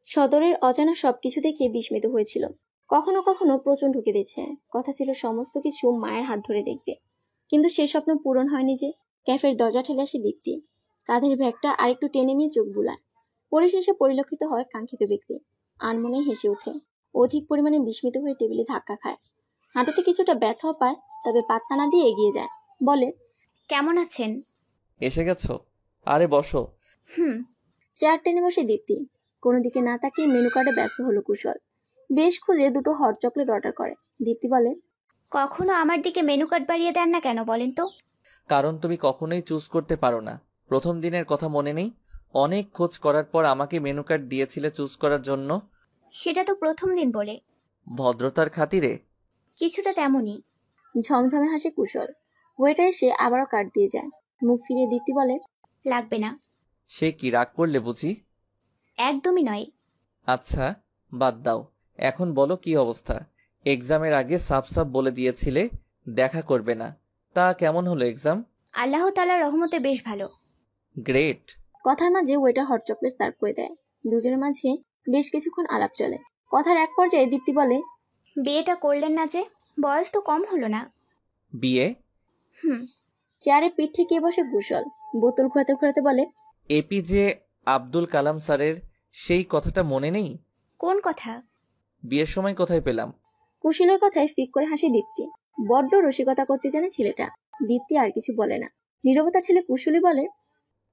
সদরের অজানা সবকিছু দেখে বিস্মিত হয়েছিল। কখনো কখনো প্রচন্ড ঢুকে দিচ্ছে। কথা ছিল সমস্ত কিছু মায়ের হাত ধরে দেখবে, কিন্তু সেই স্বপ্ন পূরণ হয়নি যে। ক্যাফের দরজা ঠেলে আসে দীপ্তি। কাঁধের ব্যাগটা আরেকটু টেনে নিয়ে চোখ বুলায়। পরিশেষে পরিলক্ষিত হয় কাঙ্ক্ষিত ব্যক্তি। আনমনে হেসে ওঠে। অধিক পরিমাণে বিস্মিত হয়ে টেবিলে ধাক্কা খায়। হাঁটুতে কিছুটা ব্যথাও পায়, তবে পাত্তা না দিয়ে এগিয়ে যায়। বলে, কেমন আছেন? এসে গেছো? আরে বসো। চেয়ার টেনে বসে দীপ্তি। কোনো দিকে না তাকিয়ে মেনু কার্ডে ব্যস্ত হলো কুশল। বেশ খুঁজে 2টো হট চকলেট অর্ডার করে। দীপ্তি বলে, কখনো আমার দিকে মেনু কার্ড বাড়িয়ে দেন না কেন বলেন তো? কারণ তুমি কখনোই চুজ করতে পারো না। প্রথম দিনের কথা মনে নেই? অনেক খোঁজ করার পর আমাকে মেনু কার্ড দিয়েছিলে চুজ করার জন্য। সেটা তো প্রথম দিন বলে। ভদ্রতার খাতিরে? কিছুটা তেমনই। ঝমঝমে হাসে কুশল। ওয়েটার এসে আবারও কার্ড দিয়ে যায়। মুখ ফিরিয়ে দীপ্তি বলে, লাগবে না। সে কি রাগ করলে বুঝি? একদমই নয়। আচ্ছা বাদ দাও, এখন বলো কি অবস্থা? এক্সামের আগে সাফ সাফ বলে দিয়েছিলে দেখা করবে না, তা কেমন হলো এক্সাম? আল্লাহ তাআলার রহমতে বেশ ভালো। গ্রেট। কথার মাঝে ওয়েটার হট চকলেট সার্ভ করে দেয়। দুজনের মাঝে বেশ কিছুক্ষণ আলাপ চলে। কথার এক পর্যায়ে দীপ্তি বলে, বিয়েটা করলেন না যে? বয়স তো কম হলো না। বিয়ে? হুম। চেয়ারে পিঠ ঠেকিয়ে বসে কুশল বোতল ঘোরাতে ঘোরাতে বলে, এপিজে আব্দুল কালাম স্যারের সেই কথাটা মনে নেই? কোন কথা? বিয়ের সময় কোথায় পেলাম? কুশলের কথায় ফিক করে হাসে দীপ্তি। বড্ড রসিকতা করতে জানে ছেলেটা। দীপ্তি আর কিছু বলে না। নীরবতা ঠেলে কুশলী বলে,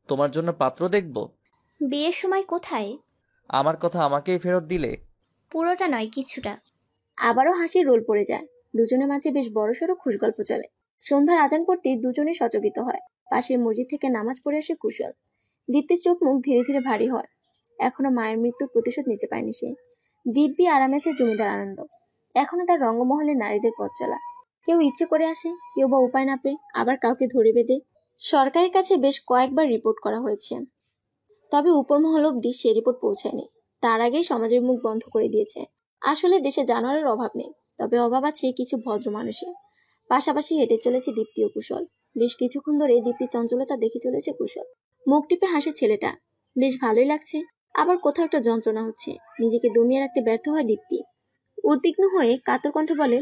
তোমার জন্য পাত্র দেখব। বিয়ের সময় কোথায়? আমার কথা আমাকেই ফেরত দিলে? পুরোটা নয়, কিছুটা। আবারও হাসির রোল পড়ে যায়। দুজনের মাঝে বেশ বড়সড় খুশগল্প চলে। সন্ধ্যার আজান পড়তেই দুজনে সচকিত হয়। পাশের মসজিদ থেকে নামাজ পড়ে আসে কুশল। দীপ্তির চোখ মুখ ধীরে ধীরে ভারী হয়। এখনো মায়ের মৃত্যুর প্রতিশোধ নিতে পারেনি সে। দিব্যি আরামে আছে জমিদার আনন্দ। এখনো তার রঙ্গমহলে নারীদের পথ চলা। কেউ ইচ্ছে করে আসে, কেউ বা উপায় না পেয়ে, আবার কাউকে ধরে বেঁধে। সরকারের কাছে বেশ কয়েকবার রিপোর্ট করা হয়েছে, তবে উপরমহল অব্দি সে রিপোর্ট পৌঁছায়নি। তার আগেই সমাজের মুখ বন্ধ করে দিয়েছে। আসলে দেশে জানোয়ারের অভাব নেই, তবে অভাব আছে কিছু ভদ্র মানুষের। পাশাপাশি হেঁটে চলেছে দীপ্তি ও কুশল। বেশ কিছুক্ষণ ধরে দীপ্তির চঞ্চলতা দেখে চলেছে কুশল। মুখ টিপে হাসে ছেলেটা। বেশ ভালোই লাগছে, আবার কোথাও একটা যন্ত্রণা হচ্ছে। নিজেকে দমিয়ে রাখতে ব্যর্থ হয় দীপ্তি। উদ্বিগ্ন হয়ে কাতর কণ্ঠে বলে,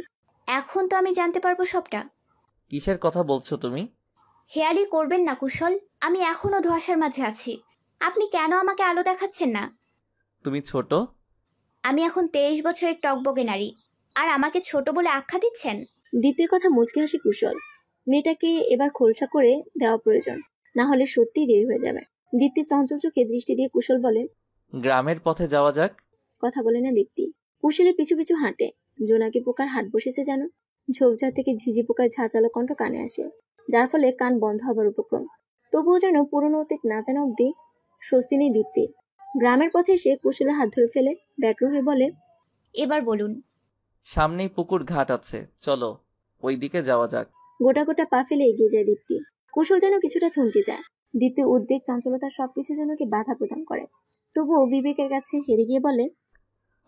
এখন তো আমি জানতে পারবো সবটা। কিসের কথা বলছো তুমি? হেয়ালি করবেন না কুশল, আমি এখনো ধোঁয়াশার মাঝে আছি। আপনি কেন আমাকে আলো দেখাচ্ছেন না? তুমি ছোট। আমি এখন 23 বছরের টকবগে নারী, আর আমাকে ছোট বলে আখ্যা দিচ্ছেন? দীপ্তির কথা মুচকে হাসি কুশল। মেয়েটাকে এবার খোলসা করে দেওয়া প্রয়োজন, না হলে সত্যিই দেরি হয়ে যাবে। দীপ্তির চঞ্চল চোখে দৃষ্টি দিয়ে কুশল বলে, গ্রামের পথে যাওয়া যাক। কথা বলে না দীপ্তি। কুশলের পিছু পিছু হাঁটে। জোনাকি পোকার হাট বসেছে যেন। ঝোপঝাড় থেকে ঝিঝি পোকার ঝাঁচালো কণ্ঠ কানে আসে, যার ফলে কান বন্ধ হবার উপক্রম। তবুও যেন পুরনো অতীত না জানা অব্দি স্বস্তি নেই দীপ্তির। গ্রামের পথে এসে কুশলে হাত ধরে ফেলে ব্যগ্র হয়ে বলে, এবার বলুন। সামনেই পুকুর ঘাট আছে, চলো ওই দিকে যাওয়া যাক। গোটা গোটা পা ফেলে এগিয়ে যায় দীপ্তি। কুশল যেন কিছুটা থমকে যায়। দীপ্তির উদ্বেগ চঞ্চলতা সবকিছু যেন কি বাধা প্রদান করে। তবুও বিবেকের কাছে হেরে গিয়ে বলে,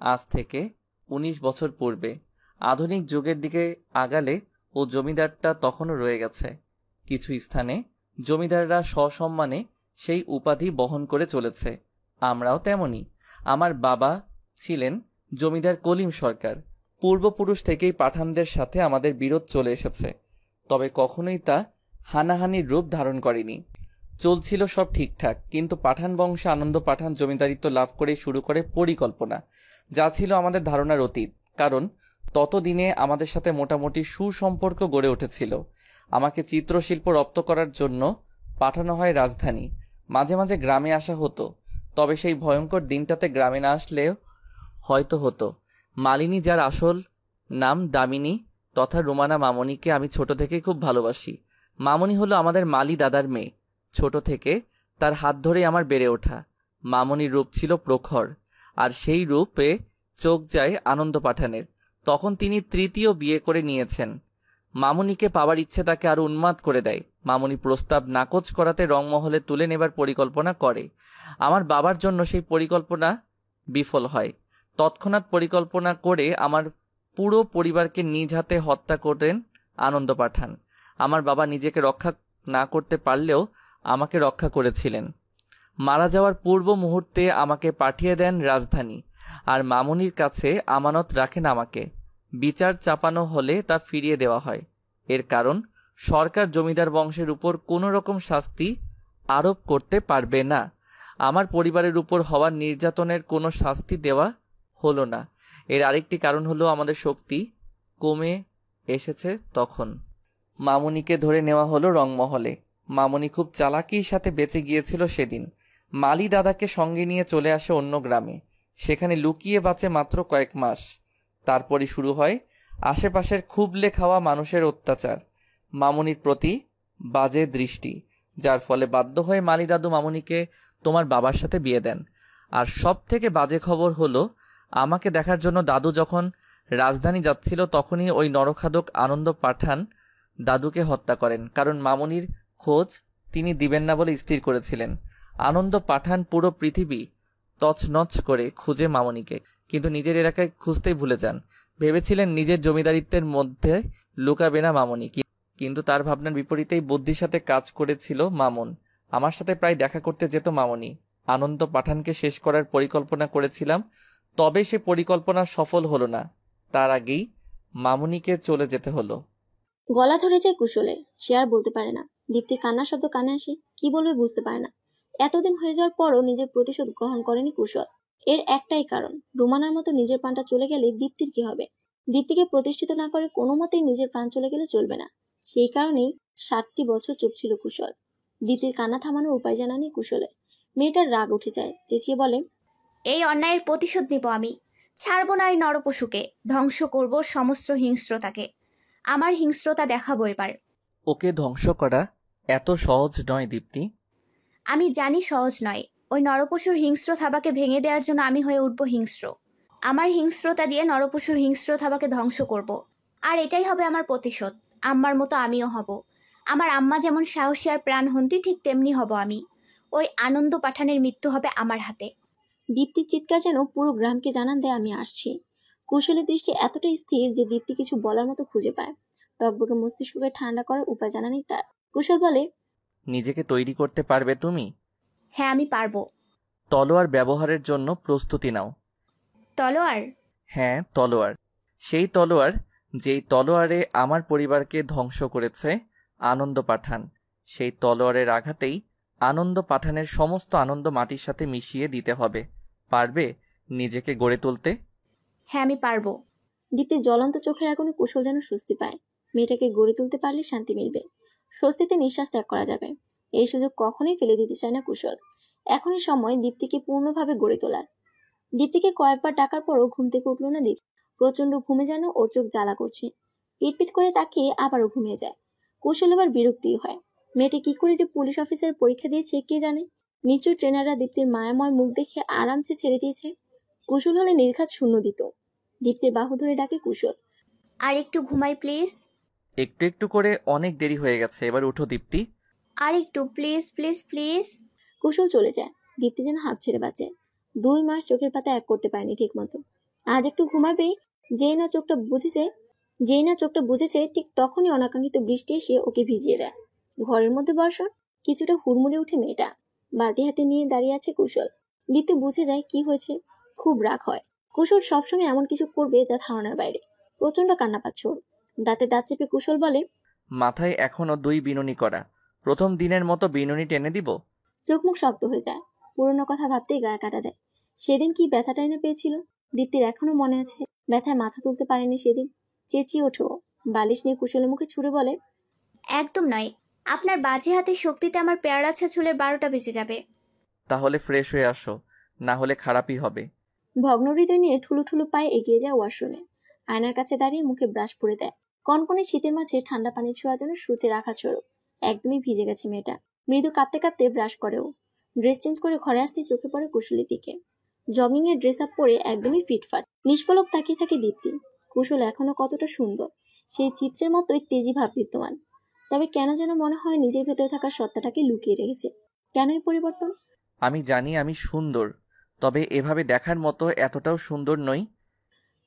আজ থেকে 19 বছর পূর্বে আধুনিক যুগের দিকে আগালে ও জমিদারটা তখনও রয়ে গেছে। কিছু স্থানে জমিদাররা সসম্মানে সেই উপাধি বহন করে চলেছে। আমরাও তেমনি। আমার বাবা ছিলেন জমিদার কলিম সরকার। পূর্বপুরুষ থেকেই পাঠানদের সাথে আমাদের বিরোধ চলে এসেছে, তবে কখনোই তা হানাহানির রূপ ধারণ করেনি। চলছিল সব ঠিকঠাক, কিন্তু পাঠান বংশে আনন্দ পাঠান জমিদারিত্ব লাভ করে শুরু করে পরিকল্পনা, যা ছিল আমাদের ধারণার অতীত। কারণ ততদিনে আমাদের সাথে মোটামুটি সুসম্পর্ক গড়ে উঠেছিল। আমাকে চিত্রশিল্প রপ্ত করার জন্য পাঠানো হয় রাজধানী। মাঝে মাঝে গ্রামে আসা হতো, তবে সেই ভয়ঙ্কর দিনটাতে গ্রামে না আসলেও হয়তো হতো। মালিনী, যার আসল নাম দামিনী তথা রুমানা মামনিকে আমি ছোট থেকেই খুব ভালোবাসি। মামনি হলো আমাদের মালি দাদার মেয়ে। ছোট থেকে তার হাত ধরেই আমার বেড়ে ওঠা। মামনির রূপ ছিল প্রখর, আর সেই রূপে চোখ যায় আনন্দ পাঠানের। তখন তিনি তৃতীয় বিয়ে করে নিয়েছেন। মামনিকে পাওয়ার ইচ্ছে তাকে আরো উন্মাদ করে দেয়। মামনি প্রস্তাব নাকচ করাতে রংমহলে তুলে নেবার পরিকল্পনা করে। আমার বাবার জন্য সেই পরিকল্পনা বিফল হয়। তৎক্ষণাৎ পরিকল্পনা করে আমার পুরো পরিবারকে নিজ হাতে হত্যা করেন আনন্দ পাঠান। আমার বাবা নিজেকে রক্ষা না করতে পারলেও আমাকে রক্ষা করেছিলেন। মারা যাওয়ার পূর্ব মুহূর্তে আমাকে পাঠিয়ে দেন রাজধানী, আর মামনির কাছে আমানত রাখেন আমাকে। বিচার চাপানো হলে তা ফিরিয়ে দেওয়া হয়। এর কারণ, সরকার জমিদার বংশের উপর কোনো রকম শাস্তি আরোপ করতে পারবে না। আমার পরিবারের উপর হওয়া নির্যাতনের কোনো শাস্তি দেওয়া হলো না। এর আরেকটি কারণ হলো আমাদের শক্তি কমে এসেছে তখন। মামনিকে ধরে নেওয়া হলো রংমহলে। মামনি খুব চালাকির সাথে বেঁচে গিয়েছিল সেদিন। মালি দাদাকে সঙ্গে নিয়ে চলে আসে অন্য গ্রামে। সেখানে লুকিয়ে বাঁচে মাত্র কয়েক মাস। তারপরই শুরু হয় আশেপাশের খুবলে খাওয়া মানুষের অত্যাচার, মামনির প্রতি বাজে দৃষ্টি, যার ফলে বাধ্য হয়ে মালি দাদু মামনিকে তোমার বাবার সাথে বিয়ে দেন। আর সব থেকে বাজে খবর হলো, আমাকে দেখার জন্য দাদু যখন রাজধানী যাচ্ছিল তখনই ওই নরখাদক আনন্দ পাঠান দাদুকে হত্যা করেন। কারণ মামনির খোঁজ তিনি দিবেন না বলে স্থির করেছিলেন। আনন্দ পাঠান পুরো পৃথিবী তছনছ করে খুঁজে মামনিকে, কিন্তু নিজের এলাকায় খুঁজতেই ভুলে যান। ভেবেছিলেন নিজের জমিদারিত্বের মধ্যে লুকাবে না মামনি, কিন্তু তার ভাবনার বিপরীতেই বুদ্ধির সাথে কাজ করেছিল মামুন। আমার সাথে প্রায় দেখা করতে যেত মামুনি। আনন্দ পাঠানকে শেষ করার পরিকল্পনা করেছিলাম, তবে সে পরিকল্পনা সফল হলো না। তার আগেই মামুনিকে চলে যেতে হলো। গলা ধরে যায় কুশলের, সে আর বলতে পারে না। দীপ্তির কান্নার শব্দ কানে আসে, কি বলবে বুঝতে পারে না। এতদিন হয়ে যাওয়ার পরও নিজের প্রতিশোধ গ্রহণ করেনি কুশল। এর একটাই কারণ, রুমানার মতো নিজের প্রাণটা চলে গেলে দীপ্তির কি হবে। দীপ্তিকে প্রতিষ্ঠিত না করে কোনো মতেই নিজের প্রাণ চলে গেলে চলবে না। সেই কারণেই 7টি বছর চুপ ছিল কুশল। দীপ্তির কান্না থামানোর উপায় জানা নেই কুশলের। মেয়েটার রাগ উঠে যায়, চেঁচিয়ে বলে, এই অন্যায়ের প্রতিশোধ নিব আমি। ছাড়বো না এই নরপশুকে, ধ্বংস করব সমস্ত হিংস্রতাকে। আমার হিংস্রতা দেখাবো এবার। ওকে ধ্বংস করা এত সহজ নয় দীপ্তি। আমি জানি সহজ নয়। ওই নরপশুর হিংস্র থাবাকে ভেঙে দেওয়ার জন্য আমি হয়ে উঠব হিংস্র। আমার হিংস্রতা দিয়ে নরপশুর হিংস্র থাবাকে ধ্বংস করব। আর এটাই হবে আমার প্রতিশোধ। আম্মার মতো আমিও হব। আমার আম্মা যেমন সাহসী আর প্রাণহন্তি, ঠিক তেমনি হব আমি। ওই আনন্দ পাঠানের মৃত্যু হবে আমার হাতে। দীপ্তির চিৎকার যেন পুরো গ্রামকে জানান দেয় আমি আসছি। কুশলের দৃষ্টি এতটাই স্থির যে দীপ্তি কিছু বলার মতো খুঁজে পায়। টকবকে মস্তিষ্ককে ঠান্ডা করার উপায় জানা নেই তার। কুশল বলে, নিজেকে তৈরি করতে পারবে তুমি? হ্যাঁ, আমি পারবো। তলোয়ার ব্যবহারের জন্য প্রস্তুতি নাও। তলোয়ার? হ্যাঁ, তলোয়ার। সেই তলোয়ার যেই তলোয়ারে আমার পরিবারকে ধ্বংস করেছে আনন্দ পাঠান। সেই তলোয়ারের আঘাতেই আনন্দ পাঠানের সমস্ত আনন্দ মাটির সাথে মিশিয়ে দিতে হবে। পারবে নিজেকে গড়ে তুলতে? হ্যাঁ, আমি পারবো। দীপ্তির জ্বলন্ত চোখের আগুনে কুশল যেন স্বস্তি পায়। মেয়েটাকে গড়ে তুলতে পারলে শান্তি মিলবে, স্বস্তিতে নিঃশ্বাস ত্যাগ করা যাবে। এই সুযোগ কখনোই ফেলে দিতে চায় না কুশল। এখনই সময় দীপ্তিকে পূর্ণভাবে গড়ে তোলার। দীপ্তিকে কয়েকবার ডাকার পরও ঘুম থেকে উঠল না দীপ। প্রচন্ড ঘুমে যেন ওর চোখ জ্বালা করছে। পিটপিট করে তাকিয়ে আবারও ঘুমিয়ে যায়। কুশল এবার বিরক্তি হয়। মেয়েটা কি করে যে পুলিশ অফিসারের পরীক্ষা দিয়েছে কে জানে। নিশ্চয়ই ট্রেনাররা দীপ্তির মায়াময় মুখ দেখে আরামসে ছেড়ে দিয়েছে। কুশল হলে নির্ঘাত শূন্য দিত। দীপ্তির বাহু ধরে ডাকে কুশল, আর একটু ঘুমাই প্লিজ। একটু একটু করে অনেক দেরি হয়ে গেছে, এবার উঠো দীপ্তি। আর একটু প্লিজ প্লিজ প্লিজ। কুশল চলে যায়। দীপ্তি যেন হাঁপ ছেড়ে বাঁচে। 2 মাস চোখের পাতা এক করতে পারেনি ঠিক মতো। আজ একটু ঘুমাবেই, যেই না চোখটা বুঝেছে ঠিক তখনই অনাকাঙ্ক্ষিত বৃষ্টি এসে ওকে ভিজিয়ে দেয়। ঘরের মধ্যে বর্ষণ। কিছুটা হুড়মুড়ে উঠে মেয়েটা। বালতি হাতে নিয়ে দাঁড়িয়ে আছে কুশল। দীপ্তি বুঝে যায় কি হয়েছে। খুব রাগ হয়। কুশল সবসময় এমন কিছু করবে যা ধারণার বাইরে। প্রচন্ড কান্না পাচ্ছে ওর। দাঁতে দাঁত চেপে কুশল বলে, মাথায় এখনো 2 বিনুনি করা। প্রথম দিনের মতো বিনুনি টেনে দিব? চোখ মুখ শক্ত হয়ে যায়। পুরোনো কথা ভাবতেই গায়ে কাটা দেয়। সেদিন কি ব্যথাটা এনে পেয়েছিল দীপ্তির এখনো মনে আছে। ব্যথায় মাথা তুলতে পারেনি সেদিন। চেঁচিয়ে ওঠো। বালিশ নিয়ে কুশলের মুখে ছুঁড়ে বলে, একদম নয়। আপনার বাজে হাতের শক্তিতে আমার পেয়ারা চুলে 12টা বেজে যাবে। তাহলে ফ্রেশ হয়ে আসো, না হলে খারাপই হবে। ভগ্ন হৃদয় নিয়ে ঠুলু ঠুলু পায়ে এগিয়ে যায় ওয়াশরুমে। আয়নার কাছে দাঁড়িয়ে মুখে ব্রাশ পরে দেয়। কনকনে শীতের মাঝে ঠান্ডা পানির ছোঁয়া যেন সূচে রাখা স্বরূপ। একদমই ভিজে গেছে মেয়েটা। মৃদু কাঁপতে কাঁপতে ব্রাশ করেও। ড্রেস চেঞ্জ করে ঘরে আসতেই চোখে পড়ে কুশলের দিকে। জগিং এর ড্রেস আপ পরে একদমই ফিটফাট। নিষ্পলক তাকিয়ে থাকে দীপ্তি। কুশল এখনো কতটা সুন্দর, সেই চিত্রের মতোই তেজি ভাব বিদ্যমান। তবে কেন যেন মনে হয় নিজের ভেতরে থাকা সত্তাটাকে লুকিয়ে রেখেছে। কেন এই পরিবর্তন? আমি জানি আমি সুন্দর, তবে এভাবে দেখার মতো এতটাও সুন্দর নই।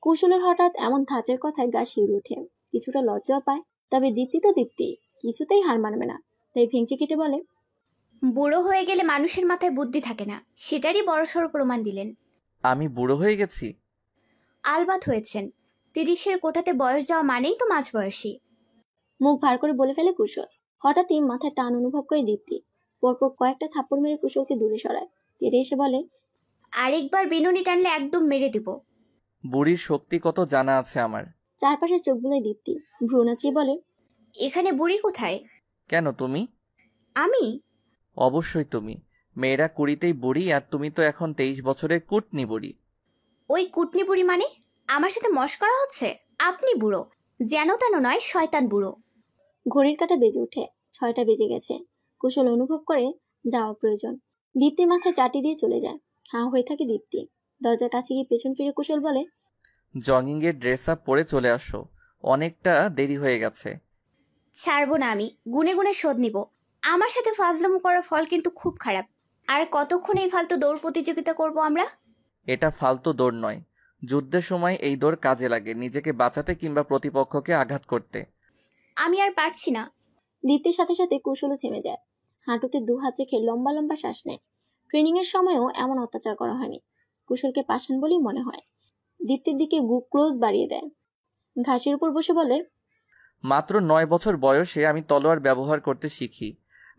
কুশলের হঠাৎ এমন ধাঁচের কথায় গা শিউরে ওঠে। কিছুটা লজ্জাও পায়। তবে দীপ্তি তো দীপ্তি, কিছুতেই হার মানবে না। তাই ভেঙচি কেটে বলে, বুড়ো হয়ে গেলে মানুষের মাথায় বুদ্ধি থাকে না, সেটারই বড়সড় প্রমাণ দিলেন। আমি বুড়ো হয়ে গেছি? আলবাত হয়েছেন। 30-এর কোঠাতে বয়স যাওয়া মানেই তো মাঝবয়সী। মুখ ভার করে বলে ফেলে কুশল। হঠাৎই মাথায় টান অনুভব করে দীপ্তি। পরপর কয়েকটা থাপ্পড় মেরে কুশলকে দূরে সরায়। তেরে এসে বলে, আরেকবার বিনুনি টানলে একদম মেরে দিব। বুড়ির শক্তি কত জানা আছে আমার। চারপাশে চোখ বুলায় দীপ্তি। ভ্রু নাচিয়ে বলে, এখানে বুড়ি কোথায়? কেন তুমি? আমি? অবশ্যই তুমি। মেয়েরা 20তেই বুড়ি, আর তুমি তো এখন 23 বছরের কুটনি বুড়ি। ওই কুটনি বুড়ি মানে? আমার সাথে মশকরা হচ্ছে? আপনি বুড়ো, যেন তেন নয়, শয়তান বুড়ো। ঘড়ির কাঁটা বেজে ওঠে। 6টা বেজে গেছে। কুশল অনুভব করে যাওয়া প্রয়োজন। দীপ্তির মাথায় চাটি দিয়ে চলে যায়। হাঁ হয়ে থাকে দীপ্তি। দরজার কাছে গিয়ে পেছন ফিরে কুশল বলে, জগিং এর ড্রেস আপ পরে চলে আসো, অনেকটা দেরি হয়ে গেছে। ছাড়বো না আমি, গুনে গুনে শোধ নিব। আমার সাথে ফাজলামো করার ফল কিন্তু খুব খারাপ। আর কতক্ষণ এই ফালতু দৌড় প্রতিযোগিতা করব আমরা? এটা ফালতু দৌড় নয়। যুদ্ধের সময় এই দৌড় কাজে লাগে, নিজেকে বাঁচাতে কিংবা প্রতিপক্ষকে আঘাত করতে। আমি আর পারছি না। দীপ্তির সাথে সাথে কুশলও থেমে যায়। হাঁটুতে দু হাত রেখে লম্বা লম্বা শ্বাস নেয়। ট্রেনিং এর সময়ও এমন অত্যাচার করা হয়নি। কুশলকে পাষাণ বলেই মনে হয়। দীপ্তির দিকে ক্লোজ বাড়িয়ে দেয়। ঘাসের উপর বসে বলে, মাত্র 9 বছর বয়সে আমি তলোয়ার ব্যবহার করতে শিখি।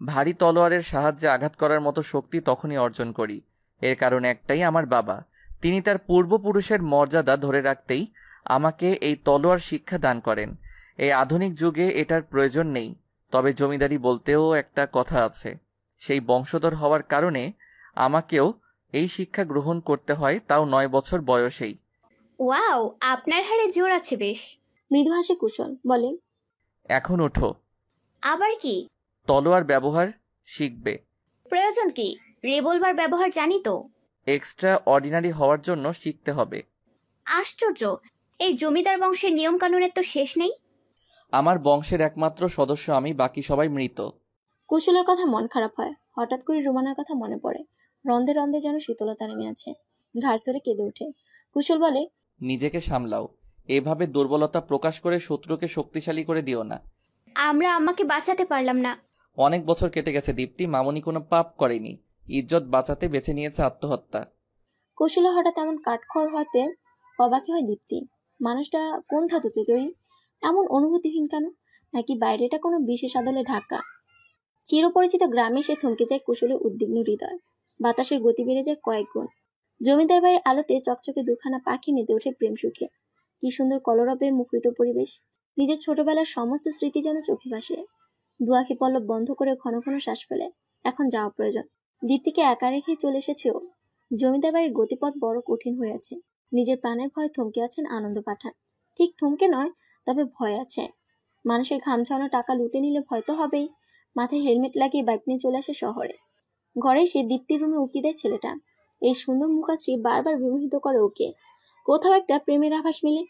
ভারী তলোয়ারের সাহায্যে আঘাত করার মতো শক্তি তখনই অর্জন করি। এর কারণ একটাই, আমার বাবা। তিনি তার পূর্বপুরুষের মর্যাদা ধরে রাখতেই আমাকে এই তলোয়ার শিক্ষা দান করেন। এই আধুনিক যুগে এটার প্রয়োজন নেই, তবে জমিদারি বলতেও একটা কথা আছে। সেই বংশধর হওয়ার কারণে আমাকেও এই শিক্ষা গ্রহণ করতে হয়, তাও 9 বছর বয়সেই। ওয়াও, আপনার হাড়ে জোর আছে বেশ। মৃদু হাসে কুশল, বলে, এখন ওঠো, আবার কি? তলোয়ার ব্যবহার শিখবে। প্রয়োজন কি? রিভলভার ব্যবহার জানি তো। এক্সট্রা অর্ডিনারি হওয়ার জন্য শিখতে হবে। আশ্চর্য, এই জমিদার বংশের নিয়ম কানুনের তো শেষ নেই। আমার বংশের একমাত্র সদস্য আমি, বাকি সবাই মৃত। কুশলের কথা মন খারাপ হয়। হঠাৎ করে রুমানার কথা মনে পড়ে। রন্ধে রন্ধে যেন শীতলতা নেমে আছে। ঘাস ধরে কেঁদে ওঠে। কুশল বলে, নিজেকে সামলাও। এভাবে দুর্বলতা প্রকাশ করে শত্রুকে শক্তিশালী করে দিও না। আমরা আম্মাকে বাঁচাতে পারলাম না। অনেক বছর কেটে গেছে দীপ্তি, মামুনি কোনো পাপ করেনি, ইজ্জত বাঁচাতে বেছে নিয়েছে আত্মহত্যা। কুশলের হঠাৎ এমন কাঠখড় হতে অবাকি হয় দীপ্তি। মানুষটা কোন ধাতুতে তৈরি? এমন অনুভূতিহীন কেন? নাকি বাইরেটা কোনো বিশেষ আদলে ঢাকা? চিরপরিচিত গ্রামে সে থমকে যায় কুশলের উদ্বিগ্ন হৃদয়। বাতাসের গতি বেড়ে যায় কয়েক গুণ। জমিদার বাড়ির আলোতে চকচকে দুখানা পাখি মেতে ওঠে প্রেম সুখে। কি সুন্দর কলরবে মুখরিত পরিবেশ। নিজের ছোটবেলার সমস্ত স্মৃতি যেন চোখে ভাসে। দুয়াখি পল্লব বন্ধ করে ঘন ঘন শ্বাস ফেলে। এখন যাওয়া প্রয়োজন। দীপ্তিকে একা রেখে চলে এসেছেও। জমিদার বাড়ির গতিপথ বড় কঠিন হয়ে আছে। নিজের প্রাণের ভয়ে থমকে আছেন আনন্দ পাঠান। ঠিক থমকে নয়, তবে ভয় আছে। মানুষের ঘাম ছাড়ানো টাকা লুটে নিলে ভয় তো হবেই। মাথায় হেলমেট লাগিয়ে বাইক নিয়ে চলে আসে শহরে। ঘরে সে দীপ্তির রুমে উকি দেয় ছেলেটা। এই সুন্দর মুখাশ্রী বারবার বিমোহিত করে ওকে। কোথাও একটা প্রেমের আভাস মিলে।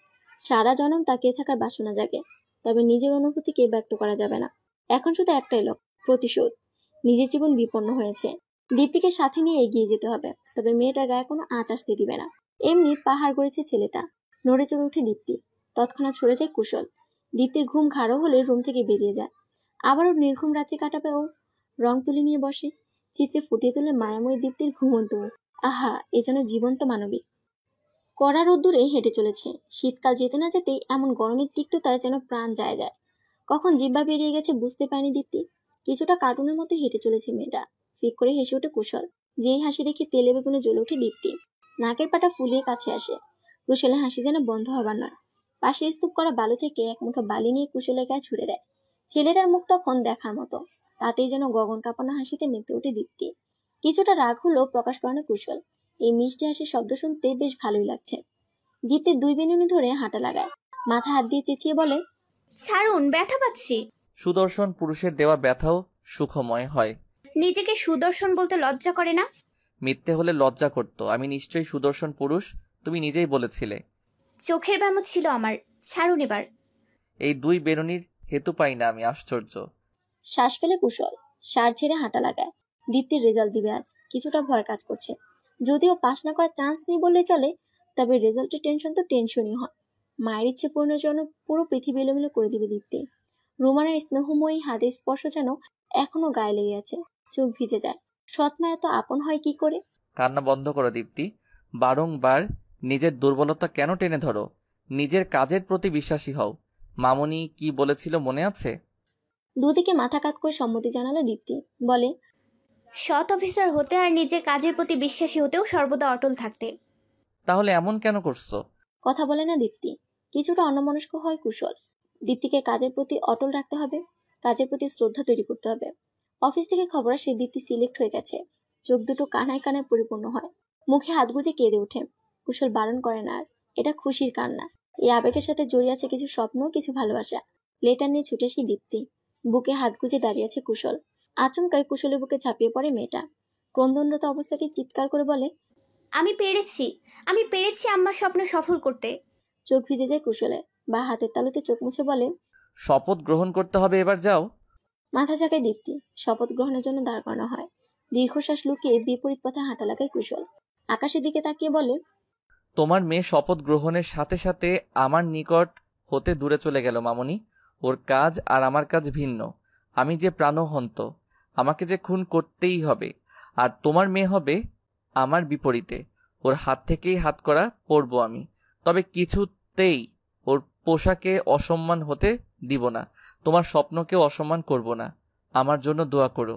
সারা জনম তাকিয়ে থাকার বাসনা জাগে। তবে নিজের অনুভূতিকে ব্যক্ত করা যাবে না। এখন শুধু একটাই লক্ষ্য, প্রতিশোধ। নিজের জীবন বিপন্ন হয়েছে। দীপ্তিকে সাথে নিয়ে এগিয়ে যেতে হবে। তবে মেয়েটার গায়ে কোনো আঁচ আসতে দিবে না। এমনি পাহাড় গড়েছে ছেলেটা। নড়ে চড়ে উঠে দীপ্তি। তৎক্ষণাৎ ছড়ে যায় কুশল। দীপ্তির ঘুম ঘাড়ো হলে রুম থেকে বেরিয়ে যায়। আবারও নির্ঘুম রাত্রি কাটাবে ও। রং তুলি নিয়ে বসে। চিত্রে ফুটিয়ে তুলে মায়াময়ী দীপ্তির ঘুমন্ত মুখ। আহা, এ যেন জীবন্ত মানবী। কড়া রোদ্দুরে হেঁটে চলেছে। শীতকাল যেতে না যেতেই এমন গরমের তিক্ততায় যেন প্রাণ যায় যায়। কখন জিহ্বা বেরিয়ে গেছে বুঝতে পারেনি দীপ্তি। কিছুটা কার্টুনের মতো হেঁটে চলেছে মেয়েটা। ফিক করে হেসে ওঠে কুশল। যেই হাসি দেখে তেলে বেগুনে জ্বলে ওঠে দীপ্তি। নাকের পাটা ফুলিয়ে কাছে আসে। কুশলের হাসি যেন বন্ধ হবার নয়। পাশে স্তূপ করা বালু থেকে এক মুঠো বালি নিয়ে কুশলের গায়ে ছুড়ে দেয়। ছেলেটার মুখ তখন দেখার মতো। তাতেই যেন গগন কাঁপানো হাসিতে মেতে ওঠে দীপ্তি। কিছুটা রাগ হলেও প্রকাশ করে না কুশল। এই মিষ্টি হাসির শব্দ শুনতে বেশ ভালোই লাগছে। দীপ্তির দুই বেনুনি ধরে হাঁটা লাগায়। মাথা হাত দিয়ে চেঁচিয়ে বলে, ছাড়ুন, ব্যথা পাচ্ছি। সুদর্শন পুরুষের দেওয়া ব্যথাও সুখময় হয়। নিজেকে সুদর্শন বলতে লজ্জা করে না? মিথ্যে হলে লজ্জা করতো। আমি নিশ্চয়ই সুদর্শন পুরুষ, তুমি নিজেই বলেছিলে। চোখের ব্যামো ছিল আমার। ছাড়ুন এবার। এই দুই বেরুনির হেতু পাই না আমি, আশ্চর্য। শ্বাস ফেলে কুশল সার ছেড়ে হাঁটা লাগায়। দীপ্তির রেজাল্ট দিবে আজ। কিছুটা ভয় কাজ করছে। যদিও পাশ না করার চান্স নেই বললে চলে, তবে রেজাল্টের টেনশন তো টেনশনই হয়। মায়ের ইচ্ছে পূরণের জন্য পুরো পৃথিবী এলোমেলো করে দিবে দীপ্তি। রোমানের স্নেহময়ী হাতের স্পর্শ যেন এখনো গায়ে লেগে আছে। চোখ ভিজে যায়। সৎমা এত আপন হয় কি করে? কান্না বন্ধ করো দীপ্তি। বারংবার নিজের দুর্বলতা কেন টেনে ধরো? নিজের কাজের প্রতি বিশ্বাসী হও। মামুনি কি বলেছিল মনে আছে? দুদিকে মাথা কাত করে সম্মতি জানালো দীপ্তি। বলে, সৎ অফিসার হতে আর নিজের কাজের প্রতি বিশ্বাসী হতেও সর্বদা অটল থাকতে। তাহলে এমন কেন করছো? কথা বলে না দীপ্তি। কিছুটা অন্যমনস্ক হয় কুশল। দীপ্তিকে কাজের প্রতি অটল রাখতে হবে। কাজের প্রতি শ্রদ্ধা তৈরি করতে হবে। অফিস থেকে খবর আসে দীপ্তি সিলেক্ট হয়ে গেছে। চোখ দুটো কানায় কানায় পরিপূর্ণ হয়। মুখে হাত গুজে কেঁদে ওঠে। কুশল বারণ করে না আর। এটা খুশির কান্না। এই আবেগের সাথে জড়িয়ে আছে কিছু স্বপ্ন, কিছু ভালোবাসা। লেটার নিয়ে ছুটে আসি দীপ্তি। বুকে হাত গুজে দাঁড়িয়ে আছে কুশল। আচমকাই কুশলের বুকে ঝাঁপিয়ে পড়ে মেয়েটা। ক্রন্দনরত অবস্থাতে চিৎকার করে বলে, আমি পেরেছি, আমি পেরেছি আম্মার স্বপ্ন সফল করতে। চোখ ভিজে যায় কুশলের। বা হাতের তালুতে চোখ মুছে বলে, শপথ গ্রহণ করতে হবে, এবার যাও। মাথা ঝাঁকায় দীপ্তি। শপথ গ্রহণের জন্য দাঁড় করানো হয়। দীর্ঘশ্বাস লুকিয়ে বিপরীত পথে হাঁটা লাগায় কুশল। আকাশের দিকে তাকিয়ে বলে, তোমার মেয়ে শপথ গ্রহণের সাথে সাথে আমার নিকট হতে দূরে চলে গেল মামুনি। ওর কাজ আর আমার কাজ ভিন্ন। আমি যে প্রাণহন্ত, আমাকে যে খুন করতেই হবে। আর তোমার মেয়ে হবে আমার বিপরীতে, ওর হাত থেকেই হাতকড়া পরবো আমি। তবে কিছুতেই ওর পোশাকে অসম্মান হতে দিব না, তোমার স্বপ্নকেও অসম্মান করব না। আমার জন্য দোয়া করো।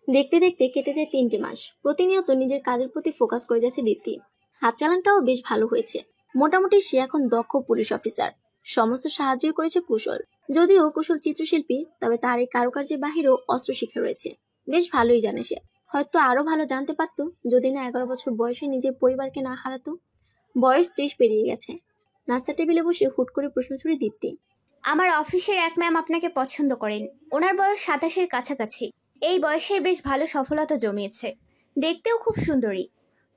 দেখতে দেখতে কেটে যায় 3টে মাস। প্রতিনিয়ত নিজের কাজের প্রতি ফোকাস করে যাচ্ছে দীপ্তি। হাত চালানটাও বেশ ভালো হয়েছে। মোটামুটি সে এখন দক্ষ পুলিশ অফিসার। সমস্ত সাহায্যই করেছে কুশল। যদিও কুশল চিত্রশিল্পী, তবে তার এই কারুকার্যের বাহিরেও অস্ত্র শিখে রয়েছে। বেশ ভালোই জানে সে। হয়তো আরো ভালো জানতে পারতো যদি না 11 বছর বয়সে নিজের পরিবারকে না হারাতো। বয়স 30 পেরিয়ে গেছে। নাস্তা টেবিলে বসে হুট করে প্রশ্ন ছুড়ে দীপ্তি। আমার অফিসের এক ম্যাম আপনাকে পছন্দ করেন। ওনার বয়স 27-এর কাছাকাছি। এই বয়সে বেশ ভালো সফলতা জমিয়েছে, দেখতেও খুব সুন্দরী।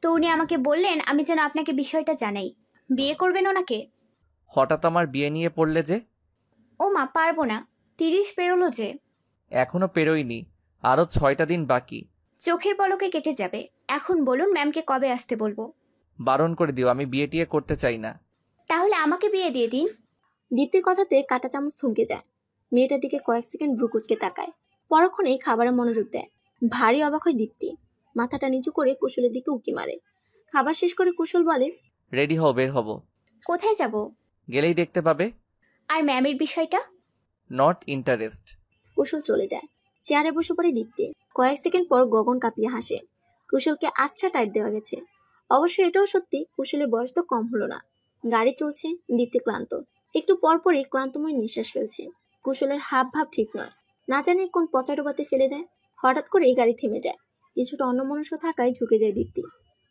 তো উনি আমাকে বললেন আমি যেন আপনাকে বিষয়টা জানাই। বিয়ে করবেন ওনাকে? হঠাৎ আমার বিয়ে নিয়ে পড়লে যে? ও মা, পারবো না, 30 পেরোলো যে। এখনো পেরোয়নি, আরো 6টা দিন বাকি। চোখের পলকে কেটে যাবে। এখন বলুন ম্যামকে কবে আসতে বলবো? বারণ করে দিও, আমি বিয়ে টিয়ে করতে চাই না। তাহলে আমাকে বিয়ে দিয়ে দিন। দীপ্তির কথাতে কাঁটা চামচ থমকে যায়। মেয়েটার দিকে কয়েক সেকেন্ড ভ্রু কুঁচকে তাকায়। পরক্ষণেই খাবারে মনোযোগ দেয়। ভারী অবাক হয় দীপ্তি। মাথাটা নিচু করে কুশলের দিকে উকি মারে। খাবার শেষ করে কুশল বলে, রেডি হও, বের হব। কোথায় যাব? গেলেই দেখতে পাবে। আর ম্যামের বিষয়টা? Not interest. কুশল চলে যায়। চেয়ারে বসে পড়ে দীপ্তি। কয়েক সেকেন্ড পর গগন কাঁপিয়ে হাসে। কুশলকে আচ্ছা টাইট দেওয়া গেছে। অবশ্য এটাও সত্যি, কুশলের বয়স তো কম হলো না। গাড়ি চলছে, দীপ্তি ক্লান্ত। একটু পরপরই ক্লান্তময় নিঃশ্বাস ফেলছে। কুশলের হাব ভাব ঠিক নয়। না জানি কোন পচাডোবাতে ফেলে দেয়। হঠাৎ করেই গাড়ি থেমে যায়। কিছুটা অন্যমনস্ক থাকায় ঝুঁকে যায় দীপ্তি।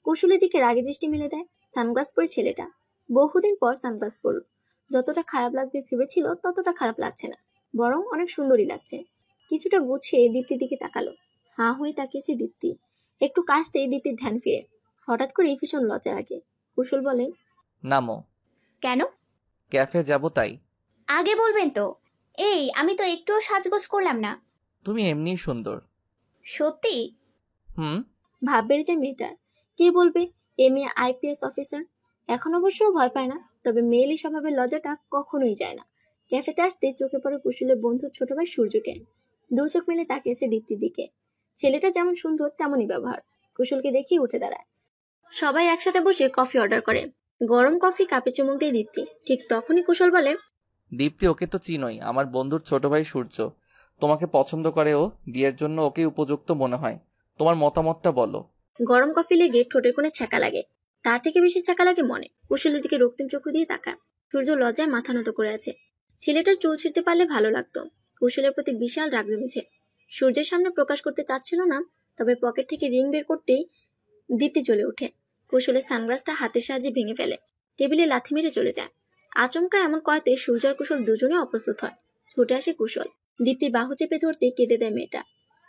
কুশলের দিকে রাগী দৃষ্টি মেলে দেয়। সানগ্লাস পরে ছেলেটা। বহুদিন পর সানগ্লাস পরল। যতটা খারাপ লাগবে ভেবেছিল ততটা খারাপ লাগছে না, বরং অনেক সুন্দরী লাগছে। কিছুটা গুছিয়ে দীপ্তির দিকে তাকালো। হাঁ হয়ে তাকিয়েছে দীপ্তি। একটু কাশতেই দীপ্তির ধ্যান ফিরে। হঠাৎ করে ভীষণ লজ্জা লাগে। কুশল বলে, নামো। কেন? ক্যাফে যাব তাই। আগে বলবেন তো। এই, আমি তো একটুও সাজগোজ করলাম না। তুমি এমনিই সুন্দর। সত্যি? হুম। ভাব বেড়ে যায় মেয়েটার। কে বলবে মেয়ে আইপিএস অফিসার? এখন অবশ্য ভয় পায় না, তবে মেয়েলি স্বভাবের লজ্জাটা কখনোই যায় না। ক্যাফেতে আসতে চোখে পড়ে কুশলের বন্ধু ছোট ভাই সূর্যকে। দু চোখ মেলে তাকিয়েছে দীপ্তির দিকে। ছেলেটা যেমন সুন্দর তেমনই ব্যবহার। কুশলকে দেখেই উঠে দাঁড়ায়। সবাই একসাথে বসে কফি অর্ডার করে। গরম কফি কাপে চুমুক দিয়ে দীপ্তি। ঠিক তখনই কুশল বলে, দীপ্তি, ওকে তো চিনোই, আমার বন্ধুর ছোট ভাই সূর্য। তোমাকে পছন্দ করে ও, বিয়ের জন্য ওকে উপযুক্ত মনে হয়। তোমার মতামতটা বলো। গরম কফি লেগে ঠোঁটের কোণে ছ্যাঁকা লাগে। তার থেকে বেশি ছ্যাঁকা লাগে মনে। কুশলের দিকে রক্তিম চক্ষু দিয়ে তাকায়। সূর্য লজ্জায় মাথা নত করে আছে। ছেলেটার চুল ছিঁড়তে পারলে ভালো লাগতো। কুশলের প্রতি বিশাল রাগ জমেছে। সূর্যের সামনে প্রকাশ করতে চাচ্ছিল না, তবে পকেট থেকে রিং বের করতেই দীপ্তি চলে ওঠে। কুশলের সানগ্লাসটা হাতের সাহায্যে ভেঙে ফেলে। টেবিলে লাথি মেরে চলে যায়। আচমকা এমন করাতে সূর্য আর কুশল দুজনে অপ্রস্তুত হয়। ছুটে আসে কুশল। দীপ্তির বাহু চেপে ধরতে কেঁদে দেয় মেয়েটা।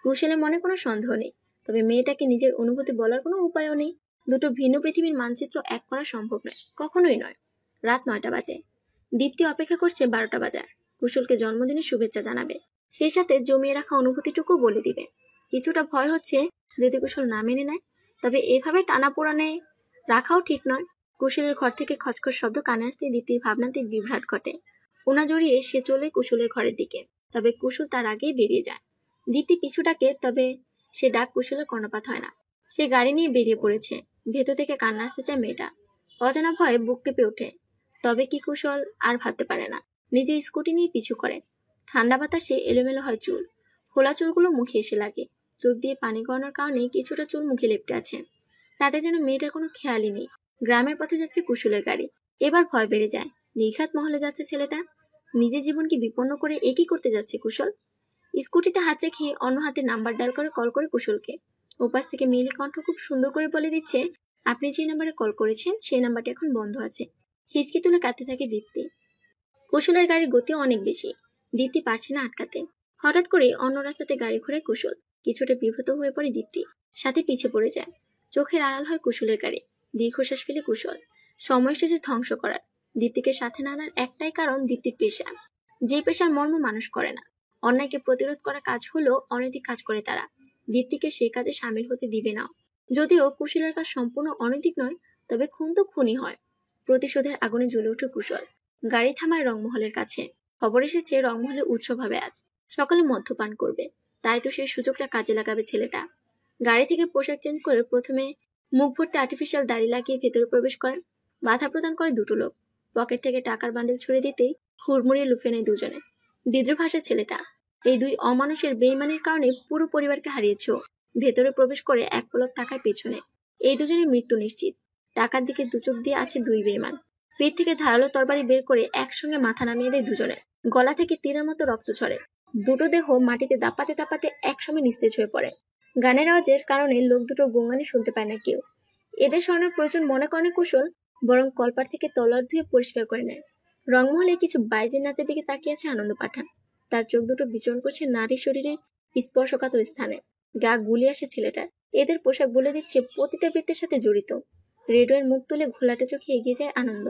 কুশলের মনে কোনো সন্দেহ নেই, তবে মেয়েটাকে নিজের অনুভূতি বলার কোনো উপায়ও নেই। দুটো ভিন্ন পৃথিবীর মানচিত্র এক করা সম্ভব নয়, কখনোই নয়। রাত 9টা বাজে। দীপ্তি অপেক্ষা করছে 12টা বাজার। কুশলকে জন্মদিনের শুভেচ্ছা জানাবে, সেই সাথে জমিয়ে রাখা অনুভূতিটুকু বলে দিবে। কিছুটা ভয় হচ্ছে যদি কুশল না মেনে নেয়, তবে এভাবে টানাপোড়ানে রাখাও ঠিক নয়। কুশলের ঘর থেকে খচখচ শব্দ কানে আসতে দীপ্তির ভাবনাতে বিভ্রাট ঘটে। ওনা জড়িয়ে সে চলে কুশলের ঘরের দিকে, তবে কুশল তার আগেই বেরিয়ে যায়। দীপ্তি পিছু ডাকে, তবে সে ডাক কুশলের কর্ণপাত হয় না। সে গাড়ি নিয়ে বেরিয়ে পড়েছে। ভেতর থেকে কান্না আসতে চায় মেয়েটা। অজানা ভয়ে বুক কেঁপে ওঠে। তবে কি কুশল আর ভাবতে পারে না। নিজে স্কুটি নিয়ে পিছু করে। ঠান্ডা বাতাসে এলোমেলো হয় চুল। খোলা চুলগুলো মুখে এসে লাগে। চোখ দিয়ে পানি গড়ানোর কারণে কিছুটা চুল মুখে লেপটে আছে। তাতে যেন মেয়েটার কোনো খেয়ালই নেই। গ্রামের পথে যাচ্ছে কুশলের গাড়ি। এবার ভয় বেড়ে যায়। নির্ঘাত মহলে যাচ্ছে ছেলেটা। নিজের জীবনকে বিপন্ন করে একই করতে যাচ্ছে কুশল। স্কুটিতে হাত রেখে অন্য হাতে নাম্বার ডায়াল করে কল করে কুশলকে। ওপাশ থেকে মেয়েলি কণ্ঠ খুব সুন্দর করে বলে দিচ্ছে, আপনি যে নাম্বারে কল করেছেন সেই নাম্বারটি এখন বন্ধ আছে। হিচকি তুলে কাঁদতে থাকে দীপ্তি। কুশলের গাড়ির গতি অনেক বেশি। দীপ্তি পারছে না আটকাতে। হঠাৎ করে অন্য রাস্তাতে গাড়ি ঘোরায় কুশল। কিছুটা বিব্রত হয়ে পড়ে দীপ্তি। সাথে পিছে পড়ে যায়। চোখের আড়াল হয় কুশলের গাড়ি। দীর্ঘশ্বাস ফেলে কুশল। সময় এসেছে ধ্বংস করার। দীপ্তিকে সাথে না আনার একটাই কারণ দীপ্তির পেশা। যে পেশার মর্ম মানুষ করে না। অন্যায়কে প্রতিরোধ করা কাজ হলো অনৈতিক কাজ করে তারা। দীপ্তিকে সেই কাজে সামিল হতে দিবে না। যদিও কুশলের কাজ সম্পূর্ণ অনৈতিক নয়, তবে খুন তো খুনই হয়। প্রতিশোধের আগুনে জ্বলে ওঠে কুশল। গাড়ি থামায় রংমহলের কাছে। খবর এসেছে রংমহলে উৎসব হবে আজ, সকালে মদ্যপান করবে। তাই তো সেই সুযোগটা কাজে লাগাবে ছেলেটা। গাড়ি থেকে পোশাক চেঞ্জ করে প্রথমে মুখ ভর্তি আর্টিফিশিয়াল দাড়ি লাগিয়ে ভেতরে প্রবেশ করেন। বাধা প্রদান করে দুটো লোক। পকেট থেকে টাকার বান্ডেল ছুড়ে দিতেই হুড়মুড়িয়ে লুফে নেয় দুজনে। বিদ্রোহ ভাষা ছেলেটা। এই দুই অমানুষের বেইমানির কারণে পুরো পরিবারকে হারিয়েছে। ভেতরে প্রবেশ করে এক পলক তাকায় পেছনে। এই দুজনের মৃত্যু নিশ্চিত। টাকার দিকে দুচোখ দিয়ে আছে দুই বেইমান। পেট থেকে ধারালো তরবারি বের করে একসঙ্গে মাথা নামিয়ে দেয় দুজনে। গলা থেকে তীরের মতো রক্ত ঝরে। দুটো দেহ মাটিতে দাপাতে দাপাতে একসময় নিস্তেজ হয়ে পড়ে। গানের আওয়াজের কারণে লোক দুটোর গুনগানি শুনতে পায় না কেউ। এদের সরানোর প্রয়োজন মনে করে কুশল, বরং কলপার থেকে তলোয়ার ধুয়ে পরিষ্কার করে নেয়। রংমহলে কিছু বাইজের নাচের দিকে তাকিয়ে আছে আনন্দ পাঠান। তার চোখ দুটো বিচরণ করছে নারী শরীরের স্পর্শকাতর স্থানে। গা গুলি আসে ছেলেটার। এদের পোশাক বলে দিচ্ছে পতিতাবৃত্তির সাথে জড়িত। রেডিওয়ের মুখ তুলে ঘোলাটে চোখে এগিয়ে যায় আনন্দ।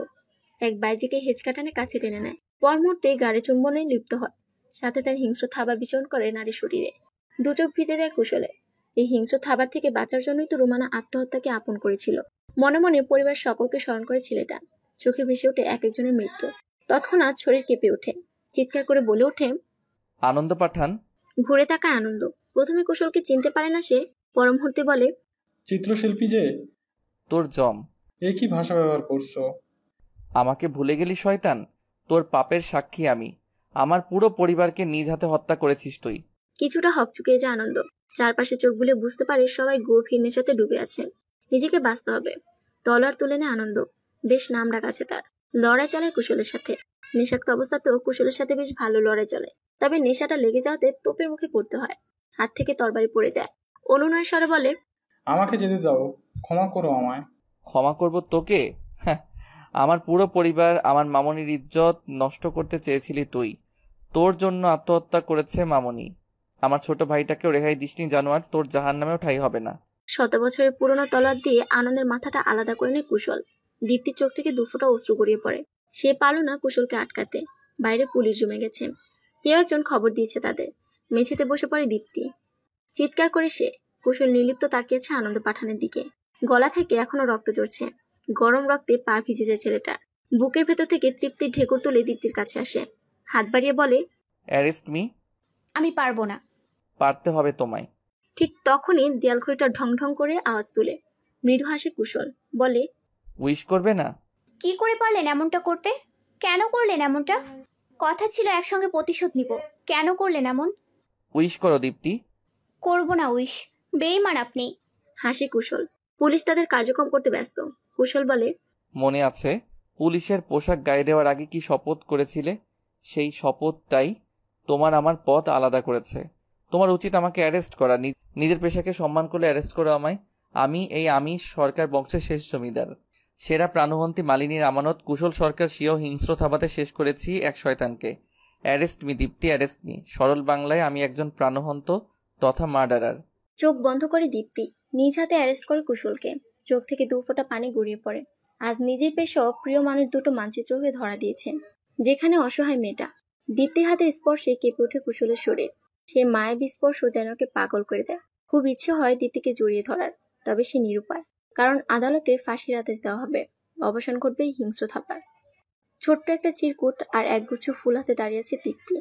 এক বাইজিকে হেঁচকা টানে কাছে টেনে নেয়। পর মুহূর্তে গাড়ি চুম্বনে লিপ্ত হয়। সাথে তার হিংস্র থাবা বিচরণ করে নারী শরীরে। দু চোখ ভিজে যায় কুশলে। এই হিংস্র থাবার থেকে বাঁচার জন্যই তো রুমানা আত্মহত্যাকে আপন করেছিল। মনে মনে পরিবার সকলকে স্মরণ করে ছেলেটা। চোখে ভেসে ওঠে এক একজনের মৃত্যু। তৎক্ষণাৎ শরীর কেঁপে ওঠে। চিৎকার করে বলে ওঠে, আনন্দ পাঠান। ঘুরে তাকায় আনন্দ। প্রথমে কুশলকে চিনতে পারে না সে। পর মুহূর্তে বলে, চিত্রশিল্পী যে? তোর জম। এ কি ভাষা ব্যবহার করছো? আমাকে ভুলে গেলি শয়তান? তোর পাপের সাক্ষী আমি। আমার পুরো পরিবারকে নিজ হাতে হত্যা করেছিস তুই। কিছুটা হকচুকিয়ে যায় আনন্দ। চারপাশে চোখ বুলে বুঝতে পারে সবাই গভীর নেশাতে ডুবে আছে। নিজেকে বাঁচতে হবে। তলোয়ার তুলে নেয় আনন্দ। বেশ নাম ডাক আছে তার। লড়াই চালায় কুশলের সাথে। নেশাক্ত অবস্থাতেও কুশলের সাথে বেশ ভালো লড়াই চলে। তবে নেশাটা লেগে যাওয়াতে তোপের মুখে পড়তে হয়। হাত থেকে তরবারি পড়ে যায়। অনুনয়ের স্বরে বলে, আমাকে যেতে দাও, ক্ষমা করো আমায়। ক্ষমা করব তোকে? হ্যাঁ, আমার পুরো পরিবার, আমার মামনির ইজ্জত নষ্ট করতে চেয়েছিলি তুই। তোর জন্য আত্মহত্যা করেছে মামনি। আমার ছোট ভাইটাকেও রেহাই দিসনি জানোয়ার। তোর জাহান্নামেও ঠাঁই হবে না। 100 বছরের পুরনো তলোয়ার দিয়ে আনন্দের মাথাটা আলাদা করে নেয় কুশল। দীপ্তির চোখ থেকে দুফোঁটা অশ্রু গড়িয়ে পড়ে। সে পারল না কুশলকে আটকাতে। বাইরে পুলিশ জমে গেছে। কেউ একজন খবর দিয়েছে তাদের। মেঝেতে বসে পড়ে দীপ্তি। চিৎকার করে সে। কুশল নির্লিপ্ত তাকিয়েছে আনন্দ পাঠানের দিকে। গলা থেকে এখনো রক্ত ঝরছে। গরম রক্তে পা ভিজে যায় ছেলেটার। বুকের ভেতর থেকে তৃপ্তির ঢেকুর তুলে দীপ্তির কাছে আসে। হাত বাড়িয়ে বলে, অ্যারেস্ট মি। আমি পারবো না। পারতে হবে তোমায়। ঠিক তখনই দেয়াল ঘড়িটা ঢং ঢং করে আওয়াজ তুলে। মৃদু হাসে কুশল। বলে, উইশ করবে না? কি করে পারলেন এমনটা করতে? কেন করলেন এমনটা? কথা ছিল একসঙ্গে প্রতিশোধ নিব। কেন করলেন এমন? উইশ করো দীপ্তি। করবো না উইশ। বেইমান আপনি। হাসে কুশল। পুলিশ তাদের কার্যক্রম করতে ব্যস্ত। কুশল বলে, মনে আছে পুলিশের পোশাক গায়ে দেওয়ার আগে কি শপথ করেছিলে? সেই শপথটাই তোমার আমার পথ আলাদা করেছে। তোমার উচিত আমাকে অ্যারেস্ট করা। নিজের পেশাকে সম্মান করলে অ্যারেস্ট করো আমায়। আমি সরকার বংশের শেষ জমিদার, সেরা প্রাণবন্তী মালিনীর আমানত কুশল সরকার স্বীয় হিংস্র থাবাতে শেষ করেছি এক শয়তানকে। অ্যারেস্ট মি দীপ্তি, অ্যারেস্ট মি। সরল বাংলায় আমি একজন প্রাণহন্ত তথা মার্ডারার। চোখ বন্ধ করে দীপ্তি নিজ হাতে অ্যারেস্ট করে কুশলকে। চোখ থেকে দু ফোঁটা পানি গড়িয়ে পড়ে। আজ নিজের পেশা প্রিয় মানুষ দুটো মানচিত্র হয়ে ধরা দিয়েছে। যেখানে অসহায় মেয়েটা। দীপ্তির হাতের স্পর্শে কেঁপে ওঠে কুশলের শরীর। সে মায়াবী স্পর্শ যেন ওকে পাগল করে দেয়। খুব ইচ্ছে হয় দীপ্তিকে জড়িয়ে ধরার। তবে সে নিরুপায়। কারণ আদালতে ফাঁসির আদেশ দেওয়া হবে। অবসান ঘটবে হিংস্র থাপার। ছোট্ট একটা চিরকুট আর একগুচ্ছ ফুল হাতে দাঁড়িয়ে আছে দীপ্তি।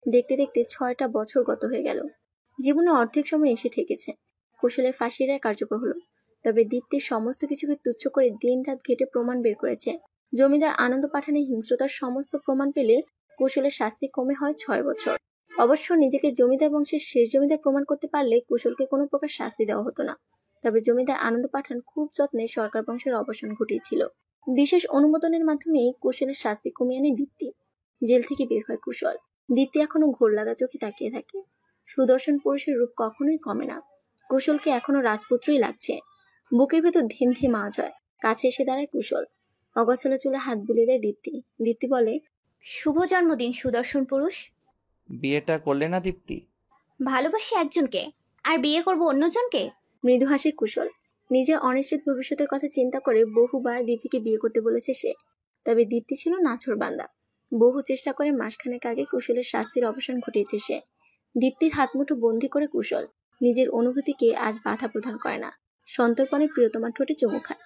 দেখতে দেখতে 6টা বছর গত হয়ে গেল। জীবনে অর্ধেক সময় এসে ঠেকেছে। কুশলের ফাঁসির রায় কার্যকর হলো। তবে দীপ্তির সমস্ত কিছুকে তুচ্ছ করে দিন রাত ঘেটে প্রমাণ বের করেছে। জমিদার আনন্দ পাঠানের হিংস্রতার সমস্ত প্রমাণ পেলে কুশলের শাস্তি কমে হয় 6 বছর। অবশ্য নিজেকে জমিদার বংশের শেষ জমিদার প্রমাণ করতে পারলে কুশলকে কোনো প্রকার শাস্তি দেওয়া হতো না। তবে জমিদার আনন্দ পাঠান খুব যত্নে সরকার বংশের অবসান ঘটিয়েছিল। বিশেষ অনুমোদনের মাধ্যমে কুশলের শাস্তি কমিয়ে আনে দীপ্তি। জেল থেকে বের হয় কুশল। দীপ্তি এখনো ঘোর লাগা চোখে তাকিয়ে থাকে। সুদর্শন পুরুষের রূপ কখনোই কমে না। কুশলকে এখনো রাজপুত্রই লাগছে। বুকের ভেতর ধিম ধিম আওয়াজ হয়। কাছে এসে দাঁড়ায় কুশল। অগোছালো চুলে হাত বুলিয়ে দেয় দীপ্তি। দীপ্তি বলে, শুভ জন্মদিন সুদর্শন পুরুষ। বিয়েটা করলে না দীপ্তি? ভালোবাসি একজনকে, আর বিয়ে করব অন্যজনকে। মৃদু হাসে কুশল। নিজের অনিশ্চিত ভবিষ্যতের কথা চিন্তা করে বহুবার দীপ্তিকে বিয়ে করতে বলেছে সে। তবে দীপ্তি ছিল নাছোড়বান্দা। বহু চেষ্টা করে মাসখানেক আগে কুশলের শাস্তির অবসান ঘটিয়েছে সে। দীপ্তির হাতমুঠো বন্দি করে কুশল নিজের অনুভূতিকে আজ বাধা প্রদান করে না। সন্তর্পণে প্রিয়তমার ঠোঁটে চুমু খায়।